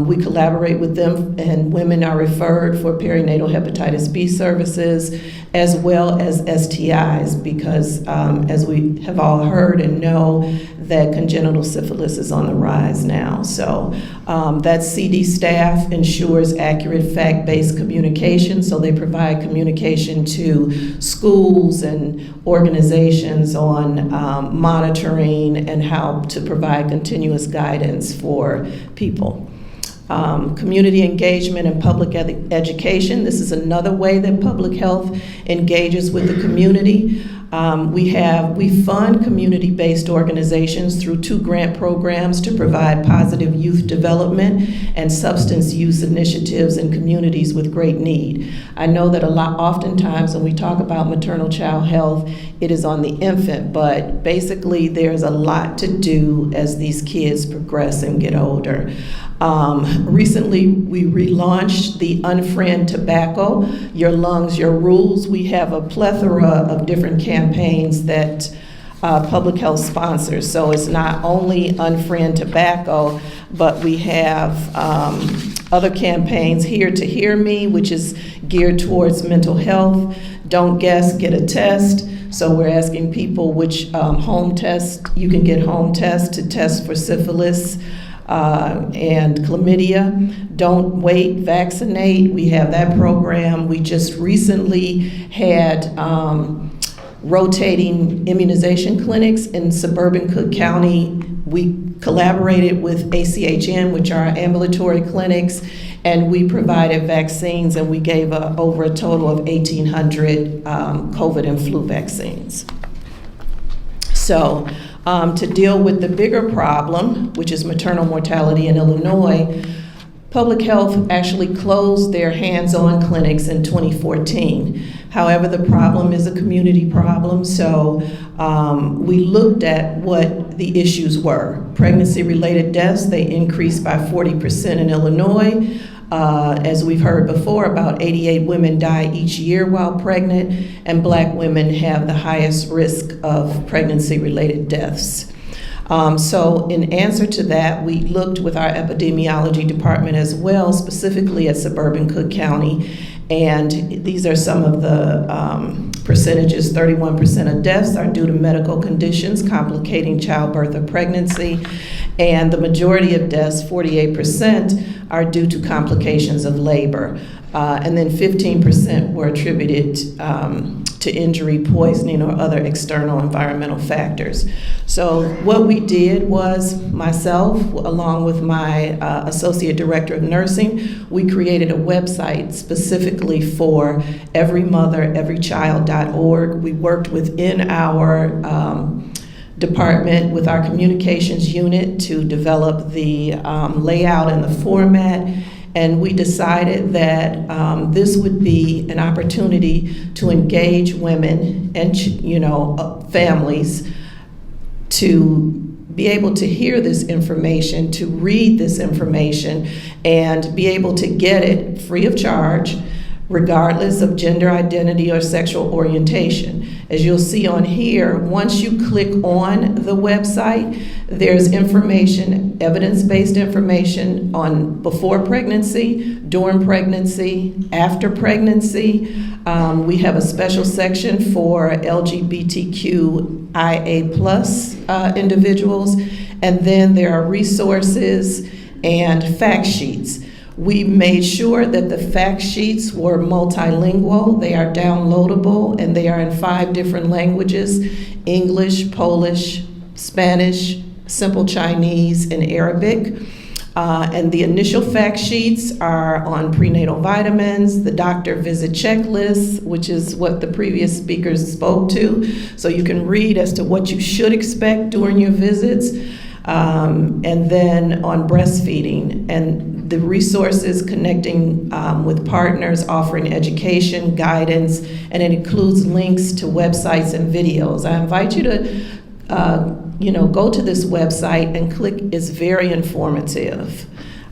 We collaborate with them, and women are referred for perinatal hepatitis B services as well as STIs, because as we have all heard and know, that congenital syphilis is on the rise now. So that CD staff ensures accurate fact-based communication, so they provide communication to schools and organizations on monitoring and how to provide continuous guidance for people. Community engagement and public education. This is another way that public health engages with the community. We fund community-based organizations through 2 grant programs to provide positive youth development and substance use initiatives in communities with great need. I know that oftentimes when we talk about maternal child health, it is on the infant, but basically there's a lot to do as these kids progress and get older. Recently, we relaunched the Unfriend Tobacco, Your Lungs, Your Rules. We have a plethora of different campaigns that public health sponsors. So it's not only Unfriend Tobacco, but we have other campaigns, Here to Hear Me, which is geared towards mental health. Don't Guess, Get a Test. So we're asking people which home test, you can get home tests to test for syphilis and chlamydia. Don't Wait, Vaccinate. We have that program. We just recently had rotating immunization clinics in suburban Cook County. We collaborated with ACHN, which are ambulatory clinics, and we provided vaccines, and we gave over a total of 1,800 COVID and flu vaccines. So to deal with the bigger problem, which is maternal mortality in Illinois, Public Health actually closed their hands-on clinics in 2014. However, the problem is a community problem, so we looked at what the issues were. Pregnancy-related deaths, they increased by 40% in Illinois. As we've heard before, about 88 women die each year while pregnant, and Black women have the highest risk of pregnancy-related deaths. So in answer to that, we looked with our epidemiology department as well, specifically at suburban Cook County, and these are some of the percentages. 31% of deaths are due to medical conditions complicating childbirth or pregnancy, and the majority of deaths, 48%, are due to complications of labor. And then 15% were attributed to injury, poisoning, or other external environmental factors. So what we did was, myself, along with my Associate Director of Nursing, we created a website specifically for everymother.everychild.org. We worked within our department with our communications unit to develop the layout and the format. And we decided that this would be an opportunity to engage women and families to be able to hear this information, to read this information, and be able to get it free of charge, regardless of gender identity or sexual orientation. As you'll see on here, once you click on the website, there's information, evidence-based information on before pregnancy, during pregnancy, after pregnancy. We have a special section for LGBTQIA+ individuals, and then there are resources and fact sheets. We made sure that the fact sheets were multilingual. They are downloadable, and they are in 5 different languages: English, Polish, Spanish, Simple Chinese, and Arabic. And the initial fact sheets are on prenatal vitamins, the doctor visit checklist, which is what the previous speakers spoke to. So you can read as to what you should expect during your visits. And then on breastfeeding and the resources connecting with partners, offering education, guidance, and it includes links to websites and videos. I invite you to go to this website and click. It's very informative.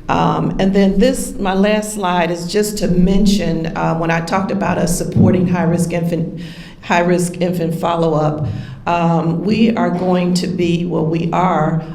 And then my last slide is just to mention, when I talked about us supporting high-risk infant follow-up, we are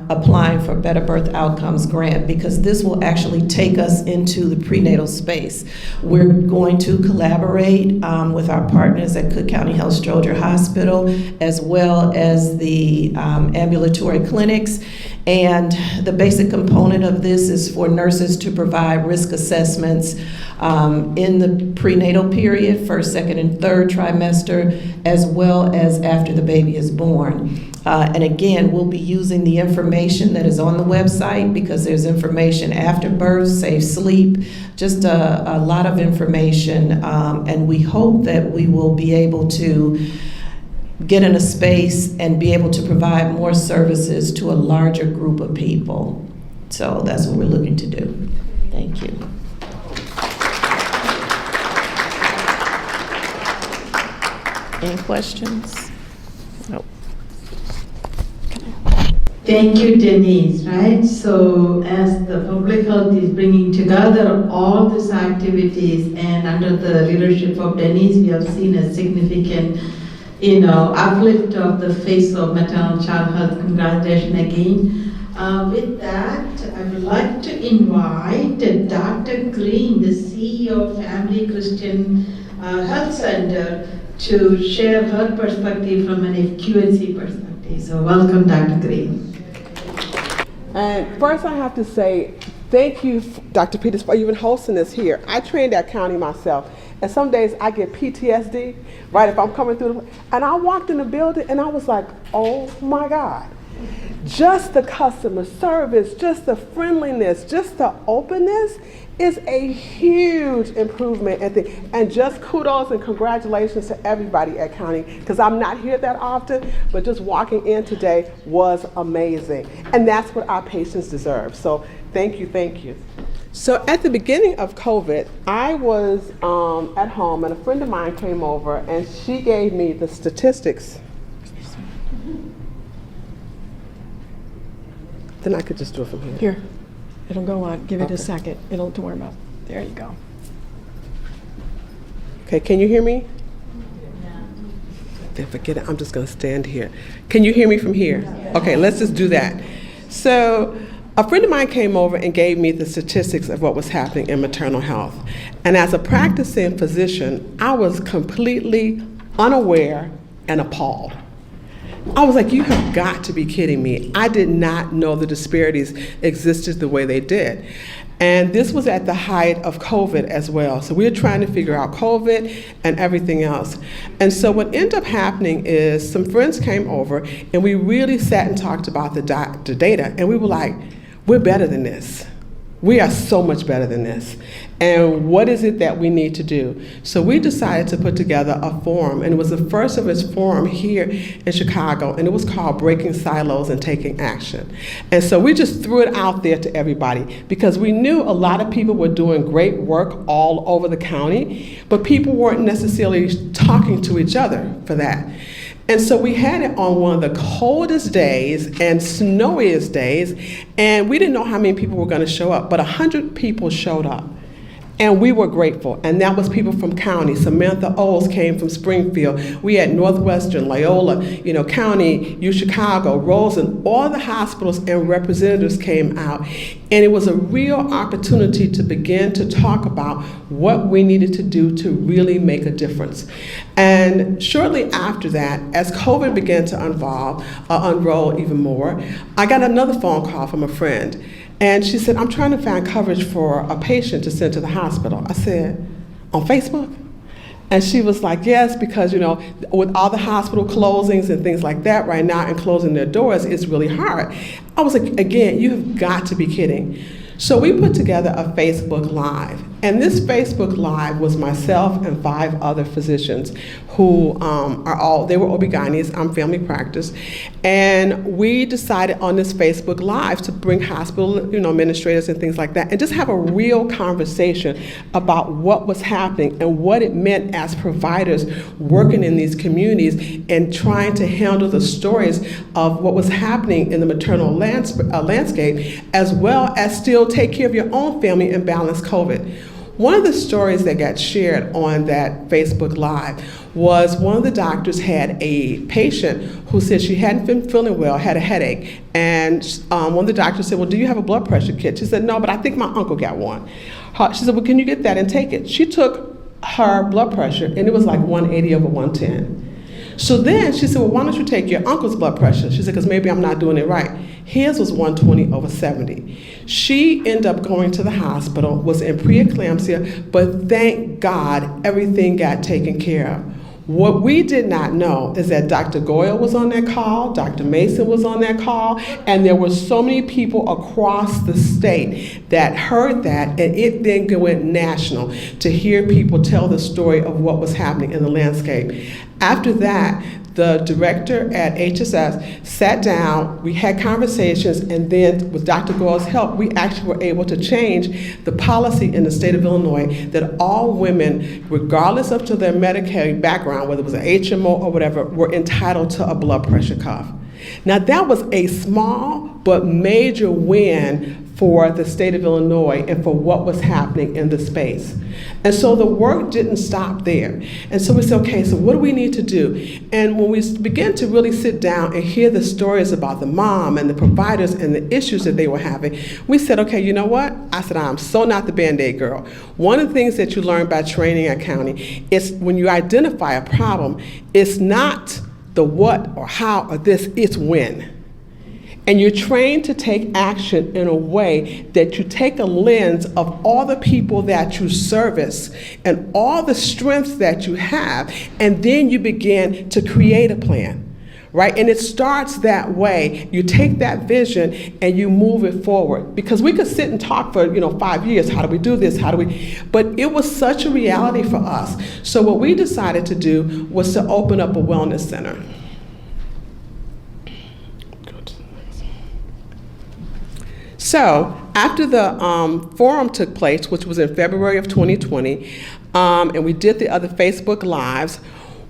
applying for Better Birth Outcomes grant, because this will actually take us into the prenatal space. We're going to collaborate with our partners at Cook County Health Stroger Hospital, as well as the ambulatory clinics. And the basic component of this is for nurses to provide risk assessments in the prenatal period, first, second, and third trimester, as well as after the baby is born. And again, we'll be using the information that is on the website, because there's information after birth, safe sleep, just a lot of information. And we hope that we will be able to get in a space and be able to provide more services to a larger group of people. So that's what we're looking to do. Thank you. Any questions? No. Thank you, Denise, right? So as the public health is bringing together all these activities, and under the leadership of Denise, we have seen a significant uplift of the face of maternal child health. Congratulations again. With that, I would like to invite Dr. Green, the CEO of Family Christian Health Center, to share her perspective from an FQHC perspective. So welcome, Dr. Green. And first I have to say, thank you, Dr. Peters, for even hosting this here. I trained at County myself, and some days I get PTSD, right, if I'm coming through. And I walked in the building and I was like, oh my God. Just the customer service, just the friendliness, just the openness is a huge improvement. And just kudos and congratulations to everybody at County, because I'm not here that often, but just walking in today was amazing. And that's what our patients deserve. So thank you, thank you. So at the beginning of COVID, I was at home and a friend of mine came over and she gave me the statistics. Then I could just do it from here. Here, it'll go on. Give it a second. Don't worry about it. There you go. Okay, can you hear me? Then forget it, I'm just gonna stand here. Can you hear me from here? Okay, let's just do that. So, a friend of mine came over and gave me the statistics of what was happening in maternal health. And as a practicing physician, I was completely unaware and appalled. I was like, you have got to be kidding me. I did not know the disparities existed the way they did. And this was at the height of COVID as well. So we were trying to figure out COVID and everything else. And so what ended up happening is some friends came over and we really sat and talked about the data. And we were like, we're better than this. We are so much better than this. And what is it that we need to do? So we decided to put together a forum, and it was the first of its forum here in Chicago, and it was called Breaking Silos and Taking Action. And so we just threw it out there to everybody because we knew a lot of people were doing great work all over the county, but people weren't necessarily talking to each other for that. And so we had it on one of the coldest days and snowiest days, and we didn't know how many people were going to show up, but 100 people showed up. And we were grateful, and that was people from county. Samantha Owles came from Springfield. We had Northwestern, Loyola, County, Chicago, Rosen, all the hospitals and representatives came out. And it was a real opportunity to begin to talk about what we needed to do to really make a difference. And shortly after that, as COVID began to unroll even more, I got another phone call from a friend. And she said, I'm trying to find coverage for a patient to send to the hospital. I said, on Facebook? And she was like, yes, because, with all the hospital closings and things like that right now and closing their doors, it's really hard. I was like, again, you have got to be kidding. So we put together a Facebook Live. And this Facebook Live was myself and 5 other physicians who they were OB-GYNs, I'm family practice, and we decided on this Facebook Live to bring hospital administrators and things like that and just have a real conversation about what was happening and what it meant as providers working in these communities and trying to handle the stories of what was happening in the maternal landscape, as well as still take care of your own family and balance COVID. One of the stories that got shared on that Facebook Live was one of the doctors had a patient who said she hadn't been feeling well, had a headache, and one of the doctors said, well, do you have a blood pressure kit? She said, no, but I think my uncle got one. She said, well, can you get that and take it? She took her blood pressure, and it was like 180/110. So then she said, well, why don't you take your uncle's blood pressure? She said, because maybe I'm not doing it right. His was 120/70. She ended up going to the hospital, was in preeclampsia, but thank God everything got taken care of. What we did not know is that Dr. Goyle was on that call, Dr. Mason was on that call, and there were so many people across the state that heard that, and it then went national to hear people tell the story of what was happening in the landscape. After that, the director at HSS sat down, we had conversations, and then with Dr. Goyle's help, we actually were able to change the policy in the state of Illinois that all women, regardless of their Medicaid background, whether it was an HMO or whatever, were entitled to a blood pressure cuff. Now that was a small but major win for the state of Illinois and for what was happening in the space. And so the work didn't stop there. And so we said, okay, so what do we need to do? And when we began to really sit down and hear the stories about the mom and the providers and the issues that they were having, we said, okay, you know what? I said, I'm so not the Band-Aid girl. One of the things that you learn by training at county is when you identify a problem, it's not the what or how or this, it's when. And you're trained to take action in a way that you take a lens of all the people that you service and all the strengths that you have, and then you begin to create a plan, right? And it starts that way. You take that vision and you move it forward. Because we could sit and talk for 5 years, how do we do this, but it was such a reality for us. So what we decided to do was to open up a wellness center. So after the forum took place, which was in February of 2020, and we did the other Facebook Lives,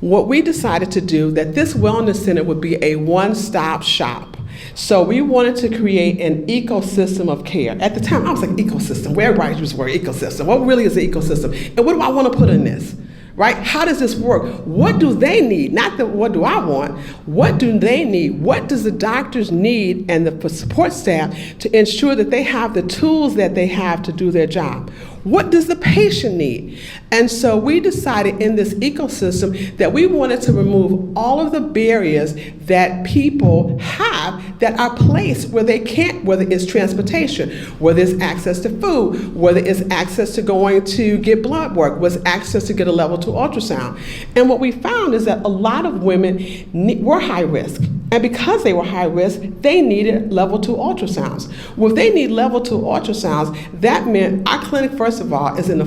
what we decided to do, that this wellness center would be a one-stop shop. So we wanted to create an ecosystem of care. At the time, I was like, ecosystem, where everybody was word ecosystem? What really is an ecosystem? And what do I want to put in this? Right? How does this work? What do they need? Not that what do I want? What do they need? What does the doctors need and the support staff to ensure that they have the tools that they have to do their job? What does the patient need? And so we decided in this ecosystem that we wanted to remove all of the barriers that people have that are placed where they can't, whether it's transportation, whether it's access to food, whether it's access to going to get blood work, whether it's access to get a level 2 ultrasound. And what we found is that a lot of women were high risk. And because they were high risk, they needed level 2 ultrasounds. Well, if they need level 2 ultrasounds, that meant our clinic, first of all, is in the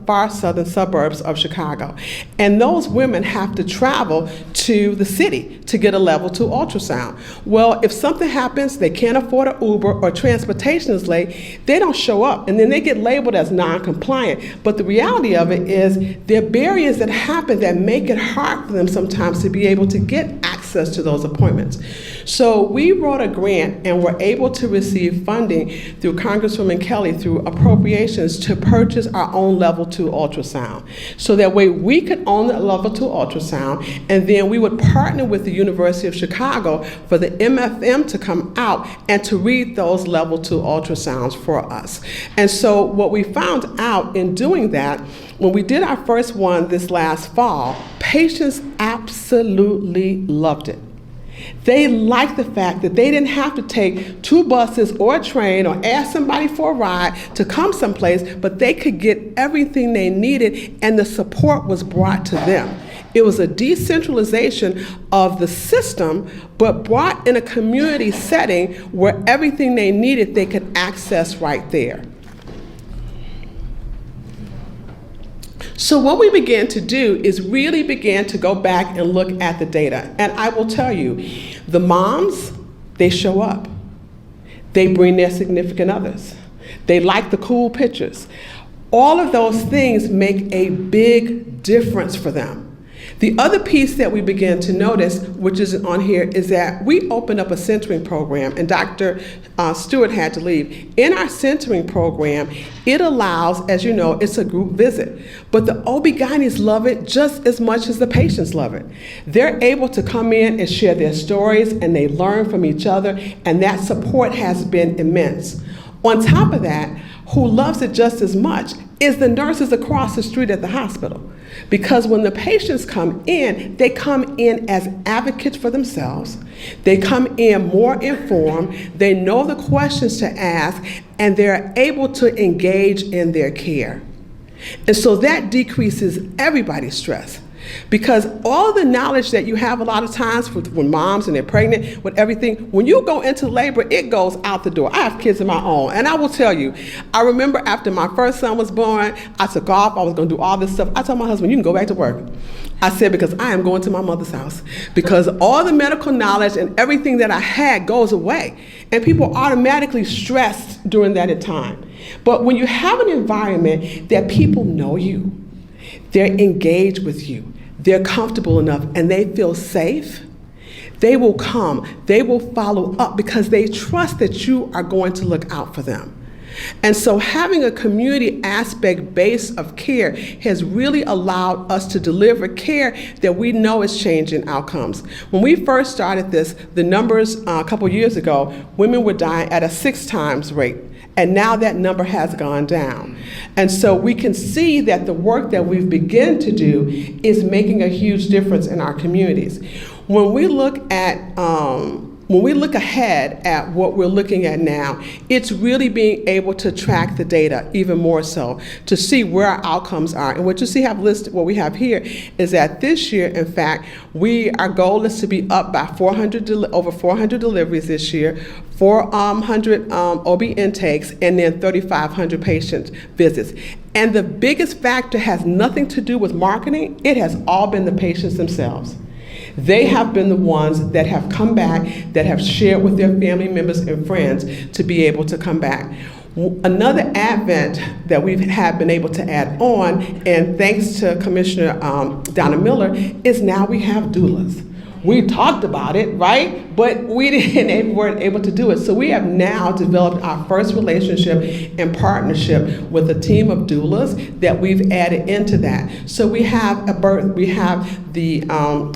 far southern suburbs of Chicago. And those women have to travel to the city to get a level 2 ultrasound. Well, if something happens, they can't afford an Uber or transportation is late, they don't show up. And then they get labeled as non-compliant. But the reality of it is there are barriers that happen that make it hard for them sometimes to be able to get access to those appointments. So we wrote a grant and were able to receive funding through Congresswoman Kelly through appropriations to purchase our own level 2 ultrasound. So that way we could own the level 2 ultrasound, and then we would partner with the University of Chicago for the MFM to come out and to read those level 2 ultrasounds for us. And so what we found out in doing that, when we did our first one this last fall, patients absolutely loved it. They liked the fact that they didn't have to take 2 buses or a train or ask somebody for a ride to come someplace, but they could get everything they needed and the support was brought to them. It was a decentralization of the system, but brought in a community setting where everything they needed they could access right there. So what we began to do is really began to go back and look at the data. And I will tell you, the moms, they show up. They bring their significant others. They like the cool pictures. All of those things make a big difference for them. The other piece that we began to notice, which is on here, is that we opened up a centering program, and Dr. Stewart had to leave. In our centering program, it allows, as you know, it's a group visit, but the OB-GYNs love it just as much as the patients love it. They're able to come in and share their stories, and they learn from each other, and that support has been immense. On top of that, who loves it just as much is the nurses across the street at the hospital. Because when the patients come in, they come in as advocates for themselves. They come in more informed, they know the questions to ask, and they're able to engage in their care. And so that decreases everybody's stress. Because all the knowledge that you have a lot of times when moms and they're pregnant with everything, when you go into labor, it goes out the door. I have kids of my own, and I will tell you, I remember after my first son was born, I took off, I was going to do all this stuff. I told my husband, you can go back to work. I said, because I am going to my mother's house. Because all the medical knowledge and everything that I had goes away. And people are automatically stressed during that time. But when you have an environment that people know you, they're engaged with you, they're comfortable enough, and they feel safe, they will come, they will follow up because they trust that you are going to look out for them. And so having a community aspect base of care has really allowed us to deliver care that we know is changing outcomes. When we first started this, the numbers a couple years ago, women were dying at a 6 times rate. And now that number has gone down. And so we can see that the work that we've begun to do is making a huge difference in our communities. When we look ahead at what we're looking at now, it's really being able to track the data even more so to see where our outcomes are. And what you see have listed, what we have here is that this year, in fact, our goal is to be up by over 400 deliveries this year, 400 OB intakes, and then 3,500 patient visits. And the biggest factor has nothing to do with marketing. It has all been the patients themselves. They have been the ones that have come back, that have shared with their family members and friends to be able to come back. Another advent that we have been able to add on, and thanks to Commissioner Donna Miller, is now we have doulas. We talked about it, right? But we weren't able to do it. So we have now developed our first relationship and partnership with a team of doulas that we've added into that. So we have the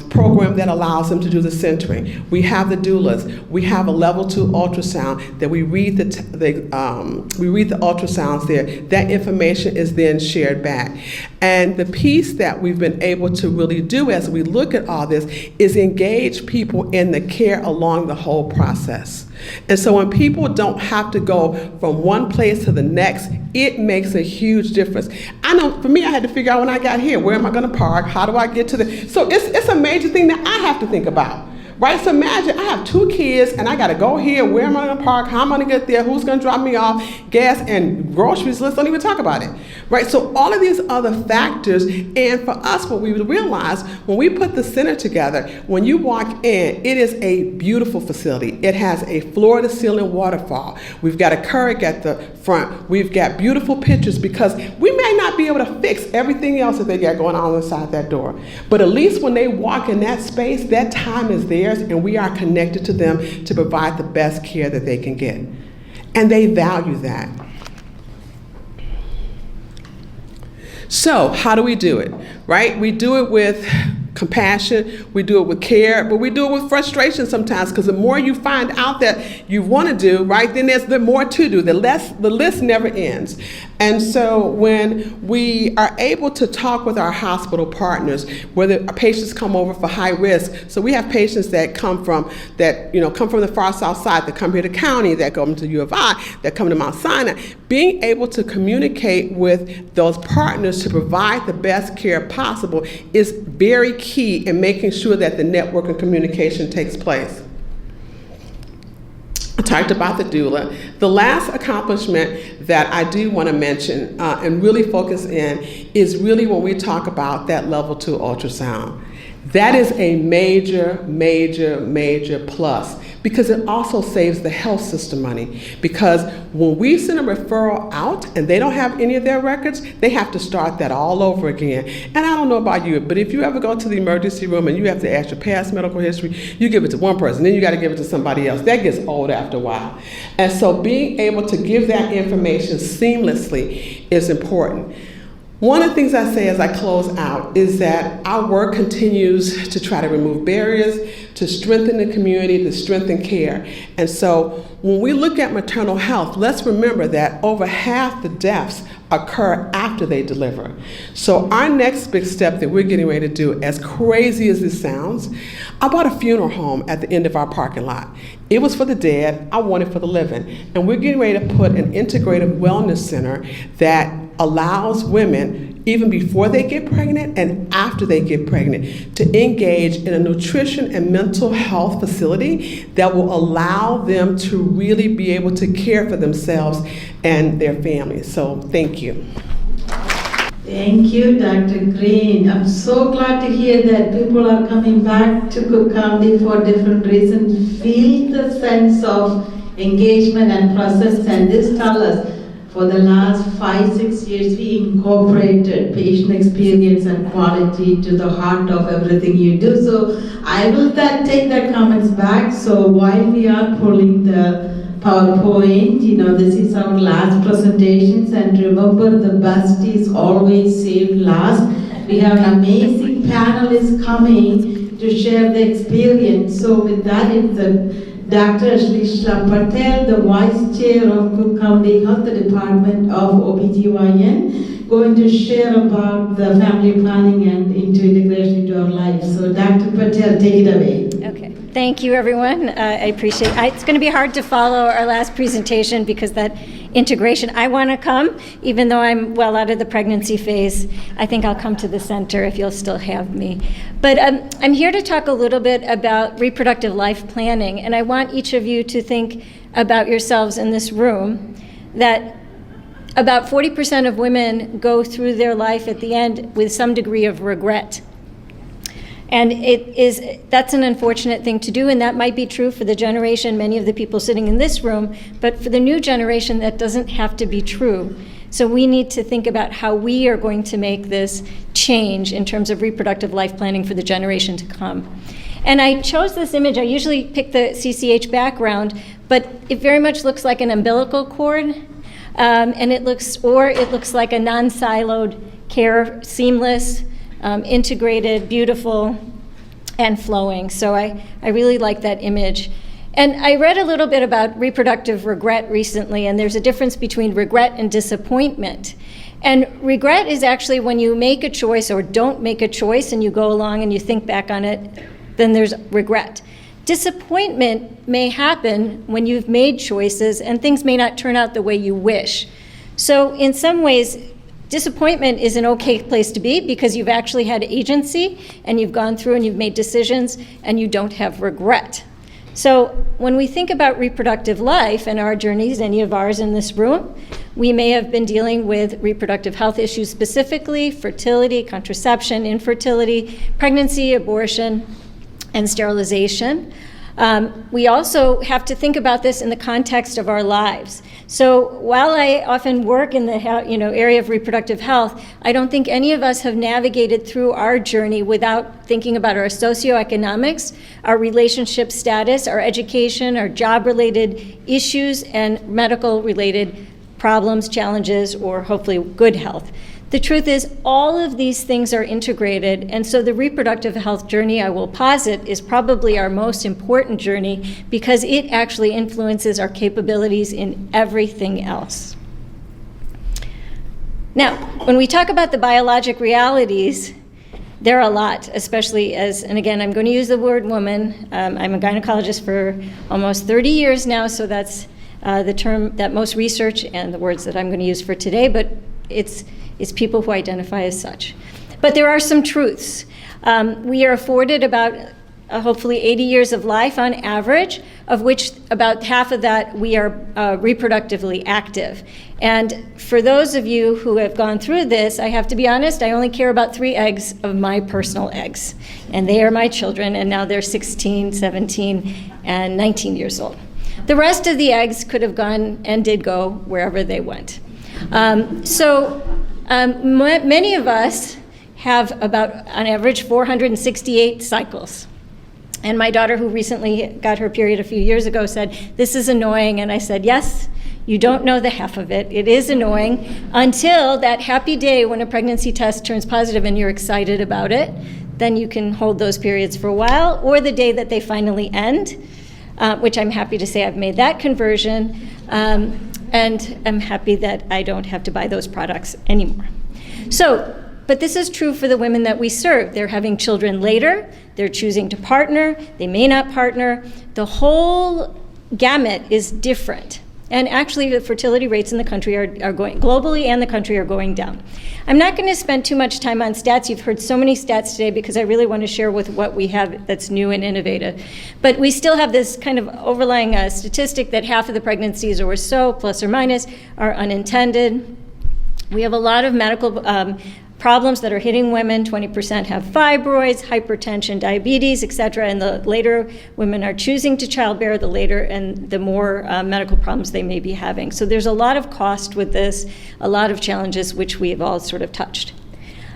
program that allows them to do the centering. We have the doulas. We have a level 2 ultrasound that we read the ultrasounds there. That information is then shared back. And the piece that we've been able to really do as we look at all this is engage people in the care along the whole process. And so when people don't have to go from one place to the next, it makes a huge difference. I know for me, I had to figure out when I got here, where am I going to park? How do I get to the... So it's a major thing that I have to think about. Right? So imagine I have 2 kids and I got to go here. Where am I going to park? How am I going to get there? Who's going to drop me off? Gas and groceries. Let's don't even talk about it. Right? So all of these other factors. And for us, what we realize when we put the center together, when you walk in, it is a beautiful facility. It has a floor-to-ceiling waterfall. We've got a Keurig at the front. We've got beautiful pictures because we may not be able to fix everything else that they got going on inside that door. But at least when they walk in that space, that time is theirs, and we are connected to them to provide the best care that they can get. And they value that. So how do we do it, right? We do it with compassion, we do it with care, but we do it with frustration sometimes, because the more you find out that you want to do, right, then there's the more to do. The list never ends. And so when we are able to talk with our hospital partners, whether our patients come over for high risk, so we have patients that come from the far south side, that come here to county, that go into U of I, that come to Mount Sinai, being able to communicate with those partners to provide the best care possible is very key in making sure that the network and communication takes place. I talked about the doula. The last accomplishment that I do want to mention and really focus in is really when we talk about that level 2 ultrasound. That is a major, major, major plus because it also saves the health system money. Because when we send a referral out and they don't have any of their records, they have to start that all over again. And I don't know about you, but if you ever go to the emergency room and you have to ask your past medical history, you give it to one person, then you got to give it to somebody else. That gets old after a while. And so being able to give that information seamlessly is important. One of the things I say as I close out is that our work continues to try to remove barriers, to strengthen the community, to strengthen care. And so when we look at maternal health, let's remember that over half the deaths occur after they deliver. So our next big step that we're getting ready to do, as crazy as this sounds, I bought a funeral home at the end of our parking lot. It was for the dead, I want it for the living. And we're getting ready to put an integrative wellness center that allows women, even before they get pregnant and after they get pregnant, to engage in a nutrition and mental health facility that will allow them to really be able to care for themselves and their families. So thank you. Thank you, Dr. Green. I'm so glad to hear that people are coming back to Cook County for different reasons. Feel the sense of engagement and presence, and this tells us for the last 5-6 years, we incorporated patient experience and quality to the heart of everything you do. So I will take that comments back. So while we are pulling the PowerPoint, this is our last presentations, and remember, the best is always saved last. We have an amazing panelists coming to share the experience. So with that, it's Dr. Shrishla Patel, the Vice Chair of Cook County Health Department of OBGYN, going to share about the family planning and into integration into our lives. So Dr. Patel, take it away. Okay, thank you everyone. I appreciate it. It's going to be hard to follow our last presentation because that integration, I want to come, even though I'm well out of the pregnancy phase. I think I'll come to the center if you'll still have me. But I'm here to talk a little bit about reproductive life planning, and I want each of you to think about yourselves in this room, that about 40% of women go through their life at the end with some degree of regret. And that's an unfortunate thing to do, and that might be true for the generation, many of the people sitting in this room, but for the new generation, that doesn't have to be true. So we need to think about how we are going to make this change in terms of reproductive life planning for the generation to come. And I chose this image. I usually pick the CCH background, but it very much looks like an umbilical cord, and it looks like a non-siloed care, seamless, integrated, beautiful, and flowing. So I really like that image. And I read a little bit about reproductive regret recently, and there's a difference between regret and disappointment. And regret is actually when you make a choice or don't make a choice and you go along and you think back on it, then there's regret. Disappointment may happen when you've made choices and things may not turn out the way you wish. So in some ways, disappointment is an okay place to be because you've actually had agency and you've gone through and you've made decisions and you don't have regret. So when we think about reproductive life and our journeys, any of ours in this room, we may have been dealing with reproductive health issues specifically, fertility, contraception, infertility, pregnancy, abortion, and sterilization. We also have to think about this in the context of our lives. So while I often work in the area of reproductive health, I don't think any of us have navigated through our journey without thinking about our socioeconomics, our relationship status, our education, our job-related issues, and medical-related problems, challenges, or hopefully good health. The truth is, all of these things are integrated, and so the reproductive health journey, I will posit, is probably our most important journey because it actually influences our capabilities in everything else. Now, when we talk about the biologic realities, there are a lot, especially and again, I'm going to use the word woman. I'm a gynecologist for almost 30 years now, so that's the term that most research and the words that I'm going to use for today, but it's people who identify as such. But there are some truths. We are afforded about hopefully 80 years of life on average, of which about half of that we are reproductively active. And for those of you who have gone through this, I have to be honest, I only care about 3 eggs of my personal eggs. And they are my children, and now they're 16, 17, and 19 years old. The rest of the eggs could have gone and did go wherever they went. Many of us have about, on average, 468 cycles. And my daughter, who recently got her period a few years ago, said, "This is annoying." And I said, "Yes, you don't know the half of it. It is annoying until that happy day when a pregnancy test turns positive and you're excited about it. Then you can hold those periods for a while, or the day that they finally end, which I'm happy to say I've made that conversion. And I'm happy that I don't have to buy those products anymore." But this is true for the women that we serve. They're having children later, they're choosing to partner, they may not partner. The whole gamut is different. And actually the fertility rates in the country are going, globally and the country are going down. I'm not going to spend too much time on stats. You've heard so many stats today because I really want to share with what we have that's new and innovative. But we still have this kind of overlying statistic that half of the pregnancies or so, plus or minus, are unintended. We have a lot of medical problems that are hitting women. 20% have fibroids, hypertension, diabetes, etc. And the later women are choosing to childbear, the later and the more medical problems they may be having. So there's a lot of cost with this, a lot of challenges which we have all sort of touched.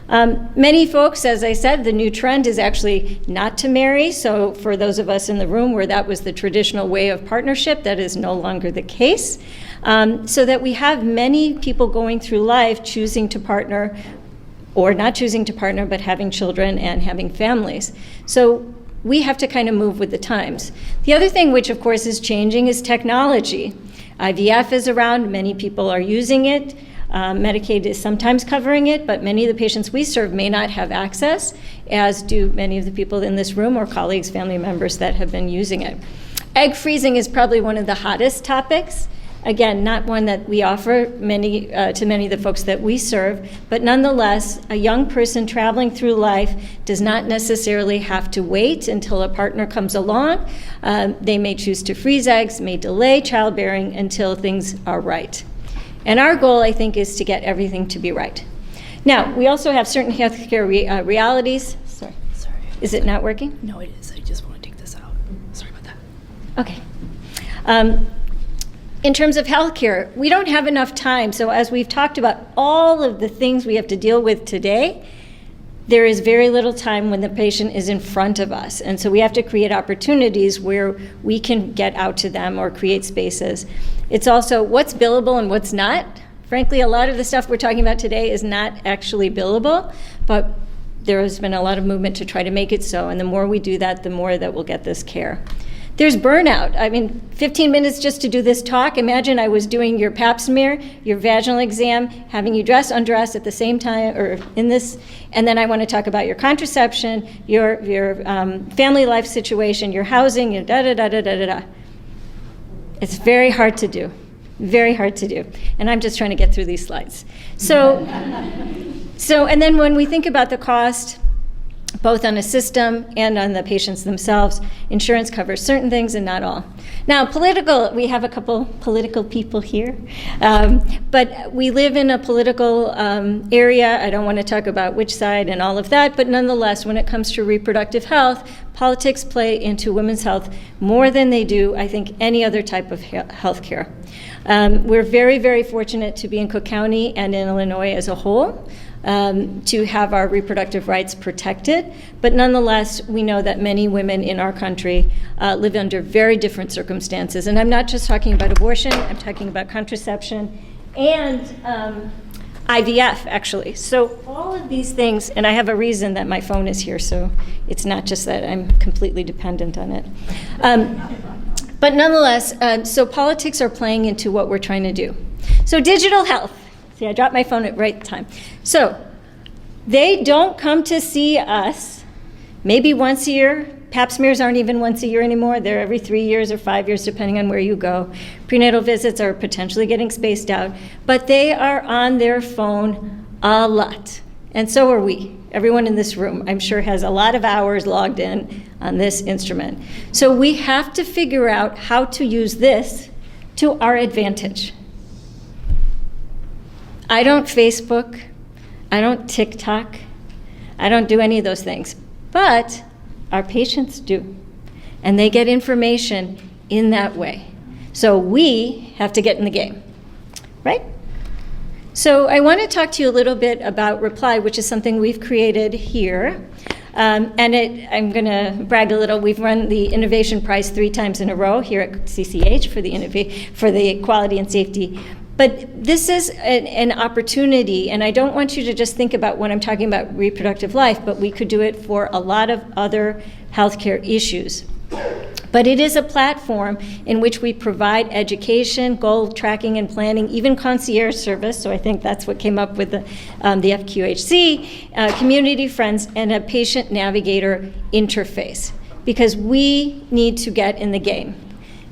Many folks, as I said, the new trend is actually not to marry. So for those of us in the room where that was the traditional way of partnership, that is no longer the case. So that we have many people going through life choosing to partner or not choosing to partner, but having children and having families. So we have to kind of move with the times. The other thing, which of course is changing, is technology. IVF is around, many people are using it. Medicaid is sometimes covering it, but many of the patients we serve may not have access, as do many of the people in this room or colleagues, family members that have been using it. Egg freezing is probably one of the hottest topics. Again, not one that we offer to many of the folks that we serve, but nonetheless, a young person traveling through life does not necessarily have to wait until a partner comes along. They may choose to freeze eggs, may delay childbearing until things are right. And our goal, I think, is to get everything to be right. Now, we also have certain healthcare realities. Sorry. Is it not working? No, it is. I just want to take this out. Sorry about that. Okay. In terms of healthcare, we don't have enough time. So as we've talked about all of the things we have to deal with today, there is very little time when the patient is in front of us. And so we have to create opportunities where we can get out to them or create spaces. It's also what's billable and what's not. Frankly, a lot of the stuff we're talking about today is not actually billable, but there has been a lot of movement to try to make it so. And the more we do that, the more that we'll get this care. There's burnout. I mean, 15 minutes just to do this talk. Imagine I was doing your pap smear, your vaginal exam, having you dress, undress at the same time, or in this, and then I want to talk about your contraception, your family life situation, your housing, your da-da-da-da-da-da-da. It's very hard to do, very hard to do. And I'm just trying to get through these slides. So and then when we think about the cost, both on a system and on the patients themselves, insurance covers certain things and not all. Now, political, we have a couple political people here, but we live in a political area. I don't want to talk about which side and all of that, but nonetheless, when it comes to reproductive health, politics play into women's health more than they do, I think, any other type of health care. We're very, very fortunate to be in Cook County and in Illinois as a whole. To have our reproductive rights protected. But nonetheless, we know that many women in our country live under very different circumstances. And I'm not just talking about abortion, I'm talking about contraception and IVF, actually. So all of these things, and I have a reason that my phone is here, so it's not just that I'm completely dependent on it. But nonetheless, so politics are playing into what we're trying to do. So digital health. See, I dropped my phone at the right time. So they don't come to see us maybe once a year. Pap smears aren't even once a year anymore. They're every 3 years or 5 years, depending on where you go. Prenatal visits are potentially getting spaced out. But they are on their phone a lot. And so are we. Everyone in this room, I'm sure, has a lot of hours logged in on this instrument. So we have to figure out how to use this to our advantage. I don't Facebook, I don't TikTok, I don't do any of those things, but our patients do, and they get information in that way. So we have to get in the game, right? So I want to talk to you a little bit about Reply, which is something we've created here. I'm going to brag a little. We've run the Innovation Prize 3 times in a row here at CCH for the quality and safety. But this is an opportunity, and I don't want you to just think about when I'm talking about reproductive life, but we could do it for a lot of other healthcare issues. But it is a platform in which we provide education, goal tracking and planning, even concierge service. So I think that's what came up with the FQHC, community friends, and a patient navigator interface, because we need to get in the game.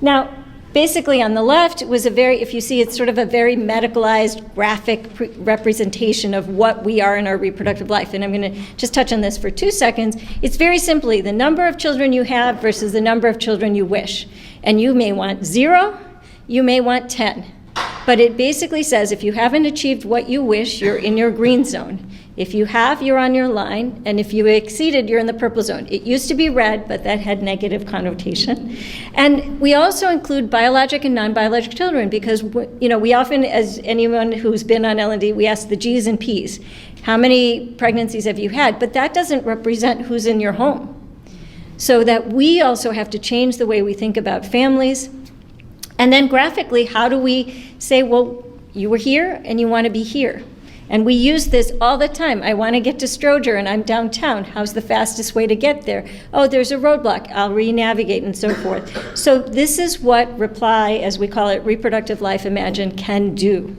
Now, basically on the left was if you see, it's sort of a very medicalized graphic representation of what we are in our reproductive life. And I'm going to just touch on this for 2 seconds. It's very simply the number of children you have versus the number of children you wish. And you may want 0, you may want 10. But it basically says if you haven't achieved what you wish, you're in your green zone. If you have, you're on your line, and if you exceeded, you're in the purple zone. It used to be red, but that had negative connotation. And we also include biologic and non-biologic children because, we often, as anyone who's been on L&D, we ask the G's and P's. How many pregnancies have you had? But that doesn't represent who's in your home. So that we also have to change the way we think about families. And then graphically, how do we say, well, you were here and you want to be here? And we use this all the time. I want to get to Stroger and I'm downtown. How's the fastest way to get there? Oh, there's a roadblock. I'll re-navigate and so forth. So this is what Reply, as we call it, Reproductive Life Imagine, can do.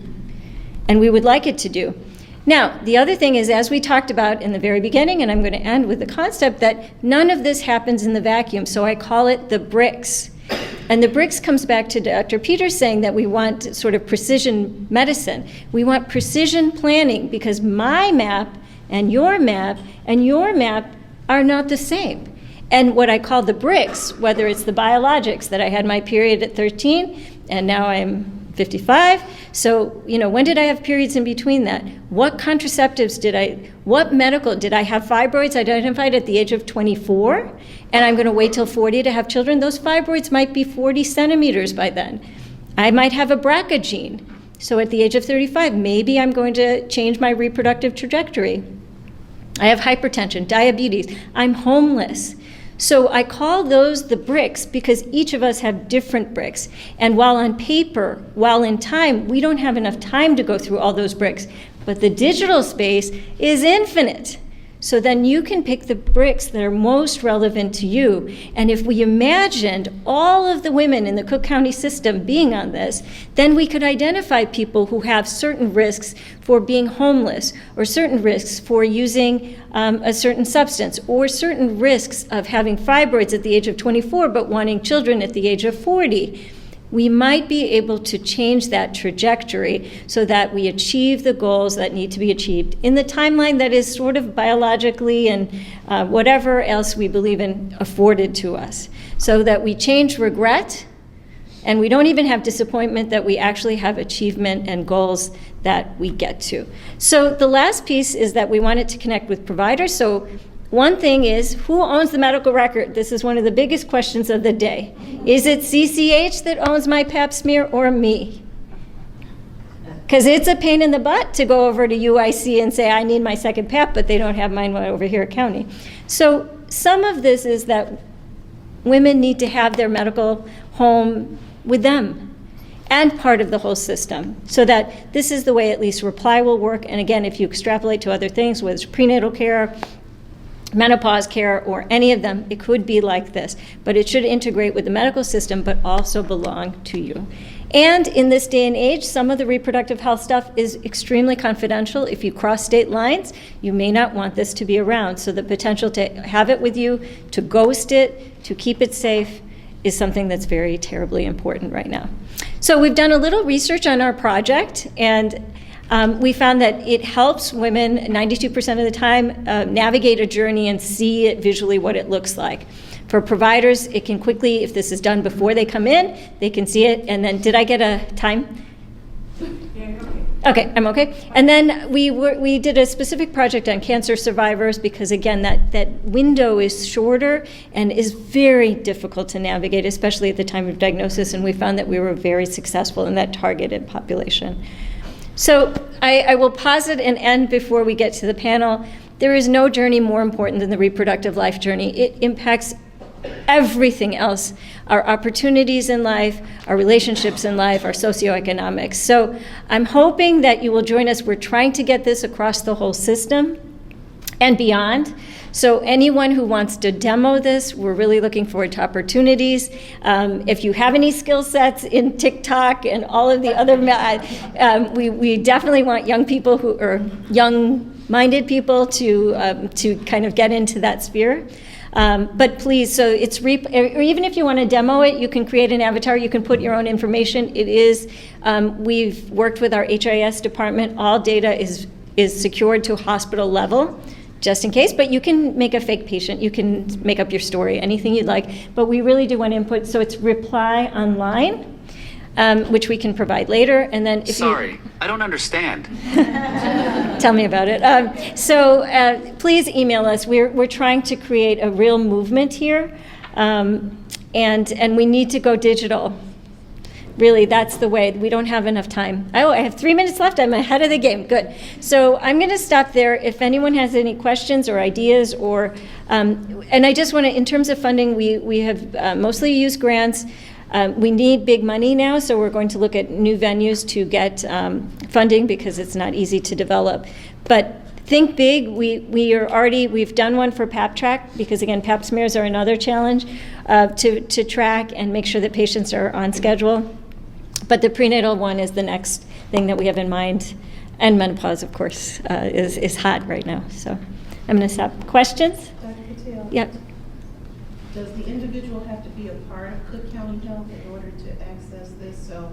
And we would like it to do. Now, the other thing is, as we talked about in the very beginning, and I'm going to end with the concept that none of this happens in the vacuum. So I call it the bricks. And the bricks comes back to Dr. Peters saying that we want sort of precision medicine. We want precision planning because my map and your map are not the same. And what I call the bricks, whether it's the biologics, that I had my period at 13 and now I'm 55. So, when did I have periods in between that? What contraceptives what medical, did I have fibroids identified at the age of 24? And I'm going to wait till 40 to have children? Those fibroids might be 40 centimeters by then. I might have a BRCA gene. So at the age of 35, maybe I'm going to change my reproductive trajectory. I have hypertension, diabetes. I'm homeless. So I call those the bricks because each of us have different bricks. And while on paper, while in time, we don't have enough time to go through all those bricks. But the digital space is infinite. So then you can pick the bricks that are most relevant to you. And if we imagined all of the women in the Cook County system being on this, then we could identify people who have certain risks for being homeless, or certain risks for using a certain substance, or certain risks of having fibroids at the age of 24 but wanting children at the age of 40. We might be able to change that trajectory so that we achieve the goals that need to be achieved in the timeline that is sort of biologically and whatever else we believe in afforded to us. So that we change regret and we don't even have disappointment, that we actually have achievement and goals that we get to. So the last piece is that we wanted to connect with providers. So one thing is, who owns the medical record? This is one of the biggest questions of the day. Is it CCH that owns my pap smear or me? Because it's a pain in the butt to go over to UIC and say, I need my second pap, but they don't have mine over here at county. So some of this is that women need to have their medical home with them and part of the whole system, so that this is the way at least Reply will work. And again, if you extrapolate to other things, whether it's prenatal care, menopause care, or any of them, it could be like this. But it should integrate with the medical system, but also belong to you. And in this day and age, some of the reproductive health stuff is extremely confidential. If you cross state lines, you may not want this to be around. So the potential to have it with you, to ghost it, to keep it safe, is something that's very terribly important right now. So we've done a little research on our project, and we found that it helps women 92% of the time navigate a journey and see it visually what it looks like. For providers, it can quickly, if this is done before they come in, they can see it. And then, did I get a time? Okay, I'm okay. And then we did a specific project on cancer survivors because, again, that window is shorter and is very difficult to navigate, especially at the time of diagnosis, and we found that we were very successful in that targeted population. So I will pause it and end before we get to the panel. There is no journey more important than the reproductive life journey. It impacts everything else, our opportunities in life, our relationships in life, our socioeconomics. So I'm hoping that you will join us. We're trying to get this across the whole system and beyond. So anyone who wants to demo this, we're really looking forward to opportunities. If you have any skill sets in TikTok and all of the other, we definitely want young people who are young-minded people to kind of get into that sphere. But please, so it's, or even if you want to demo it, you can create an avatar, you can put your own information. It is, we've worked with our HIS department, all data is secured to hospital level, just in case, but you can make a fake patient, you can make up your story, anything you'd like, but we really do want input, so it's reply online, which we can provide later, and then if I don't understand. Tell me about it. So please email us. We're trying to create a real movement here, and we need to go digital. Really, that's the way. We don't have enough time. Oh, I have 3 minutes left. I'm ahead of the game. Good. So I'm going to stop there. If anyone has any questions or ideas, or and I just want to, in terms of funding, we have mostly used grants. We need big money now, so we're going to look at new venues to get funding because it's not easy to develop. But think big. We've done one for Pap track because, again, Pap smears are another challenge to track and make sure that patients are on schedule. But the prenatal one is the next thing that we have in mind, and menopause, of course, is hot right now. So I'm going to stop. Questions? Dr. Patel? Yep. Does the individual have to be a part of Cook County Health in order to access this? So,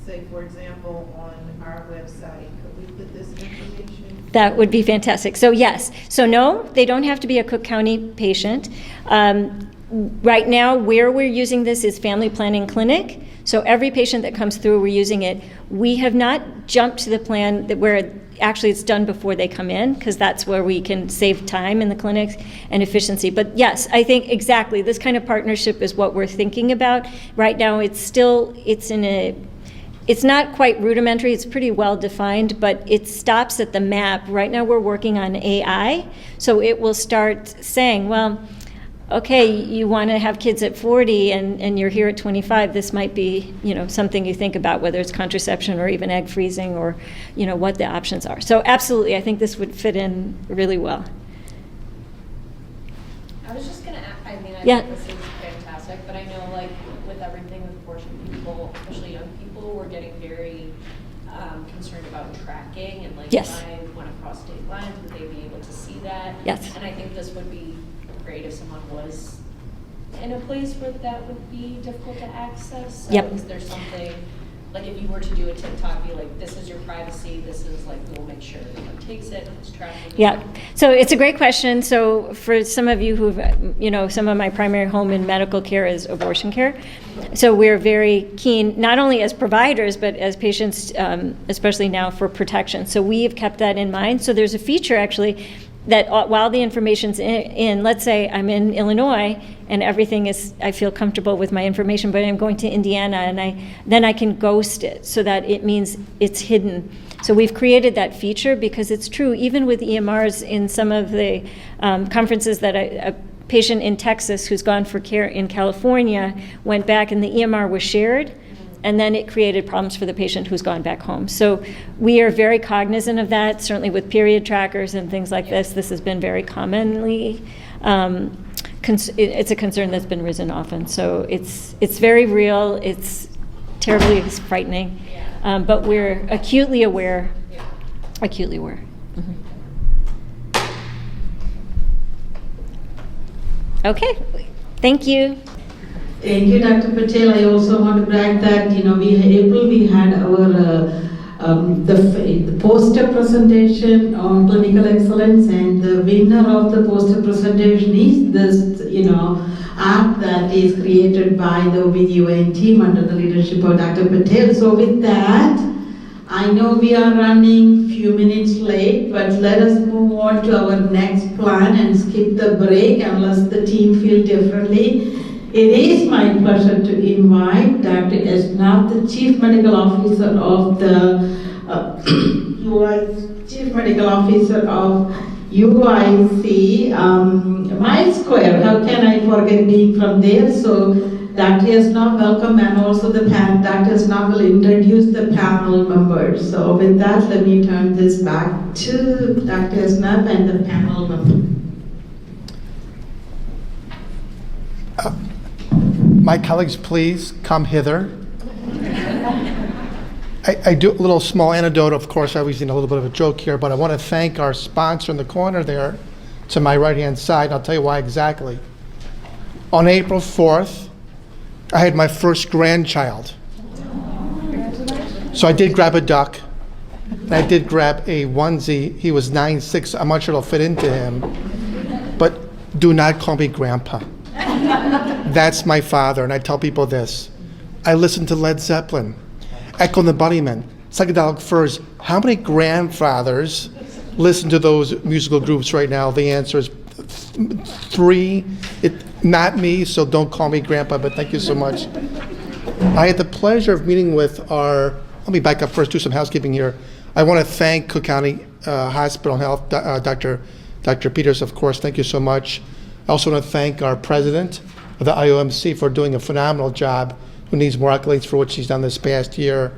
say, for example, on our website, could we put this information? That would be fantastic. So yes. So no, they don't have to be a Cook County patient. Right now, where we're using this is Family Planning Clinic. So every patient that comes through, we're using it. We have not jumped to the plan that where actually it's done before they come in, because that's where we can save time in the clinics and efficiency. But yes, I think exactly this kind of partnership is what we're thinking about. Right now, it's not quite rudimentary, it's pretty well defined, but it stops at the map. Right now we're working on AI, so it will start saying, well, okay, you want to have kids at 40 and you're here at 25, this might be, something you think about, whether it's contraception or even egg freezing or, what the options are. So absolutely, I think this would fit in really well. I was just going to ask, I think this is fantastic, but I know, like, with everything with abortion people, especially young people, we're getting very concerned about tracking and, like, yes. if I want to cross state lines, would they be able to see that? Yes. And I think this would be great if someone was in a place where that would be difficult to access. So yep. Is there something, like if you were to do a TikTok, be like, this is your privacy, this is like, we'll make sure everyone takes it, it's tracking. Yeah, so it's a great question. So for some of you who've, some of my primary home in medical care is abortion care. So we're very keen, not only as providers, but as patients, especially now for protection. So we have kept that in mind. So there's a feature actually that while the information's in, let's say I'm in Illinois and everything is, I feel comfortable with my information, but I'm going to Indiana and then I can ghost it so that it means it's hidden. So we've created that feature because it's true, even with EMRs in some of the conferences that a patient in Texas who's gone for care in California went back and the EMR was shared. And then it created problems for the patient who's gone back home. So we are very cognizant of that, certainly with period trackers and things like this. This has been very commonly, it's a concern that's been risen often. So it's very real, it's terribly frightening, but we're acutely aware. Mm-hmm. Okay, thank you. Thank you, Dr. Patel. I also want to brag that, we had our the poster presentation on clinical excellence, and the winner of the poster presentation is this, act that is created by the OBGYN team under the leadership of Dr. Patel. So with that, I know we are running few minutes late, but let us move on to our next plan and skip the break unless the team feel differently. It is my pleasure to invite Dr. Esnab, the Chief Medical Officer of the Chief Medical Officer of UIC, Mile Square. How can I forget being from there? So Dr. Esnab, welcome, and also the panel. Dr. Esnab will introduce the panel members. So with that, let me turn this back to Dr. Esnab and the panel members. My colleagues, please come hither. I do a little small anecdote. Of course, I was in a little bit of a joke here, but I want to thank our sponsor in the corner there to my right-hand side. I'll tell you why exactly. On April 4th, I had my first grandchild. So I did grab a duck, and I did grab a onesie. He was 9'6". I'm not sure it'll fit into him, but do not call me grandpa. That's my father, and I tell people this. I listen to Led Zeppelin, Echo and the Bunnymen, Psychedelic Furs. How many grandfathers listen to those musical groups right now? The answer is 3. Not me, so don't call me grandpa, but thank you so much. I had the pleasure of meeting with let me back up first, do some housekeeping here. I want to thank Cook County Hospital and Health, Dr. Peters, of course, thank you so much. I also want to thank our president of the IOMC for doing a phenomenal job, who needs more accolades for what she's done this past year.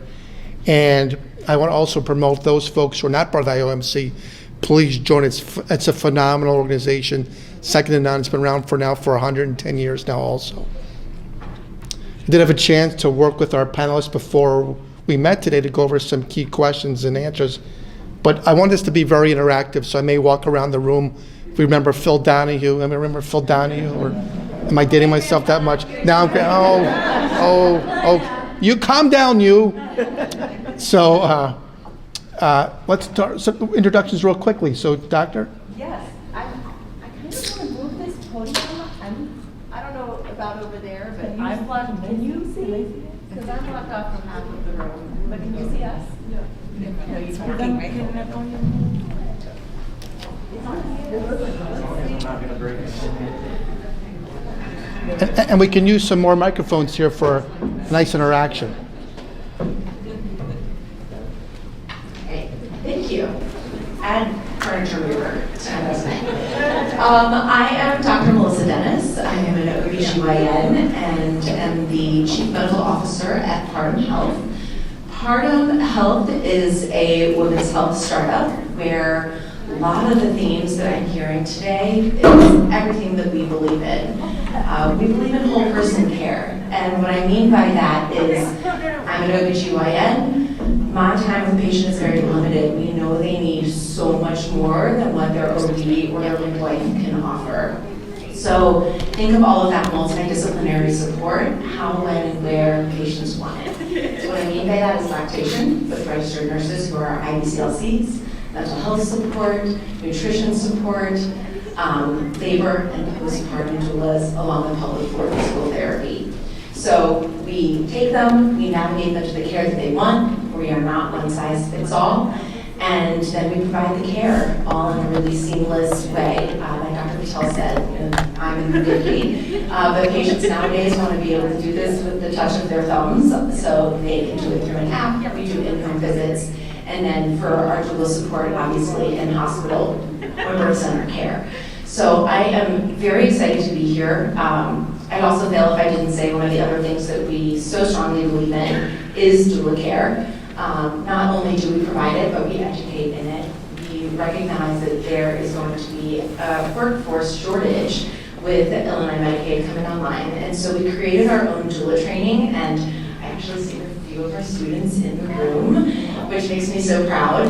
And I want to also promote those folks who are not part of the IOMC. Please join. It's a phenomenal organization, second to none. It's been around for 110 years now also. I did have a chance to work with our panelists before we met today to go over some key questions and answers. But I want this to be very interactive, so I may walk around the room. If we remember Phil Donahue, remember Phil Donahue, or am I dating myself that much? Now you calm down, you. So let's start some introductions real quickly. So, Doctor? Yes, I kind of want to move this podium. I don't know about over there, but I'm blocked. Can you see? Because I'm blocked off from half of the room. But can you see us? No, you're talking, right? And we can use some more microphones here for nice interaction. Okay, thank you. And furniture mover. I am Dr. Melissa Dennis. I am an OBGYN and am the Chief Medical Officer at Partum Health. Partum Health is a women's health startup where a lot of the themes that I'm hearing today is everything that we believe in. We believe in whole person care. And what I mean by that is I'm an OBGYN. My time with the patient is very limited. We know they need so much more than what their OB or their midwife can offer. So think of all of that multidisciplinary support, how, when, and where patients want it. So what I mean by that is lactation with registered nurses who are IBCLCs, mental health support, nutrition support, labor and postpartum doulas, along with pelvic floor physical therapy. So we take them, we navigate them to the care that they want. We are not one size fits all. And then we provide the care all in a really seamless way. Like Dr. Patel said, I'm in the good but patients nowadays want to be able to do this with the touch of their thumbs, so they can do it through an app. We do in-home visits. And then for our doula support, obviously in hospital or birth center care. So I am very excited to be here. I'd also fail if I didn't say one of the other things that we so strongly believe in is doula care. Not only do we provide it, but we educate in it. We recognize that there is going to be a workforce shortage with Illinois Medicaid coming online. And so we created our own doula training, and I actually see a few of our students in the room, which makes me so proud.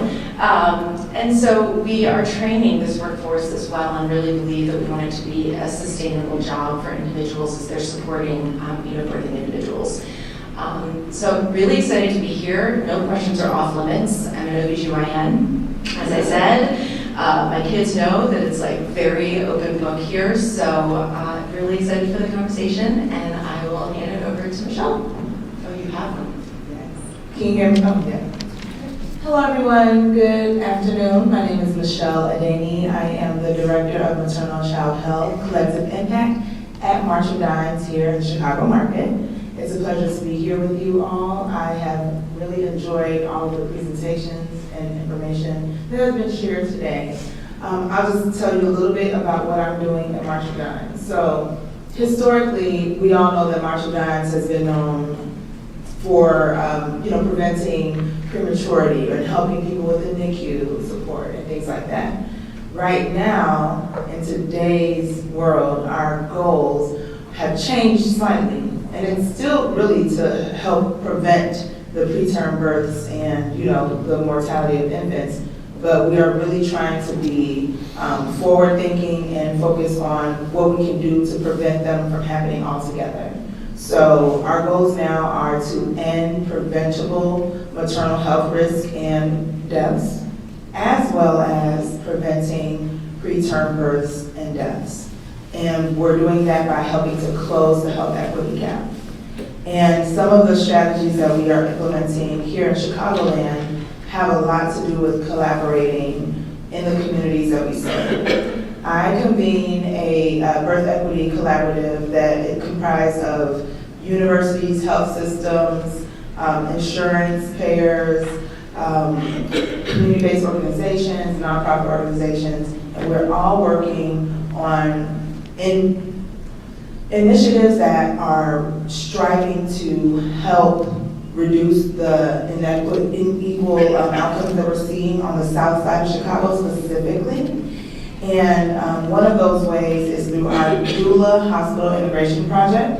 And so we are training this workforce as well, and really believe that we want it to be a sustainable job for individuals as they're supporting birthing individuals. So I'm really excited to be here. No questions are off limits. I'm an OBGYN, as I said. My kids know that it's like very open book here, so really excited for the conversation, and I will hand it over to Michelle. So you have them. Can you hear me? Oh, yeah. Hello, everyone. Good afternoon. My name is Michelle Adeni. I am the Director of Maternal Child Health Collective Impact at March of Dimes here in the Chicago market. It's a pleasure to be here with you all. I have really enjoyed all of the presentations and information that has been shared today. I'll just tell you a little bit about what I'm doing at March of Dimes. So historically, we all know that March of Dimes has been known for preventing prematurity and helping people with the NICU support and things like that. Right now, in today's world, our goals have changed slightly, and it's still really to help prevent the preterm births and the mortality of infants. But we are really trying to be forward-thinking and focus on what we can do to prevent them from happening altogether. So our goals now are to end preventable maternal health risk and deaths, as well as preventing preterm births and deaths. And we're doing that by helping to close the health equity gap. And some of the strategies that we are implementing here in Chicagoland have a lot to do with collaborating in the communities that we serve. I convene a birth equity collaborative that is comprised of universities, health systems, insurance payers, community-based organizations, nonprofit organizations, and we're all working on initiatives that are striving to help reduce the unequal outcomes that we're seeing on the south side of Chicago specifically. And one of those ways is through our doula hospital integration project.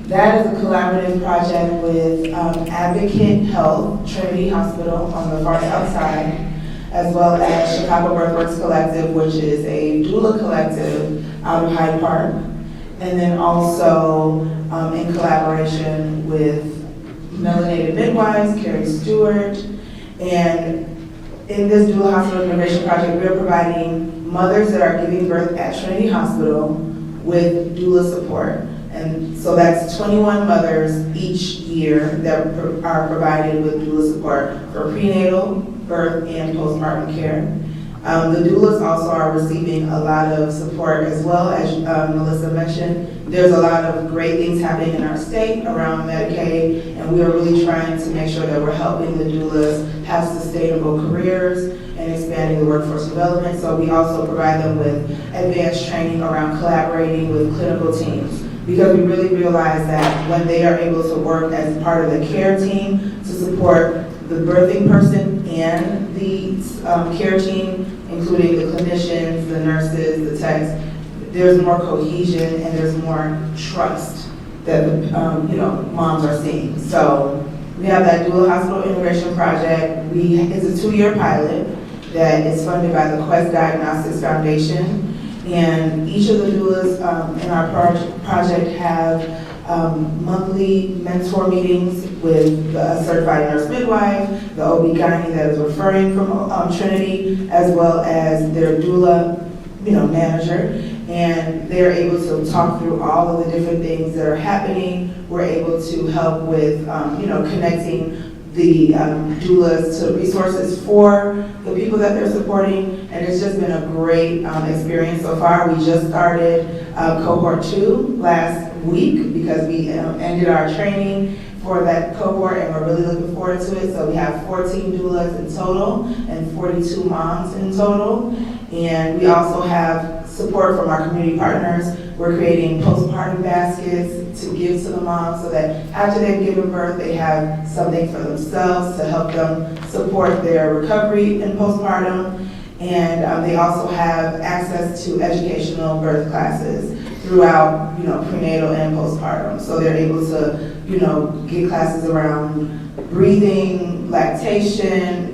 That is a collaborative project with Advocate Health, Trinity Hospital on the far south side, as well as Chicago Birthworks Collective, which is a doula collective out of Hyde Park. And then also in collaboration with Melanated Midwives, Carrie Stewart. And in this dual hospital integration project, we're providing mothers that are giving birth at Trinity Hospital with doula support. And so that's 21 mothers each year that are provided with doula support for prenatal, birth, and postpartum care. The doulas also are receiving a lot of support as well. As Melissa mentioned, there's a lot of great things happening in our state around Medicaid, and we are really trying to make sure that we're helping the doulas have sustainable careers and expanding the workforce development. So we also provide them with advanced training around collaborating with clinical teams, because we really realize that when they are able to work as part of the care team to support the birthing person and the care team, including the clinicians, the nurses, the techs, there's more cohesion and there's more trust that the moms are seeing. So we have that dual hospital integration project. It's a 2-year pilot that is funded by the Quest Diagnostics Foundation. And each of the doulas in our project have monthly mentor meetings with a certified nurse midwife, the OB-GYN that is referring from Trinity, as well as their doula manager. And they're able to talk through all of the different things that are happening. We're able to help with connecting the doulas to resources for the people that they're supporting, and it's just been a great experience so far. We just started cohort 2 last week because we ended our training for that cohort, and we're really looking forward to it. So we have 14 doulas in total and 42 moms in total, and we also have support from our community partners. We're creating postpartum baskets to give to the moms so that after they've given birth, they have something for themselves to help them support their recovery in postpartum. And they also have access to educational birth classes throughout, prenatal and postpartum. So they're able to, get classes around breathing, lactation,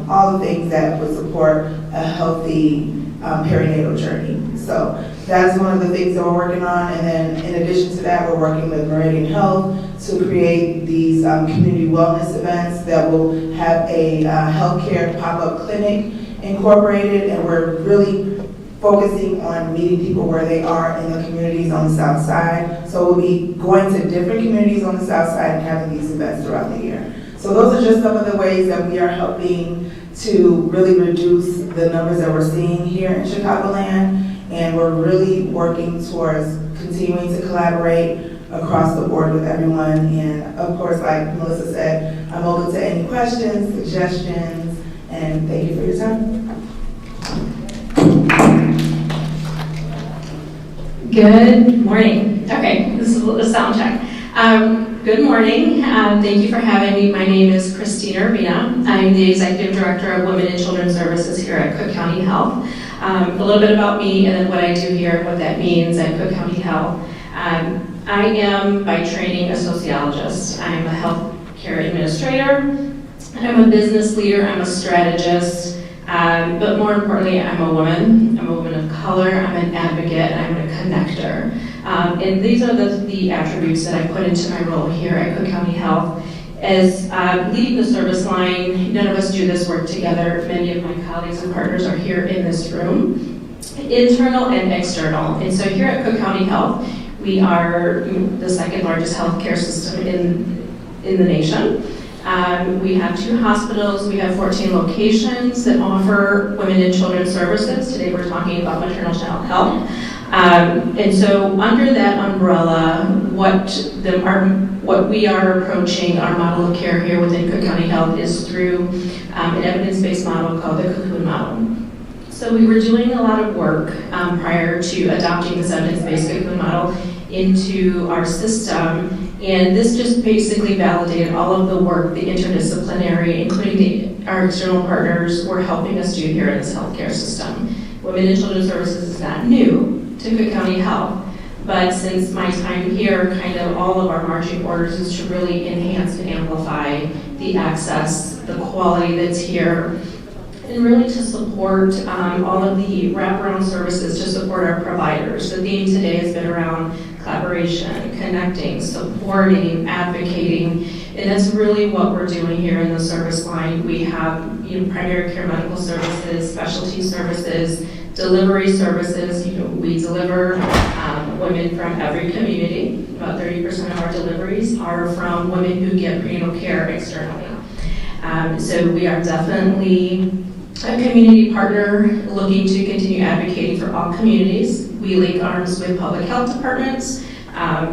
all the things that would support a healthy perinatal journey. So that's one of the things that we're working on. And then in addition to that, we're working with Meridian Health to create these community wellness events that will have a healthcare pop-up clinic incorporated. And we're really focusing on meeting people where they are in the communities on the south side. So we'll be going to different communities on the south side and having these events throughout the year. So those are just some of the ways that we are helping to really reduce the numbers that we're seeing here in Chicagoland. And we're really working towards continuing to collaborate across the board with everyone. And of course, like Melissa said, I'm open to any questions, suggestions, and thank you for your time. Good morning. Okay, this is a sound check. Good morning. Thank you for having me. My name is Christina Urbina. I'm the Executive Director of Women and Children's Services here at Cook County Health. A little bit about me and then what I do here and what that means at Cook County Health. I am by training a sociologist. I'm a healthcare administrator. I'm a business leader. I'm a strategist. But more importantly, I'm a woman. I'm a woman of color. I'm an advocate. And I'm a connector. And these are the attributes that I put into my role here at Cook County Health. As leading the service line, none of us do this work together. Many of my colleagues and partners are here in this room, internal and external. And so here at Cook County Health, we are the second largest healthcare system in the nation. We have 2 hospitals. We have 14 locations that offer women and children's services. Today we're talking about maternal child health. And so under that umbrella, what we are approaching our model of care here within Cook County Health is through an evidence-based model called the Cocoon model. So we were doing a lot of work prior to adopting this evidence-based Cocoon model into our system, and this just basically validated all of the work, the interdisciplinary, including our external partners, were helping us do here in this healthcare system. Women and Children's Services is not new to Cook County Health, but since my time here, kind of all of our marching orders is to really enhance and amplify the access, the quality that's here, and really to support all of the wraparound services to support our providers. The theme today has been around collaboration, connecting, supporting, advocating, and that's really what we're doing here in the service line. We have primary care medical services, specialty services, delivery services. We deliver women from every community. About 30% of our deliveries are from women who get prenatal care externally. So we are definitely a community partner looking to continue advocating for all communities. We link arms with public health departments,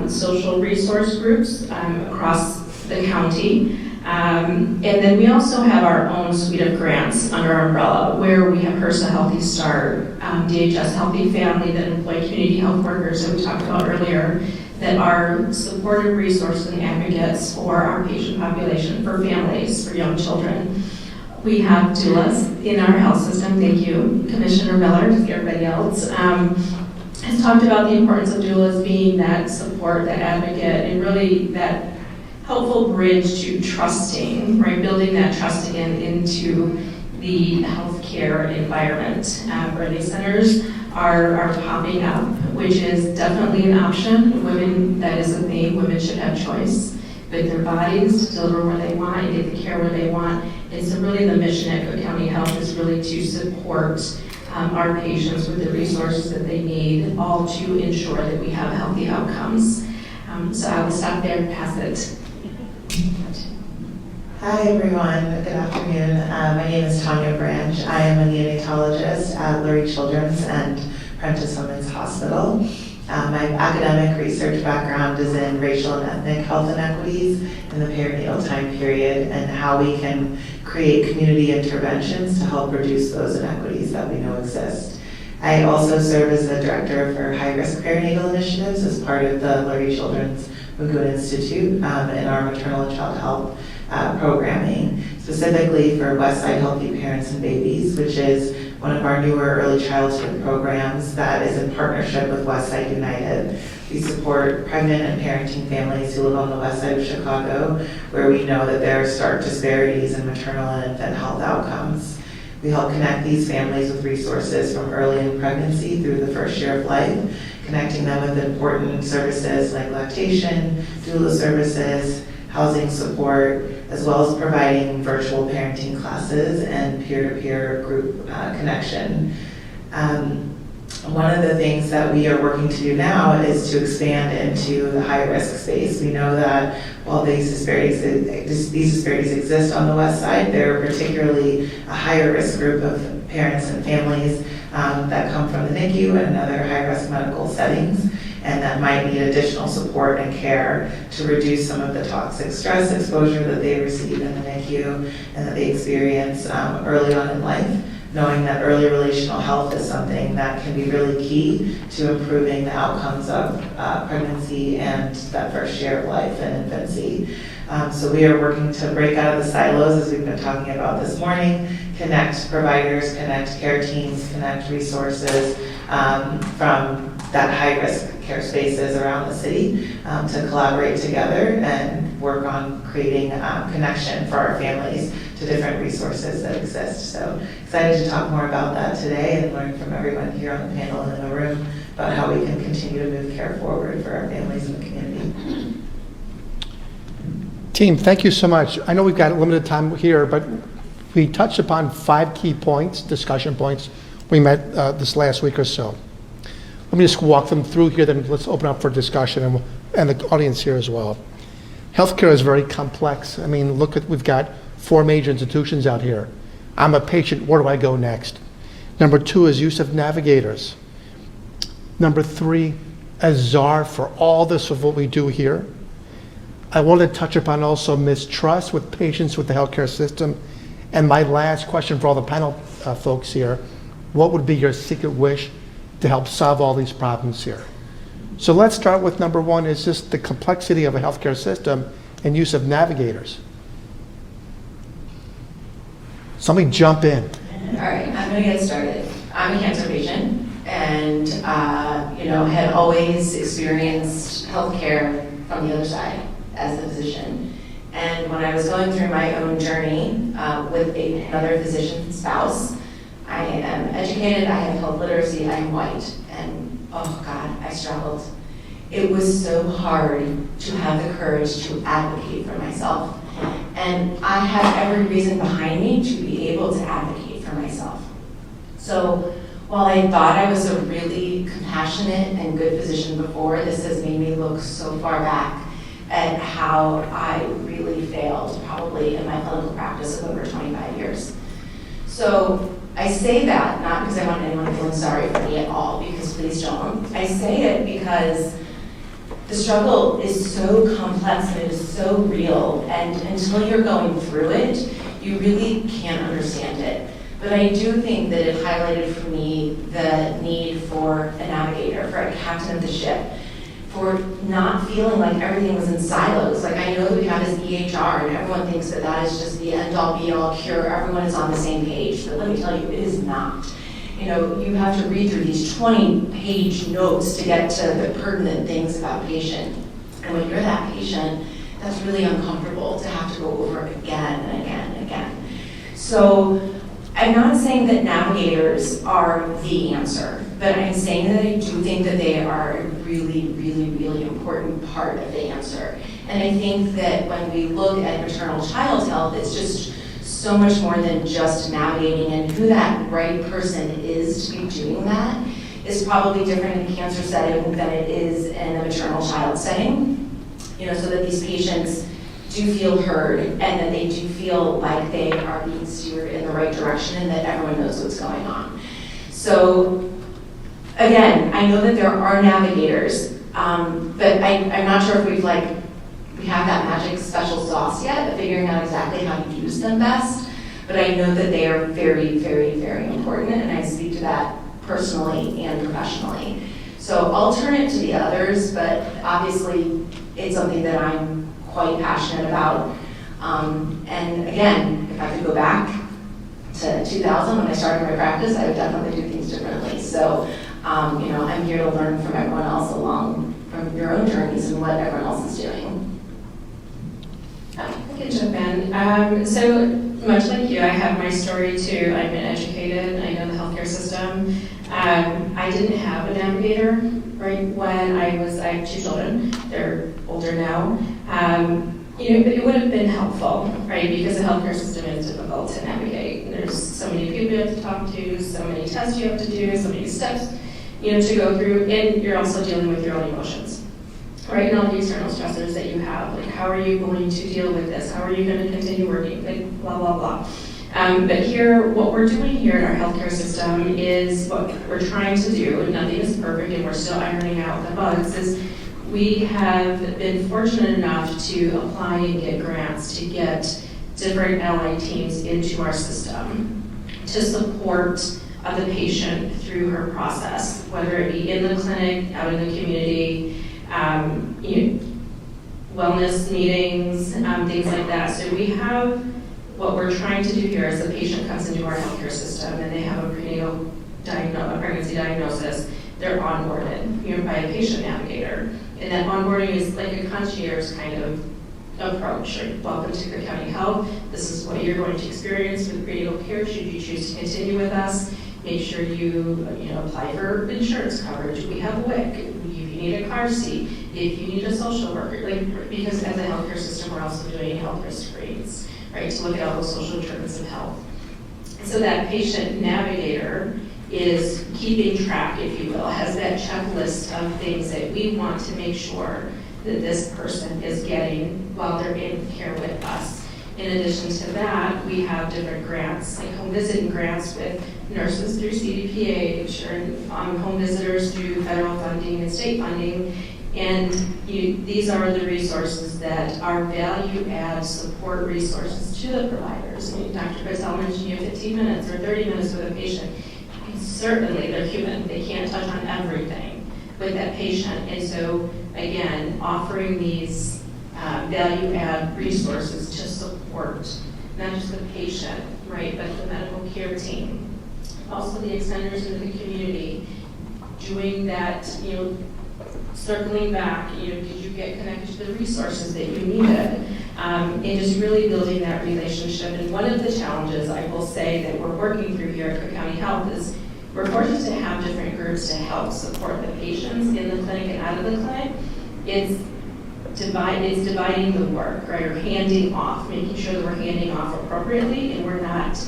social resource groups across the county. And then we also have our own suite of grants under our umbrella where we have HRSA Healthy Start, DHS Healthy Family that employ community health workers that we talked about earlier that are supportive resources and advocates for our patient population, for families, for young children. We have doulas in our health system. Thank you, Commissioner Miller, everybody else. Has talked about the importance of doulas being that support, that advocate, and really that helpful bridge to trusting, right? Building that trust again into the healthcare environment. Birthing centers are popping up, which is definitely an option. Women, that is a thing, women should have choice with their bodies to deliver where they want and get the care where they want. And so really the mission at Cook County Health is really to support our patients with the resources that they need, all to ensure that we have healthy outcomes. So I will stop there and pass it. Hi everyone, good afternoon. My name is Tanya Branch. I am a neonatologist at Lurie Children's and Prentice Women's Hospital. My academic research background is in racial and ethnic health inequities in the perinatal time period and how we can create community interventions to help reduce those inequities that we know exist. I also serve as the director for high-risk perinatal initiatives as part of the Lurie Children's Magoon Institute in our maternal and child health programming, specifically for Westside Healthy Parents and Babies, which is one of our newer early childhood programs that is in partnership with Westside United. We support pregnant and parenting families who live on the west side of Chicago, where we know that there are stark disparities in maternal and infant health outcomes. We help connect these families with resources from early in pregnancy through the first year of life, connecting them with important services like lactation, doula services, housing support, as well as providing virtual parenting classes and peer-to-peer group connection. One of the things that we are working to do now is to expand into the high-risk space. We know that while these disparities exist on the west side, they're particularly a higher risk group of parents and families that come from the NICU and other high-risk medical settings, and that might need additional support and care to reduce some of the toxic stress exposure that they receive in the NICU and that they experience early on in life, knowing that early relational health is something that can be really key to improving the outcomes of pregnancy and that first year of life and infancy. So we are working to break out of the silos, as we've been talking about this morning, connect providers, connect care teams, connect resources from that high-risk care spaces around the city to collaborate together and work on creating connection for our families to different resources that exist. So excited to talk more about that today and learn from everyone here on the panel and in the room about how we can continue to move care forward for our families and the community. Team, thank you so much. I know we've got limited time here, but we touched upon 5 key points, discussion points, we met this last week or so. Let me just walk them through here, then let's open up for discussion and the audience here as well. Healthcare is very complex. I mean, look at, we've got 4 major institutions out here. I'm a patient, where do I go next? Number 2 is use of navigators. Number 3, as czar for all this of what we do here, I want to touch upon also mistrust with patients with the healthcare system. And my last question for all the panel folks here, what would be your secret wish to help solve all these problems here? So let's start with number 1, is just the complexity of a healthcare system and use of navigators. Somebody jump in. All right, I'm going to get started. I'm a cancer patient and, had always experienced healthcare from the other side as a physician. And when I was going through my own journey with another physician's spouse, I am educated, I have health literacy, I am white, and oh God, I struggled. It was so hard to have the courage to advocate for myself. And I had every reason behind me to be able to advocate for myself. So while I thought I was a really compassionate and good physician before, this has made me look so far back at how I really failed, probably in my clinical practice of over 25 years. So I say that not because I want anyone feeling sorry for me at all, because please don't. I say it because the struggle is so complex and it is so real, and until you're going through it, you really can't understand it. But I do think that it highlighted for me the need for a navigator, for a captain of the ship, for not feeling like everything was in silos. Like, I know that we have this EHR and everyone thinks that that is just the end-all be-all cure, everyone is on the same page, but let me tell you, it is not. You have to read through these 20-page notes to get to the pertinent things about patient. And when you're that patient, that's really uncomfortable to have to go over again and again and again. So I'm not saying that navigators are the answer, but I'm saying that I do think that they are a really, really, really important part of the answer. And I think that when we look at maternal child health, it's just so much more than just navigating, and who that right person is to be doing that is probably different in a cancer setting than it is in a maternal child setting. So that these patients do feel heard and that they do feel like they are being steered in the right direction and that everyone knows what's going on. So again, I know that there are navigators, but I'm not sure if we have that magic special sauce yet of figuring out exactly how to use them best, but I know that they are very, very, very important, and I speak to that personally and professionally. So I'll turn it to the others, but obviously it's something that I'm quite passionate about. And again, if I could go back to 2000 when I started my practice, I would definitely do things differently. So, I'm here to learn from everyone else along from your own journeys and what everyone else is doing. I can jump in. So much like you, I have my story too. I've been educated. I know the healthcare system. I didn't have a navigator right when I have 2 children. They're older now. It would have been helpful, right? Because the healthcare system is difficult to navigate. There's so many people you have to talk to, so many tests you have to do, so many steps to go through, and you're also dealing with your own emotions, right? And all the external stressors that you have, like how are you going to deal with this? How are you going to continue working? Like blah, blah, blah. But here, what we're doing here in our healthcare system is what we're trying to do, and nothing is perfect, and we're still ironing out the bugs, is we have been fortunate enough to apply and get grants to get different allied teams into our system to support the patient through her process, whether it be in the clinic, out in the community, wellness meetings, things like that. So we have, what we're trying to do here is the patient comes into our healthcare system and they have a prenatal pregnancy diagnosis, they're onboarded by a patient navigator. And that onboarding is like a concierge kind of approach. Like, welcome to Cook County Health. This is what you're going to experience with prenatal care should you choose to continue with us. Make sure you apply for insurance coverage. We have a WIC. If you need a car seat, if you need a social worker, because as a healthcare system, we're also doing health risk screens, right, to look at all those social determinants of health. And so that patient navigator is keeping track, if you will, has that checklist of things that we want to make sure that this person is getting while they're in care with us. In addition to that, we have different grants, like home visiting grants with nurses through CDPH, or home visitors through federal funding and state funding. And these are the resources that are value-add support resources to the providers. I mean, Dr. Patel mentioned 15 minutes or 30 minutes with a patient. Certainly, they're human. They can't touch on everything with that patient. And so, again, offering these value-add resources to support not just the patient, right, but the medical care team. Also the extenders into the community, doing that, circling back, did you get connected to the resources that you needed? And just really building that relationship. And one of the challenges I will say that we're working through here at Cook County Health is we're fortunate to have different groups to help support the patients in the clinic and out of the clinic. It's dividing the work, right, or handing off, making sure that we're handing off appropriately and we're not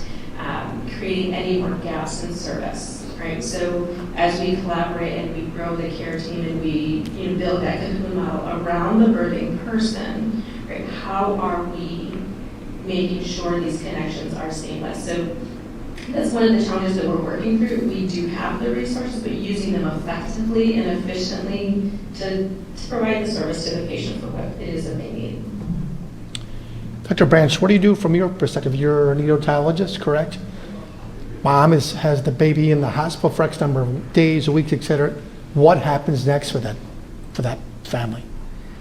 creating any more gaps in service, right? So as we collaborate and we grow the care team and we build that cocoon model around the birthing person, right, how are we making sure these connections are seamless? So that's one of the challenges that we're working through. We do have the resources, but using them effectively and efficiently to provide the service to the patient for what it is that they need. Dr. Branch, what do you do from your perspective? You're a neonatologist, correct? Mom has the baby in the hospital for X number of days, weeks, etc. What happens next for that family?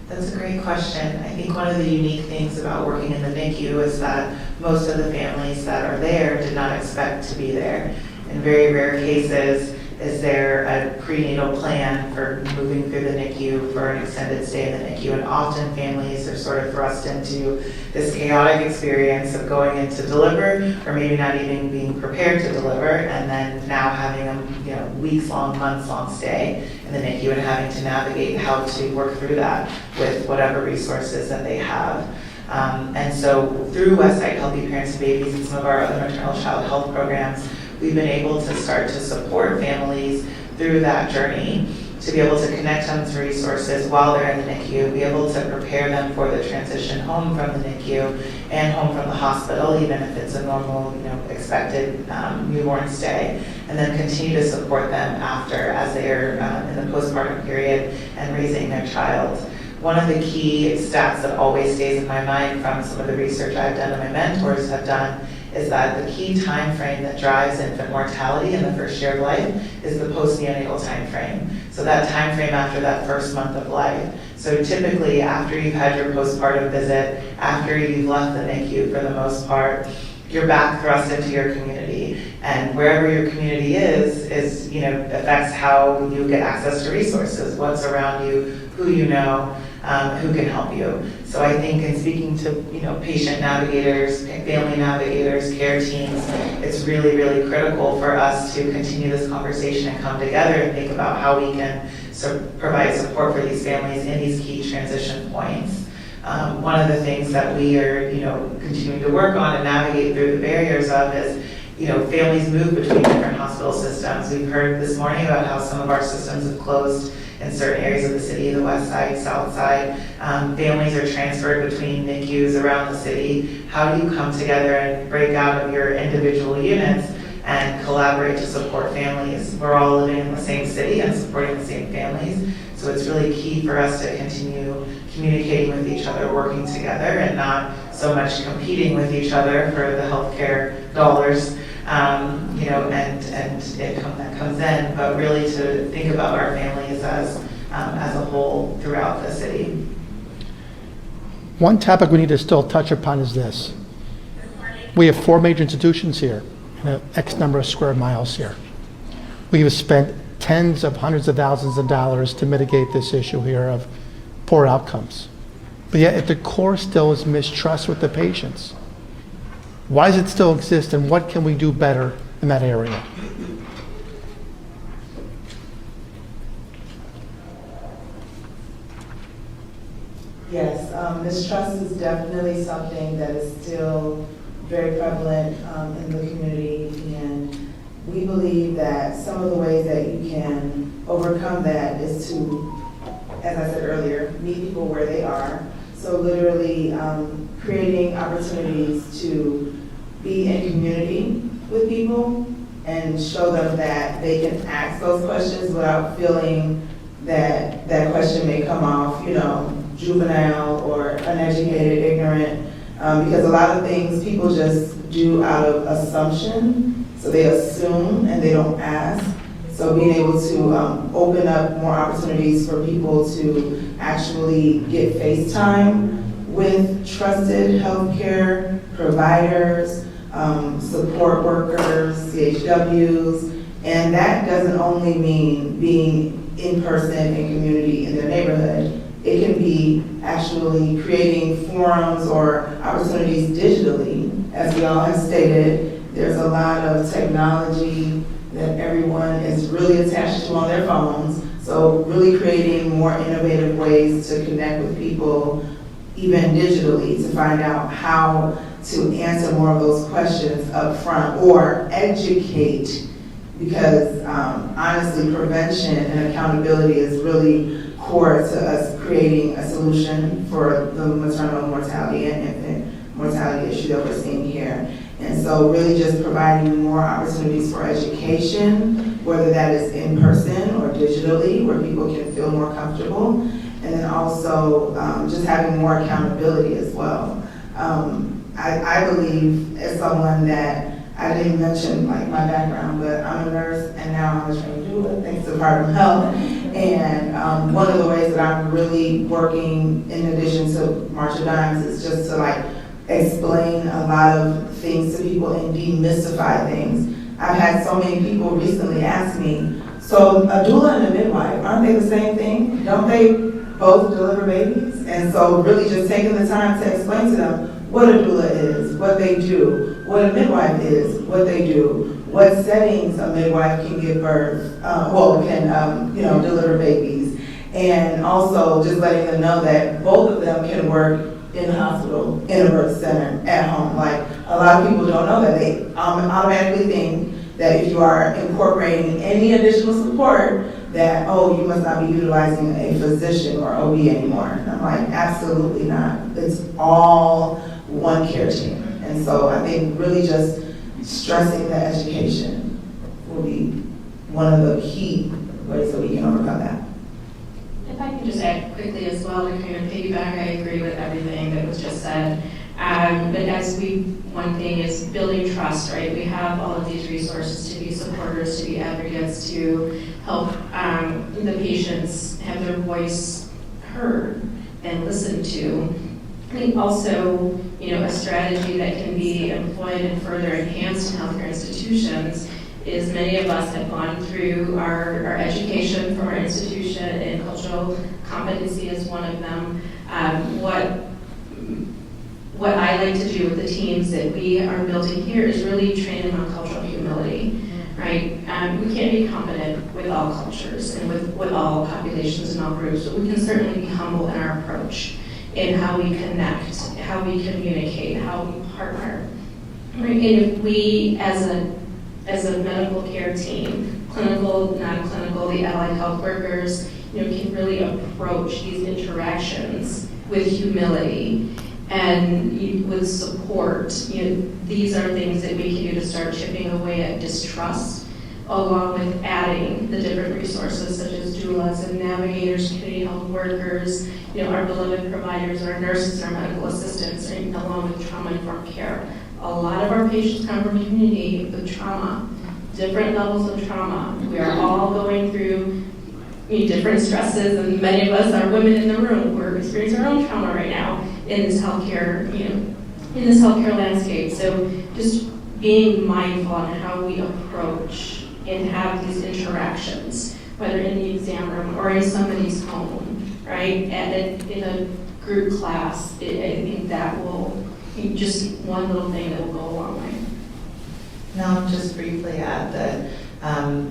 That's a great question. I think one of the unique things about working in the NICU is that most of the families that are there did not expect to be there. In very rare cases, is there a prenatal plan for moving through the NICU for an extended stay in the NICU? And often families are sort of thrust into this chaotic experience of going in to deliver, or maybe not even being prepared to deliver, and then now having a weeks-long, months-long stay in the NICU and having to navigate how to work through that with whatever resources that they have. And so through Westside Healthy Parents and Babies and some of our other maternal child health programs, we've been able to start to support families through that journey, to be able to connect them to resources while they're in the NICU, be able to prepare them for the transition home from the NICU and home from the hospital, even if it's a normal, expected newborn stay, and then continue to support them after as they're in the postpartum period and raising their child. One of the key stats that always stays in my mind from some of the research I've done and my mentors have done is that the key time frame that drives infant mortality in the first year of life is the postnatal time frame. So that time frame after that first month of life. So typically after you've had your postpartum visit, after you've left the NICU for the most part, you're back thrust into your community. And wherever your community is affects how you get access to resources, what's around you, who you know, who can help you. So I think in speaking to patient navigators, family navigators, care teams, it's really, really critical for us to continue this conversation and come together and think about how we can provide support for these families in these key transition points. One of the things that we are continuing to work on and navigate through the barriers of is families move between different hospital systems. We've heard this morning about how some of our systems have closed in certain areas of the city, the west side, south side. Families are transferred between NICUs around the city. How do you come together and break out of your individual units and collaborate to support families? We're all living in the same city and supporting the same families. So it's really key for us to continue communicating with each other, working together, and not so much competing with each other for the healthcare dollars, and income that comes in, but really to think about our families as a whole throughout the city. One topic we need to still touch upon is this. We have 4 major institutions here and X number of square miles here. We have spent tens of hundreds of thousands of dollars to mitigate this issue here of poor outcomes. But yet at the core still is mistrust with the patients. Why does it still exist, and what can we do better in that area? Yes, mistrust is definitely something that is still very prevalent in the community, and we believe that some of the ways that you can overcome that is to, as I said earlier, meet people where they are. So literally creating opportunities to be in community with people and show them that they can ask those questions without feeling that that question may come off, juvenile or uneducated, ignorant, because a lot of things people just do out of assumption. So they assume and they don't ask. So being able to open up more opportunities for people to actually get face time with trusted healthcare providers, support workers, CHWs, and that doesn't only mean being in person in community in their neighborhood. It can be actually creating forums or opportunities digitally. As we all have stated, there's a lot of technology that everyone is really attached to on their phones. So really creating more innovative ways to connect with people, even digitally, to find out how to answer more of those questions up front or educate, because honestly, prevention and accountability is really core to us creating a solution for the maternal mortality and infant mortality issue that we're seeing here. And so really just providing more opportunities for education, whether that is in person or digitally, where people can feel more comfortable. And then also just having more accountability as well. I believe, as someone that, I didn't mention like my background, but I'm a nurse and now I'm a trained doula, thanks to Part of Health. And one of the ways that I'm really working, in addition to March of Dimes, is just to like explain a lot of things to people and demystify things. I've had so many people recently ask me, so a doula and a midwife, aren't they the same thing? Don't they both deliver babies? And so really just taking the time to explain to them what a doula is, what they do, what a midwife is, what they do, what settings a midwife can give birth, deliver babies. And also just letting them know that both of them can work in the hospital, in a birth center, at home. Like, a lot of people don't know that. They automatically think that if you are incorporating any additional support, that, oh, you must not be utilizing a physician or OB anymore. And I'm like, absolutely not. It's all one care team. And so I think really just stressing the education will be one of the key ways that we can overcome that. If I can just add quickly as well to kind of piggyback, I agree with everything that was just said. But one thing is building trust, right? We have all of these resources to be supporters, to be advocates, to help the patients have their voice heard and listened to. I think also, a strategy that can be employed and further enhanced in healthcare institutions is many of us have gone through our education from our institution, and cultural competency is one of them. What I like to do with the teams that we are building here is really train them on cultural humility, right? We can't be competent with all cultures and with all populations and all groups, but we can certainly be humble in our approach in how we connect, how we communicate, how we partner. Right, and if we, as a medical care team, clinical, non-clinical, the allied health workers, can really approach these interactions with humility and with support. These are things that we can do to start chipping away at distrust, along with adding the different resources such as doulas and navigators, community health workers, our beloved providers, our nurses, our medical assistants, along with trauma-informed care. A lot of our patients come from community with trauma, different levels of trauma. We are all going through different stresses, and many of us are women in the room. We're experiencing our own trauma right now in this healthcare, in this healthcare landscape. So just being mindful on how we approach and have these interactions, whether in the exam room or in somebody's home, right? And in a group class, I think that will be just one little thing that will go a long way. Now, I'll just briefly add that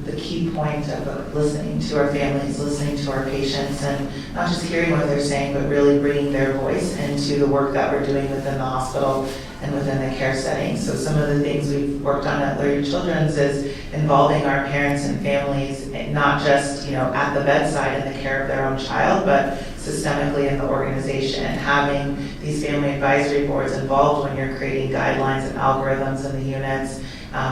the key point of listening to our families, listening to our patients, and not just hearing what they're saying, but really bringing their voice into the work that we're doing within the hospital and within the care setting. So some of the things we've worked on at Lurie Children's is involving our parents and families, not just at the bedside in the care of their own child, but systemically in the organization, and having these family advisory boards involved when you're creating guidelines and algorithms in the units,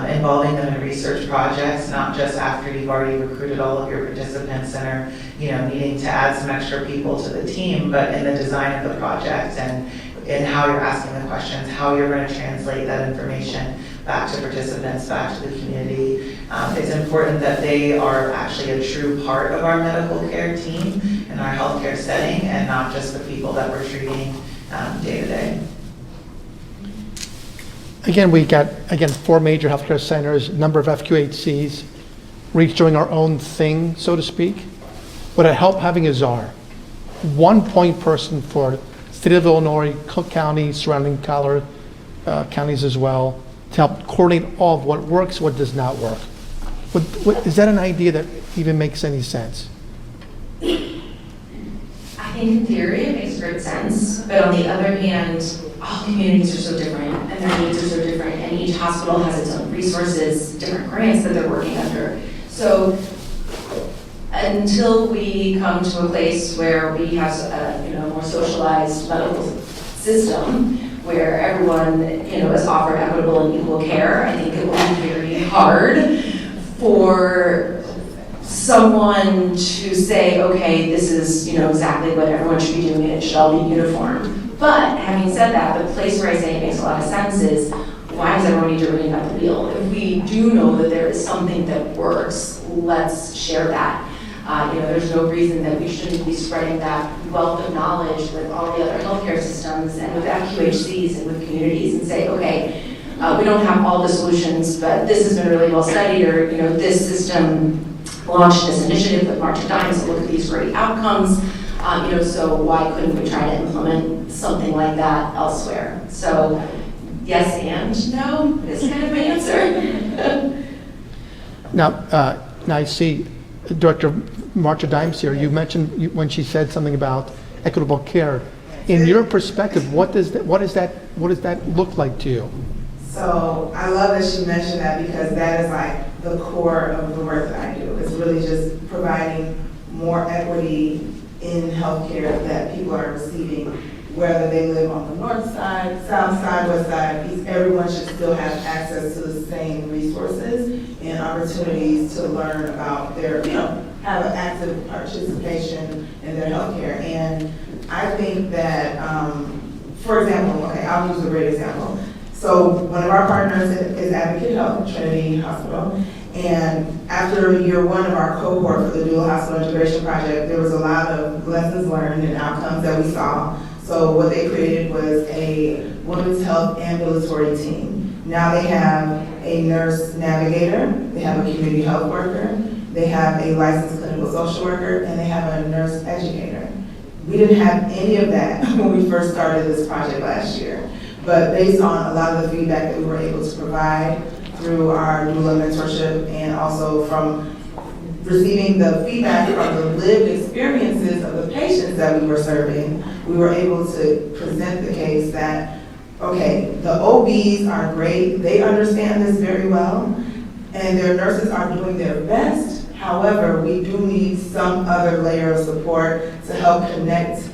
involving them in research projects, not just after you've already recruited all of your participants and are needing to add some extra people to the team, but in the design of the project and in how you're asking the questions, how you're going to translate that information back to participants, back to the community. It's important that they are actually a true part of our medical care team in our healthcare setting, and not just the people that we're treating day to day. Again, we got 4 major healthcare centers, a number of FQHCs, we're each doing our own thing, so to speak. What I help having is our one point person for State of Illinois, Cook County, surrounding counties as well, to help coordinate all of what works, what does not work. Is that an idea that even makes any sense? I think in theory it makes great sense, but on the other hand, all communities are so different and their needs are so different, and each hospital has its own resources, different grants that they're working under. So until we come to a place where we have a more socialized medical system where everyone is offered equitable and equal care, I think it will be very hard for someone to say, okay, this is exactly what everyone should be doing and it should all be uniform. But having said that, the place where I say it makes a lot of sense is, why does everyone need to reinvent the wheel? If we do know that there is something that works, let's share that. There's no reason that we shouldn't be spreading that wealth of knowledge with all the other healthcare systems and with FQHCs and with communities, and say, okay, we don't have all the solutions, but this has been really well studied, or this system launched this initiative with March of Dimes to look at these great outcomes. So why couldn't we try to implement something like that elsewhere? So yes and no is kind of my answer. Now I see Director Marcia Dimes here. You mentioned when she said something about equitable care. In your perspective, what does that look like to you? So I love that she mentioned that, because that is like the core of the work that I do. It's really just providing more equity in healthcare that people are receiving, whether they live on the north side, south side, west side. Everyone should still have access to the same resources and opportunities to learn about their, have an active participation in their healthcare. And I think that, for example, I'll use a great example. So one of our partners is Advocate Health, Trinity Hospital. And after year 1 of our cohort for the dual hospital integration project, there was a lot of lessons learned and outcomes that we saw. So what they created was a women's health ambulatory team. Now they have a nurse navigator, they have a community health worker, they have a licensed clinical social worker, and they have a nurse educator. We didn't have any of that when we first started this project last year. But based on a lot of the feedback that we were able to provide through our doula mentorship, and also from receiving the feedback from the lived experiences of the patients that we were serving, we were able to present the case that, okay, the OBs are great, they understand this very well, and their nurses are doing their best. However, we do need some other layer of support to help connect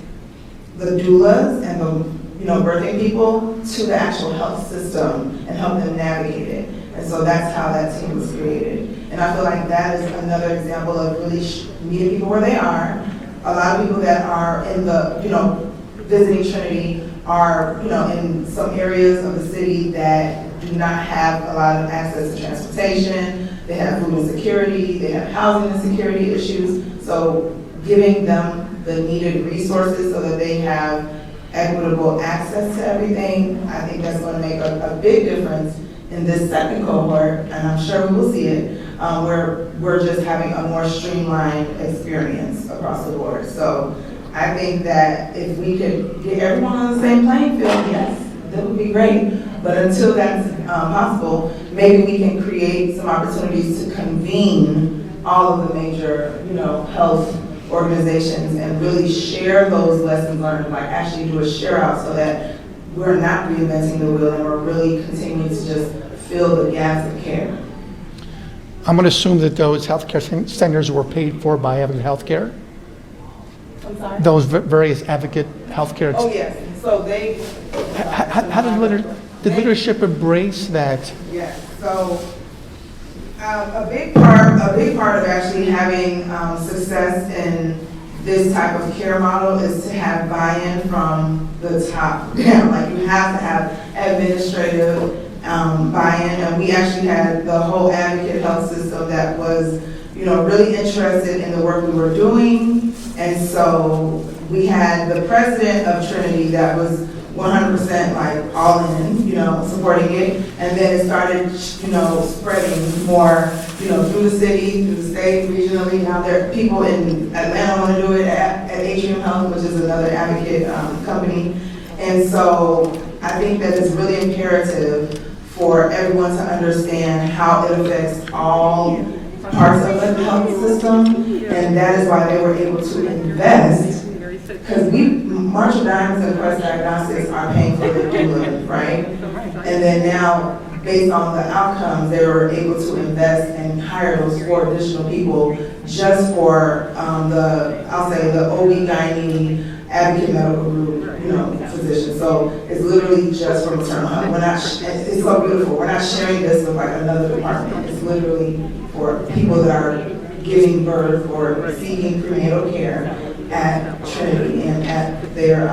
the doulas and the birthing people to the actual health system and help them navigate it. And so that's how that team was created. And I feel like that is another example of really meeting people where they are. A lot of people that are in the, visiting Trinity are, in some areas of the city that do not have a lot of access to transportation. They have food insecurity, they have housing insecurity issues. So giving them the needed resources so that they have equitable access to everything, I think that's going to make a big difference in this second cohort, and I'm sure we will see it, where we're just having a more streamlined experience across the board. So I think that if we could get everyone on the same playing field, yes, that would be great. But until that's possible, maybe we can create some opportunities to convene all of the major, health organizations and really share those lessons learned, like actually do a share out so that we're not reinventing the wheel and we're really continuing to just fill the gaps of care. I'm going to assume that those healthcare centers were paid for by Advocate Healthcare? I'm sorry? Those various Advocate Healthcare. Oh, yes. So they... How did leadership embrace that? Yes. So a big part of actually having success in this type of care model is to have buy-in from the top down. Like, you have to have administrative buy-in, and we actually had the whole Advocate Health system that was, really interested in the work we were doing. And so we had the president of Trinity that was 100% like all in, supporting it. And then it started, spreading more, through the city, through the state, regionally. Now there are people in Atlanta want to do it at Atrium Health, which is another advocate company. And so I think that it's really imperative for everyone to understand how it affects all parts of the health system. And that is why they were able to invest, because Marshall Diamonds and Quest Diagnostics are paying for the doula, right? And then now, based on the outcomes, they were able to invest and hire those 4 additional people just for I'll say the OB/GYN advocate medical group, physicians. So it's literally just for maternal health. We're not, it's so beautiful. We're not sharing this with like another department. It's literally for people that are giving birth or seeking prenatal care at Trinity and at their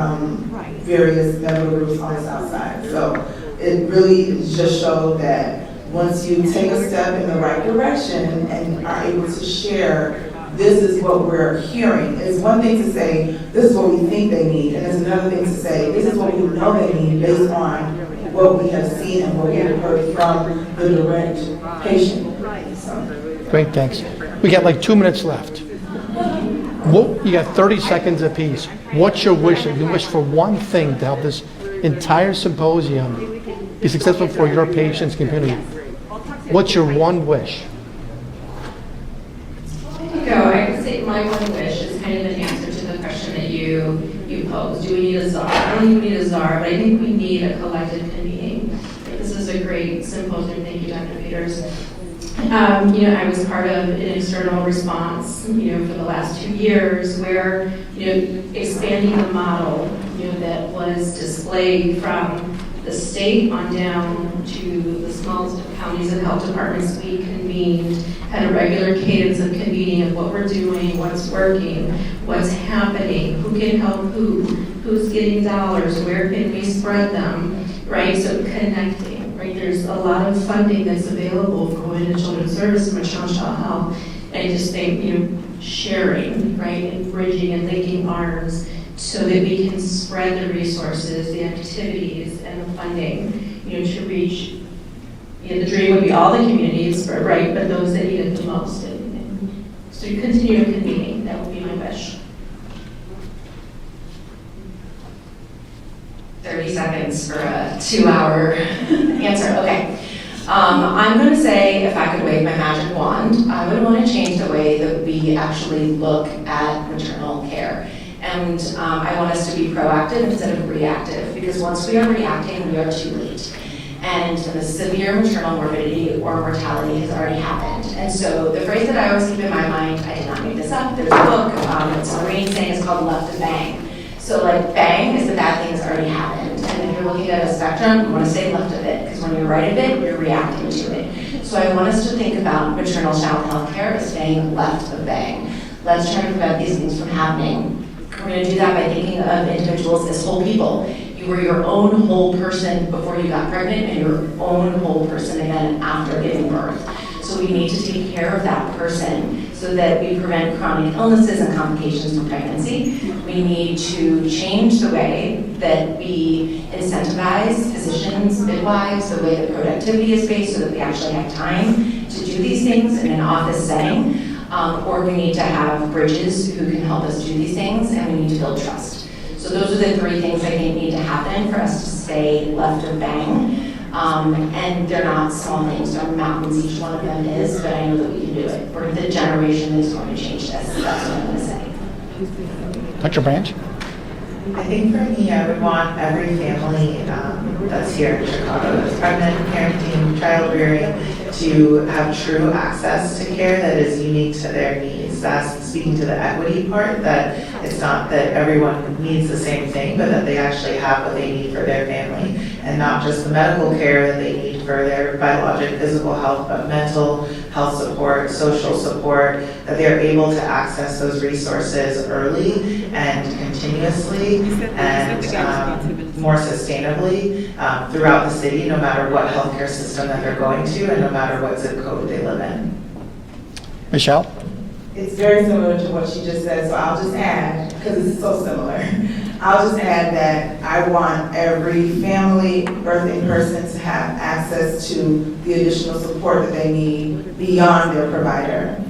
various medical groups on the south side. So it really just showed that once you take a step in the right direction and are able to share, this is what we're hearing. It's one thing to say, this is what we think they need, and it's another thing to say, this is what we know they need based on what we have seen and what we have heard from the direct patient. So. Great, thanks. We got like 2 minutes left. You got 30 seconds apiece. What's your wish? If you wish for one thing to help this entire symposium be successful for your patients' community, what's your one wish? I would say my one wish is kind of an answer to the question that you posed. Do we need a czar? I don't think we need a czar, but I think we need a collective convening. This is a great symposium. Thank you, Dr. Peters. I was part of an external response, for the last 2 years where, expanding the model, that was displayed from the state on down to the smallest of counties and health departments. We convened, had a regular cadence of convening of what we're doing, what's working, what's happening, who can help who's getting dollars, where can we spread them, right? So connecting, right? There's a lot of funding that's available for women and children's service and maternal child health. And I just think, sharing, right? And bridging and linking arms so that we can spread the resources, the activities, and the funding, to reach, the dream would be all the communities, right, but those that need it the most. And so continue convening, that would be my wish. 30 seconds for a 2-hour answer, okay. I'm going to say, if I could wave my magic wand, I would want to change the way that we actually look at maternal care. And I want us to be proactive instead of reactive, because once we are reacting, we are too late. And the severe maternal morbidity or mortality has already happened. And so the phrase that I always keep in my mind, I did not make this up, there's a book, it's a reading saying, it's called left of bang. So like bang is the bad thing that's already happened. And if you're looking at a spectrum, you want to stay left of it, because when you're right of it, you're reacting to it. So I want us to think about maternal child health care as staying left of bang. Let's try to prevent these things from happening. We're going to do that by thinking of individuals as whole people. You were your own whole person before you got pregnant, and your own whole person again after giving birth. So we need to take care of that person so that we prevent chronic illnesses and complications from pregnancy. We need to change the way that we incentivize physicians, midwives, the way that productivity is based so that we actually have time to do these things in an office setting. Or we need to have bridges who can help us do these things, and we need to build trust. So those are the three things I think need to happen for us to stay left of bang. And they're not small things, they're mountains, each one of them is, but I know that we can do it. We're the generation that's going to change this, that's what I'm going to say. Dr. Branch? I think for me, I would want every family that's here in Chicago that's pregnant, parenting, child rearing, to have true access to care that is unique to their needs. That's speaking to the equity part, that it's not that everyone needs the same thing, but that they actually have what they need for their family, and not just the medical care that they need for their biologic, physical health, but mental health support, social support, that they're able to access those resources early and continuously and more sustainably throughout the city, no matter what healthcare system that they're going to and no matter what zip code they live in. Michelle? It's very similar to what she just said, so I'll just add, because it's so similar, I'll just add that I want every family birthing person to have access to the additional support that they need beyond their provider,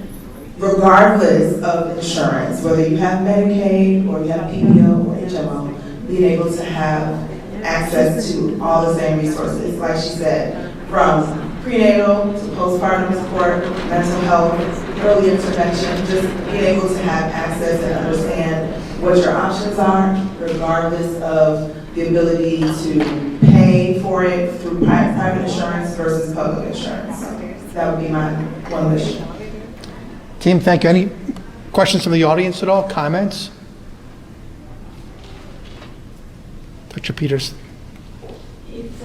regardless of insurance, whether you have Medicaid or you have PPO or HMO, being able to have access to all the same resources, like she said, from prenatal to postpartum support, mental health, early intervention, just being able to have access and understand what your options are, regardless of the ability to pay for it through private insurance versus public insurance. That would be my one wish. Team, thank you. Any questions from the audience at all? Comments? Dr. Peters. It's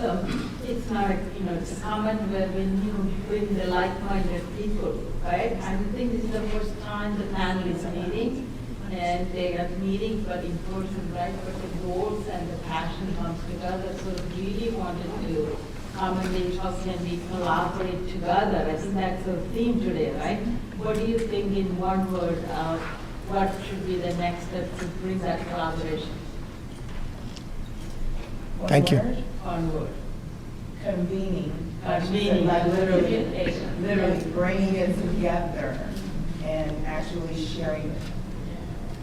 not, it's a comment where when you bring the like-minded people, right? I think this is the first time the panel is meeting, and they are meeting but in person, right? But the goals and the passion comes together. So really wanted to accommodate how can we collaborate together. I think that's the theme today, right? What do you think in one word, what should be the next step to bring that collaboration? Thank you. One word. Convening. Convening. Like literally bringing it together and actually sharing it.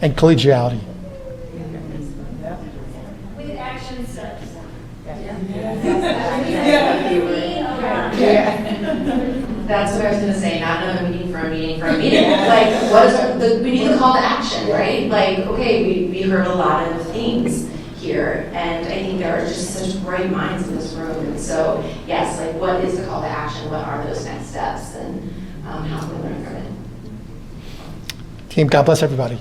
And collegiality. With action steps. That's what I was going to say, not another meeting for a meeting for a meeting. Like, what is we need the call to action, right? Like, okay, we heard a lot of themes here, and I think there are just such bright minds in this room. And so, yes, like, what is the call to action? What are those next steps? And how can we learn from it? Team, God bless everybody.